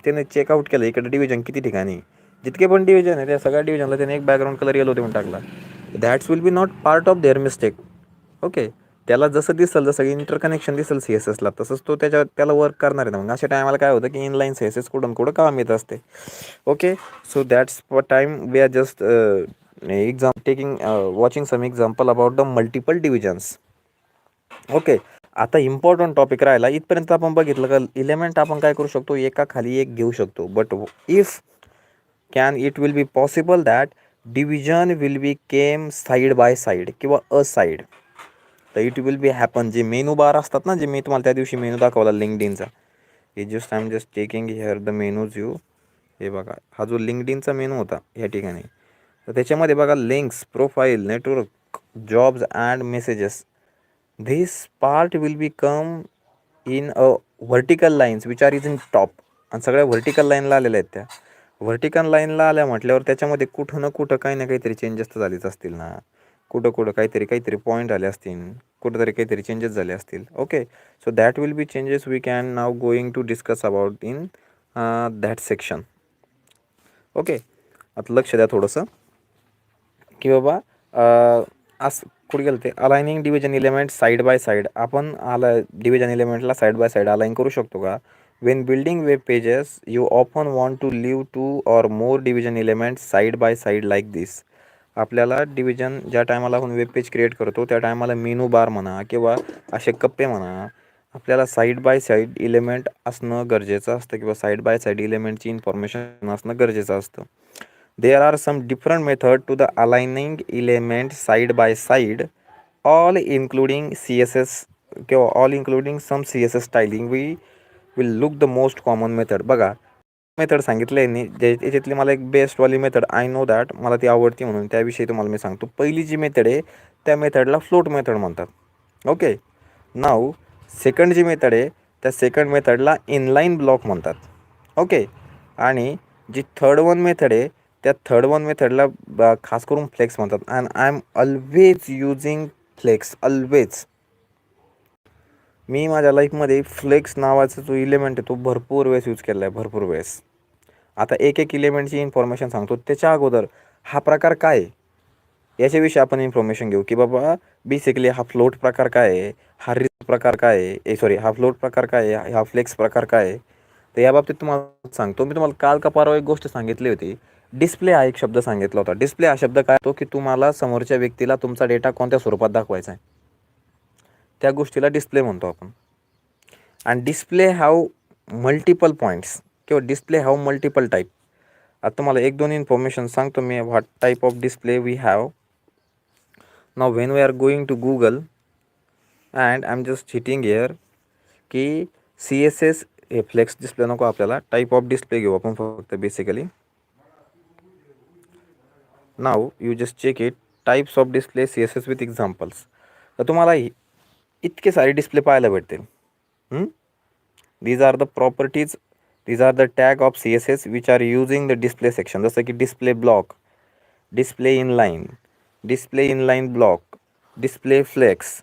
त्याने चेकआउट केलं इकडे डिव्हिजन किती ठिकाणी, जितके पण डिव्हिजन आहे त्या सगळ्या डिव्हिजनला त्याने एक बॅकग्राऊंड कलर येलो देऊन टाकला. That's will be not part of their mistake. Okay, त्याला जसं दिसल, जसं इंटरकनेक्शन दिसल CSSला, तसंच तो त्याला वर्क करणार आहे ना. मग अशा टायमाला काय होतं की इनलाईन CSS कुठं काम येत असते. Okay, so that's time we are just watching some example about the multiple divisions. Okay, आता इम्पॉर्टंट टॉपिक राहिला, इथपर्यंत आपण बघितलं का इलेमेंट आपण काय करू शकतो, एका खाली एक घेऊ शकतो. But if it will be possible that division will be came side by side किंवा अ साईड, तर इट विल बी हॅपन. जे मेनू बार असतात ना, जे मी तुम्हाला त्या दिवशी मेनू दाखवला लिंक्डइनचा, हे just I am just taking here the menus you. हे बघा, हा जो लिंक्डइनचा मेनू होता ह्या ठिकाणी, तर त्याच्यामध्ये बघा links, profile, network, jobs and messages. This part will be come in a vertical lines which are is in top, आणि सगळ्या व्हर्टिकल लाईनला आलेल्या आहेत. त्या व्हर्टिकल लाईनला आल्या म्हटल्यावर त्याच्यामध्ये कुठं ना कुठं काही ना काहीतरी चेंजेस तर झालेच असतील ना, कुठं काहीतरी पॉईंट आले असतील, कुठंतरी काहीतरी चेंजेस झाले असतील. Okay, so that will be changes we can now going to discuss about in that section. Okay, आता लक्ष द्या थोडंसं की बाबा असं कुठे गेलं ते, aligning division element side by side. आपण डिव्हिजन इलेमेंटला साईड बाय साईड अलाइन करू शकतो का. When building web pages you often want to live 2 or more division element side by side like this. आपल्याला डिव्हिजन ज्या टायमाला आपण वेब पेज क्रिएट करतो त्या टायमाला मेनू बार म्हणा किंवा असे कप्पे म्हणा, आपल्याला साईड बाय साईड इलेमेंट असणं गरजेचं असतं, किंवा साईड बाय साईड इलेमेंटची इन्फॉर्मेशन असणं गरजेचं असतं. There are some different method to the aligning element side by side, all including CSS किंवा all including some CSS styling. We will look the most common method. बघा, मेथड सांगितले यांनी, याच्यातली मला एक बेस्टवाली मेथड आय नो दॅट, मला ती आवडती म्हणून त्याविषयी तुम्हाला मी सांगतो. पहिली जी मेथड आहे त्या मेथडला फ्लोट मेथड म्हणतात. ओके, नाव सेकंड जी मेथड आहे त्या सेकंड मेथडला इनलाईन ब्लॉक म्हणतात. ओके, आणि जी थर्ड वन मेथड आहे त्या थर्ड वन मेथडला खास करून फ्लेक्स म्हणतात. And I am always using flex, always. मी माझ्या लाईफमध्ये फ्लेक्स नावाचा जो इलेमेंट आहे तो भरपूर वेळेस यूज केला आहे, भरपूर वेळेस. आता एक एक इलिमेंटची इन्फॉर्मेशन सांगतो. त्याच्या अगोदर हा प्रकार काय आहे याच्याविषयी आपण इन्फॉर्मेशन घेऊ, की बाबा बेसिकली हा फ्लोट प्रकार काय आहे, हा रिस्क प्रकार काय आहे, सॉरी हा फ्लोट प्रकार काय आहे, हा फ्लेक्स प्रकार काय आहे. तर या बाबतीत तुम्हाला सांगतो. मी तुम्हाला काल का परवा एक गोष्ट सांगितली होती. डिस्प्ले हा एक शब्द सांगितला होता. डिस्प्ले हा शब्द काय होतो, की तुम्हाला समोरच्या व्यक्तीला तुमचा डेटा कोणत्या स्वरूपात दाखवायचा आहे त्या गोष्टीला डिस्प्ले म्हणतो आपण. आणि डिस्प्ले हॅव मल्टिपल पॉईंट्स किंवा डिस्प्ले हॅव मल्टिपल टाईप. आता तुम्हाला एक दोन इन्फॉर्मेशन सांगतो मी. What type of display we have. Now when we are going to Google and I am just hitting here की CSS हे फ्लेक्स डिस्प्ले नको आपल्याला, टाईप ऑफ डिस्प्ले घेऊ आपण फक्त basically. Now you just check it, types of display CSS with examples. तर तुम्हाला इतके सारे डिस्प्ले पाहायला भेटतील. These are the properties, these are the tag of CSS which are using the display section. जसं की display block, display inline block, display flex.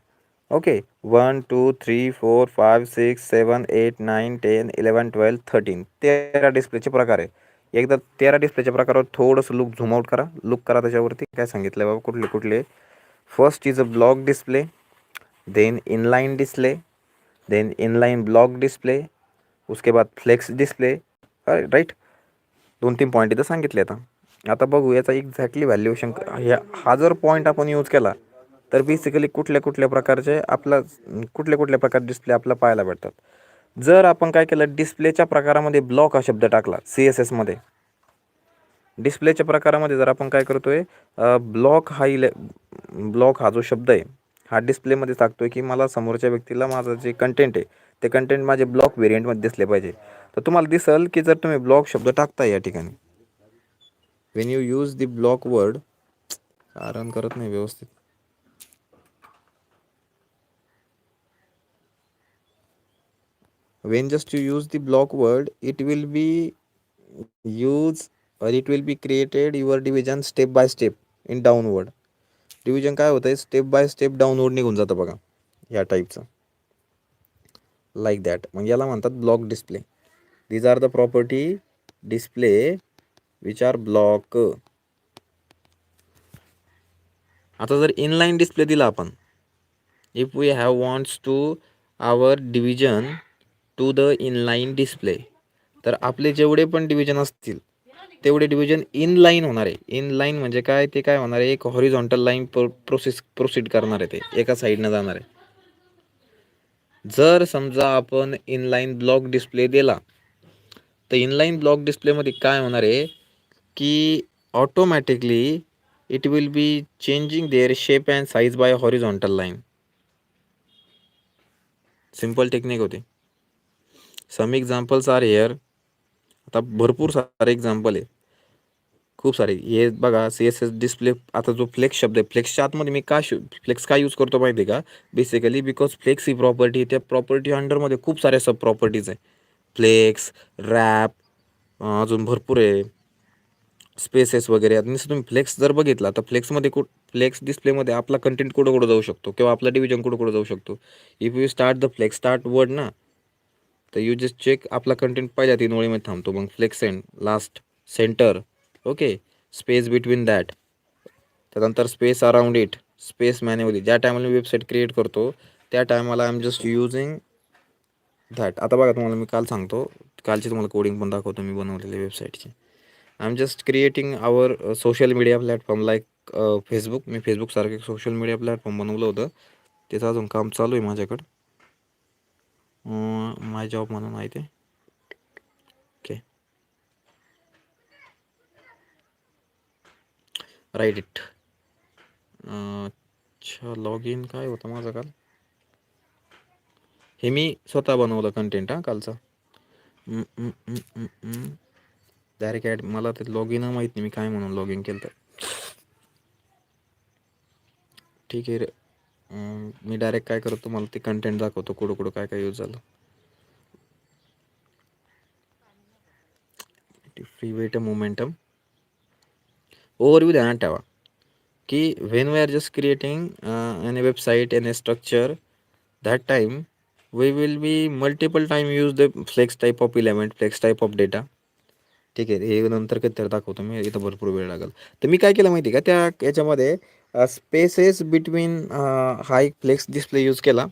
Okay, 1 2 3 4 5 6 7 8 9 10 11 12 13 13 डिस्प्लेचे प्रकार आहे. एकदा 13 डिस्प्लेच्या प्रकारावर थोडंसं झूम करा त्याच्यावरती काय सांगितलं बाबा कुठले कुठले. First is a block display, then inline display, then inline block display, उसके बाद फ्लेक्स डिस्प्ले. राईट, 2-3 पॉईंट इथं सांगितले. आता बघू याचा एक्झॅक्टली व्हॅल्युएशन. हा जर पॉईंट आपण यूज केला तर बेसिकली कुठल्या कुठल्या प्रकारचे कुठल्या प्रकार डिस्प्ले आपल्याला पाहायला भेटतात. जर आपण काय केलं, डिस्प्लेच्या प्रकारामध्ये ब्लॉक हा शब्द टाकला CSS मध्ये. डिस्प्लेच्या प्रकारामध्ये जर आपण काय करतोय, ब्लॉक हा जो शब्द आहे हा डिस्प्लेमध्ये टाकतोय की मला समोरच्या व्यक्तीला माझं जे कंटेंट आहे ते कंटेंट माझे ब्लॉक व्हेरियंटमध्ये दिसले पाहिजे. तर तुम्हाला दिसेल की जर तुम्ही ब्लॉक शब्द टाकताय या ठिकाणी, Wien you use the block word, कारण करत नाही व्यवस्थित. When just you use the block word, it will be use or it will be created your division step by step in downward. Division काय होतं आहे, स्टेप बाय स्टेप डाऊनवर्ड निघून जातं बघा या टाईपचं, लाईक दॅट. मग याला म्हणतात block display. These are the property display which are block. आता जर इनलाईन डिस्प्ले दिला आपण, if we have wants to our division to the inline display, तर आपले जेवढे पण डिव्हिजन असतील तेवढे डिव्हिजन इनलाईन होणार आहे. इनलाईन म्हणजे काय, ते काय होणार आहे, एक हॉरिझॉन्टल लाईन प्रोसीड करणार आहे, ते एका साईडनं जाणार आहे. जर समजा आपण इनलाईन ब्लॉक डिस्प्ले दिला तर इनलाईन ब्लॉक डिस्प्लेमध्ये काय होणार आहे की automatically it will be changing their shape and size by horizontal line. Simple technique होती. Some examples are here. आता भरपूर सारे एक्झाम्पल आहे, खूप सारे. हे बघा CSS डिस्प्ले. आता जो फ्लेक्स शब्द आहे, फ्लेक्सच्या आतमध्ये मी फ्लेक्स का यूज करतो माहिती आहे का, बेसिकली बिकॉज फ्लेक्स ही प्रॉपर्टी, त्या प्रॉपर्टी अंडरमध्ये खूप साऱ्या सब प्रॉपर्टीज आहे. फ्लेक्स, रॅप, अजून भरपूर आहे, स्पेसेस वगैरे. आता तुम्ही फ्लेक्स जर बघितला तर फ्लेक्समध्ये फ्लेक्स डिस्प्लेमध्ये आपला कंटेंट कुठं जाऊ शकतो किंवा आपला डिव्हिजन कुठं जाऊ शकतो. If you start the flex start word ना, तर यू जस्ट चेक आपला कंटेंट पहिल्या 3 ओळीमध्ये थांबतो. मग flex end, last, centre, okay, space between that, त्यानंतर space around it, space manually. ज्या टायमाला मी वेबसाईट क्रिएट करतो त्या टायमाला I am just using that. आता बघा तुम्हाला मी काल सांगतो, कालची तुम्हाला कोडिंग पण दाखवतो मी बनवलेली वेबसाईटची. I am just creating our social media platform like Facebook. मी फेसबुकसारखे सोशल मीडिया प्लॅटफॉर्म बनवलं होतं, त्याचं अजून काम चालू आहे माझ्याकडं. माय जॉब म्हणून आहे ते. Okay, write it. अच्छा, लॉग इन काय होतं माझं काल, हे मी स्वतः बनवलं कंटेंट कालचा. Direct add. मला ते लॉग इन माहीत नाही मी काय म्हणून लॉग इन केलं तर. ठीक आहे रे, मी डायरेक्ट काय करतो, मला ते कंटेंट दाखवतो कुठं काय काय यूज झालं. फ्री वेट मोमेंटम ओव्हरव्ह्यू ध्यानात ठेवा की when we are just creating an website an a structure, that time we will be multiple time use the flex type of element, flex type of data. ठीक आहे, हे नंतर कधीतरी दाखवतो मी, इथं भरपूर वेळ लागेल. तर मी काय केलं माहिती आहे का, त्या याच्यामध्ये स्पेसेस बिटवीन हा एक फ्लेक्स डिस्प्ले यूज केला.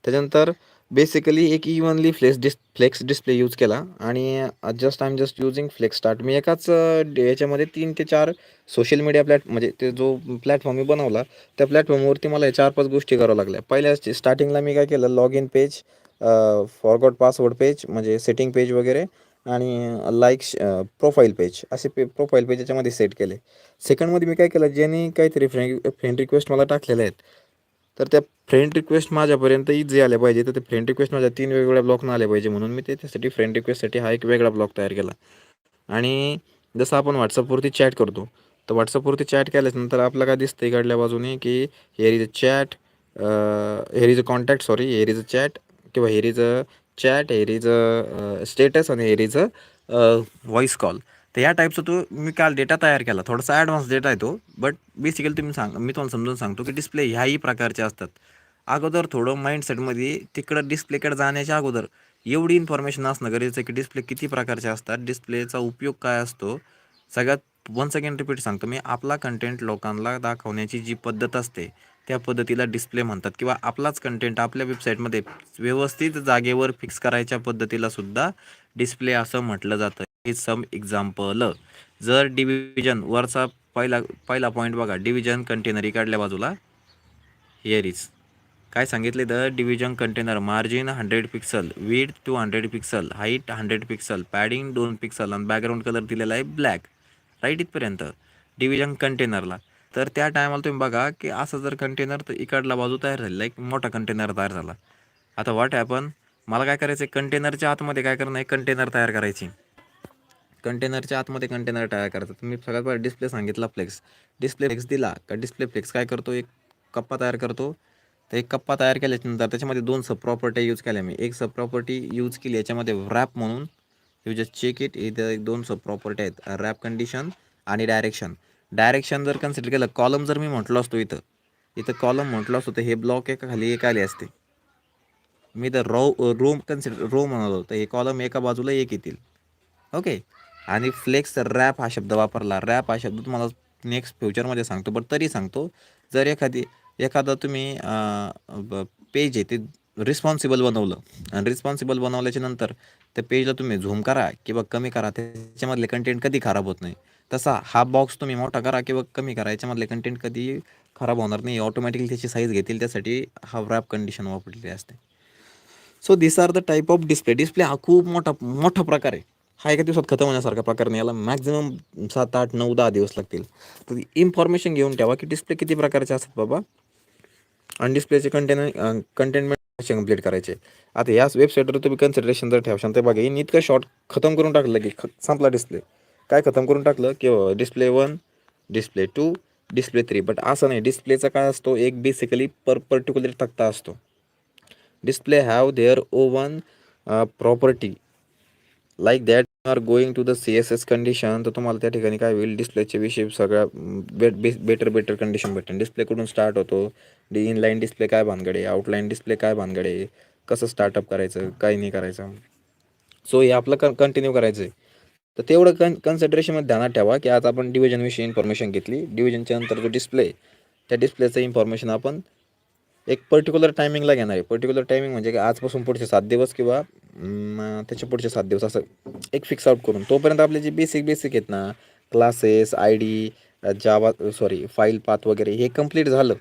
त्याच्यानंतर बेसिकली एक इव्हनली फ्लेक्स डिस्प्ले यूज केला आणि I am just using flex start. मी एकाच याच्यामध्ये 3 ते 4 सोशल मीडिया म्हणजे ते जो प्लॅटफॉर्म मी बनवला, त्या प्लॅटफॉर्मवरती मला हे 4-5 गोष्टी कराव्या लागल्या. पहिल्या स्टार्टिंगला मी काय केलं, log in page, forgot password page म्हणजे सेटिंग पेज वगैरे, आणि प्रोफाईल पेज, असे प्रोफाईल पेज याच्यामध्ये सेट केले. सेकंडमध्ये मी काय केलं, ज्यांनी काहीतरी फ्रेंड रिक्वेस्ट मला टाकलेल्या आहेत, तर त्या फ्रेंड रिक्वेस्ट माझ्यापर्यंत इझी आल्या पाहिजे. तर ते फ्रेंड रिक्वेस्ट माझ्या 3 वेगवेगळ्या ब्लॉकनं आल्या पाहिजे, म्हणून मी त्याच्यासाठी फ्रेंड रिक्वेस्टसाठी हा एक वेगळा ब्लॉक तयार केला. आणि जसं आपण व्हॉट्सअपवरती चॅट करतो, तर व्हॉट्सअपवरती चॅट केल्यानंतर आपलं काय दिसतं इकडल्या बाजूने, की here is a chat, here is a contact, sorry, here is a chat, किंवा here is a chat, here is a status, आणि here is a voice call. तर या टाईपचा तो मी काल डेटा तयार केला. थोडासा ॲडव्हान्स डेटा आहे तो, बट बेसिकली मी तुम्हाला समजून सांगतो की डिस्प्ले ह्याही प्रकारचे असतात. अगोदर थोडं माइंडसेटमध्ये तिकडं डिस्प्लेकडे जाण्याच्या अगोदर एवढी इन्फॉर्मेशन असणं गरजेचं आहे की डिस्प्ले किती प्रकारचे असतात, डिस्प्लेचा उपयोग काय असतो. सगळ्यात वन्स अगेन रिपीट सांगतो मी, आपला कंटेंट लोकांना दाखवण्याची जी पद्धत असते त्या पद्धतीला डिस्प्ले म्हणतात, किंवा आपलाच कंटेंट आपल्या वेबसाईटमध्ये व्यवस्थित जागेवर फिक्स करायच्या पद्धतीला सुद्धा डिस्प्ले असं म्हटलं जातं. हे सम एक्झाम्पल. जर डिव्हिजन वरचा पहिला पहिला पॉईंट बघा, डिव्हिजन कंटेनर इकडल्या बाजूला, हिअर इज काय सांगितले, the division container margin 100 pixel, width 200 pixel, height 100 pixel, padding 2 pixel, आणि बॅकग्राऊंड कलर दिलेला आहे ब्लॅक. राईट इथपर्यंत डिव्हिजन कंटेनरला. तर त्या टायमाला तुम्ही बघा की असं जर कंटेनर, तर इकडला बाजू तयार झालेला एक मोठा कंटेनर तयार झाला. आता व्हॉट हॅपन, मला काय करायचं आहे, कंटेनरच्या आतमध्ये काय करणं आहे, कंटेनर तयार करायची. कंटेनरच्या आतमध्ये कंटेनर तयार करायचं. तुम्ही सगळ्यात पहिला डिस्प्ले सांगितला फ्लेक्स. डिस्प्ले फ्लेक्स दिला का डिस्प्ले फ्लेक्स काय करतो, एक कप्पा तयार करतो. तर एक कप्पा तयार केल्याच्यानंतर त्याच्यामध्ये 2 सब प्रॉपर्टी यूज केल्या मी. एक सब प्रॉपर्टी यूज केली याच्यामध्ये रॅप म्हणून, यू जस्ट चेक इट, इथं एक 2 सब प्रॉपर्टी आहेत, रॅप कंडिशन आणि डायरेक्शन. डायरेक्शन जर कन्सिडर केलं, कॉलम जर मी म्हटलो असतो, इथं इथं कॉलम म्हटलं असतो, तर हे ब्लॉक एका खाली एक आले असते. मी तर रो म्हणत होतो, हे कॉलम एका बाजूला एक येतील. ओके. आणि फ्लेक्स रॅप हा शब्द वापरला. रॅप हा शब्द तुम्हाला नेक्स्ट फ्युचरमध्ये सांगतो, बट तरी सांगतो, जर एखादं तुम्ही पेज आहे ते रिस्पॉन्सिबल बनवलं, आणि रिस्पॉन्सिबल बनवल्याच्या नंतर त्या पेजला तुम्ही झूम करा किंवा कमी करा, त्याच्यामधले कंटेंट कधी खराब होत नाही. तसा हा बॉक्स तुम्ही मोठा करा किंवा कमी करा, याच्यामधले कंटेंट कधी खराब होणार नाही, ऑटोमॅटिकली त्याची साईज घेतील. त्यासाठी हा रॅप कंडिशन वापरलेली असते. So this are the type of display. Display हा खूप मोठा मोठा प्रकार आहे. हा एका दिवसात खतम होण्यासारखा प्रकार नाही. याला मॅक्झिमम 7, 8, 9, 10 दिवस लागतील. तर इन्फॉर्मेशन घेऊन ठेवा की डिस्प्ले किती प्रकारचे असतात बाबा, आणि डिस्प्लेचे कंटेनमेंट कसे कंप्लीट करायचे. आता याच वेबसाईटवर तुम्ही कन्सिडरेशन जर ठेवशाल, तर बघा, हे इतकं शॉर्ट खतम करून टाकलं की संपला डिस्प्ले. काय खतम करून टाकलं की डिस्प्ले 1, डिस्प्ले 2, डिस्प्ले 3. बट असं नाही, डिस्प्लेचा काय असतो, एक बेसिकली पर्टिक्युलर तक्ता असतो. Display have their own property like that are going to the CSS condition. तर तुम्हाला त्या ठिकाणी काय होईल, डिस्प्लेच्या विषयी सगळ्या बेटर कंडिशन भेटेल. डिस्प्ले कुठून स्टार्ट होतो, इनलाईन डिस्प्ले काय भानगडे, आउटलाईन डिस्प्ले काय भानगडे, कसं स्टार्टअप करायचं, काय नाही करायचं. सो हे आपलं कंटिन्यू करायचं आहे. तर तेवढं कन्सिडरेशनमध्ये ध्यानात ठेवा की आज आपण डिव्हिजनविषयी इन्फॉर्मेशन घेतली. डिव्हिजनच्या नंतर जो डिस्प्ले, त्या डिस्प्लेचं इन्फॉर्मेशन आपण एक पर्टिक्युलर टायमिंगला घेणार आहे. पर्टिक्युलर टायमिंग म्हणजे आजपासून पुढचे 7 दिवस, किंवा त्याच्या पुढचे 7 दिवस, असं एक फिक्स आउट करून. तोपर्यंत आपले जे बेसिक आहेत ना, क्लासेस, ID, फाईल पाथ वगैरे, हे कंप्लीट झालं.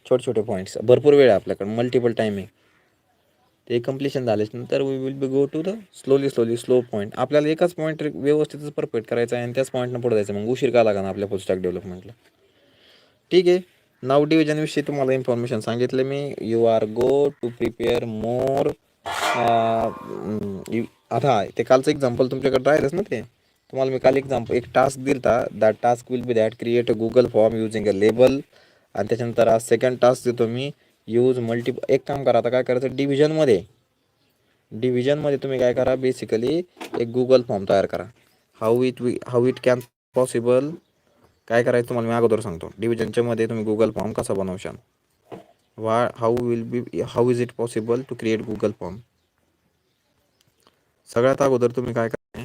छोटे पॉईंट्स, भरपूर वेळ आहे आपल्याकडे, मल्टिपल टायमिंग. ते कम्प्लिशन झाल्यानंतर we will be go to the slow point. आपल्याला एकाच पॉईंट व्यवस्थितच परफेक्ट करायचा आहे, आणि त्याच पॉईंटनं पुढे जायचं. मग उशीर का लागा ना आपल्या फुल स्टॅक डेव्हलपमेंटला. ठीक आहे. नाव डिव्हिजनविषयी तुम्हाला इन्फॉर्मेशन सांगितलं मी. You are go to prepare more. आता ते कालचं एक्झाम्पल तुमच्याकडे राहिलंच ना, ते तुम्हाला मी काल एक टास्क दिला. That task will be that create a Google form using a label. आणि त्याच्यानंतर आज सेकंड टास्क देतो मी, यूज एक काम करा, आता काय करायचं, डिव्हिजनमध्ये तुम्ही काय करा, बेसिकली एक गुगल फॉर्म तयार करा. How it can possible. काय करायचं तुम्हाला मी अगोदर सांगतो. डिव्हिजनच्या मध्ये तुम्ही गुगल फॉर्म कसा बनवशाल, how is it possible to create Google form. सगळ्यात अगोदर तुम्ही काय करा,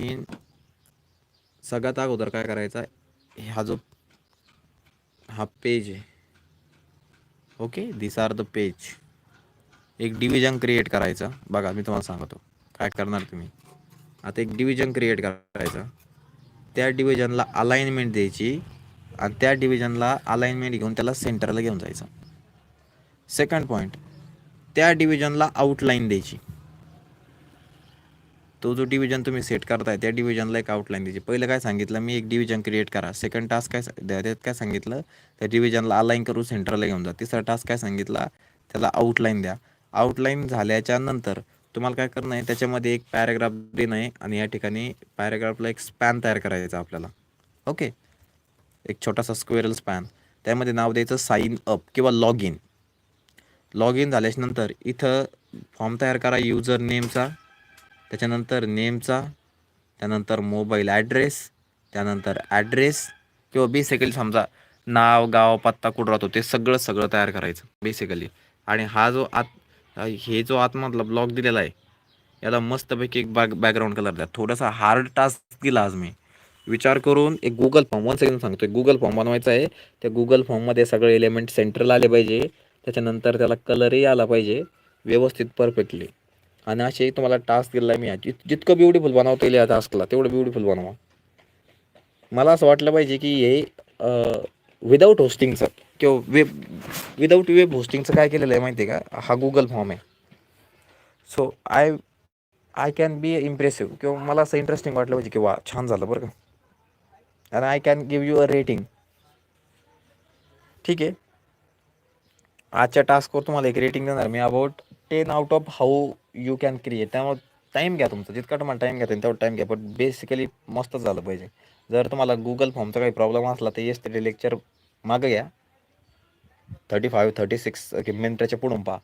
आणि सगळ्यात अगोदर काय करायचा, हा पेज आहे, okay, this are the page. एक डिव्हिजन क्रिएट करायचं. बघा मी तुम्हाला सांगतो काय करणार तुम्ही. आता एक डिव्हिजन क्रिएट करायचं, त्या डिव्हिजनला अलाइनमेंट द्यायची आणि त्या डिव्हिजनला अलाइनमेंट घेऊन त्याला सेंटरला घेऊन जायचं. सेकंड पॉईंट, त्या डिव्हिजनला आउटलाईन द्यायची. तो जो डिव्हिजन तुम्ही सेट करताय त्या डिव्हिजनला एक आउटलाईन द्यायची. पहिलं काय सांगितलं मी, एक डिव्हिजन क्रिएट करा. सेकंड टास्क काय त्यात काय सांगितलं, त्या डिव्हिजनला अलाइन करून सेंटरला घेऊन जा. तिसरा टास्क काय सांगितला, त्याला आउटलाईन द्या. आउटलाईन झाल्याच्या नंतर तुम्हाला काय करणं आहे, त्याच्यामध्ये एक पॅराग्राफ देणं आहे आणि या ठिकाणी पॅराग्राफला एक स्पॅन तयार करायचा आपल्याला. ओके, एक छोटासा स्क्वेअरल स्पॅन. त्यामध्ये नाव द्यायचं साइन अप किंवा लॉग इन. लॉग इन झाल्याच्यानंतर इथं फॉर्म तयार करा युजर नेमचा, त्याच्यानंतर नेमचा, त्यानंतर मोबाईल ॲड्रेस, त्यानंतर ॲड्रेस किंवा बेसिकली समजा नाव, गाव, पत्ता कुठं राहतो ते सगळं तयार करायचं बेसिकली. आणि हे जो आतमधला ब्लॉक दिलेला आहे याला मस्तपैकी एक बॅकग्राऊंड कलर द्या. थोडासा हार्ड टास्क दिला आज मी. विचार करून एक गुगल फॉर्म, वन सेकंड सांगतो, एक गुगल फॉर्म बनवायचा आहे. त्या गुगल फॉर्ममध्ये सगळे एलिमेंट सेंटरला आले पाहिजे, त्याच्यानंतर त्याला कलरही आला पाहिजे व्यवस्थित परफेक्टली. आणि असे तुम्हाला टास्क दिला आहे मी, जितकं ब्युटिफुल बनवता येईल या टास्कला तेवढं ब्युटिफुल बनवा. मला असं वाटलं पाहिजे की हे विदाऊट होस्टिंगचं किंवा विदाऊट वेब होस्टिंगचं काय केलेलं आहे माहिती आहे का, हा गुगल फॉर्म आहे. So I can be impressive किंवा मला असं इंटरेस्टिंग वाटलं पाहिजे की वा छान झालं बरं का. आणि I can give you a rating. ठीक आहे, आजच्या टास्कवर तुम्हाला एक रेटिंग देणार मी, about 10 out of how you can create. त्यामुळे टाईम घ्या तुमचा, जितका तुम्हाला टाईम घ्या तेवढा टाईम घ्या, पण बेसिकली मस्त झालं पाहिजे. जर तुम्हाला गुगल फॉर्मचा काही प्रॉब्लेम असला तर येस ते लेक्चर मागं घ्या, 35-36 मिनिटाच्या पुढून पहा.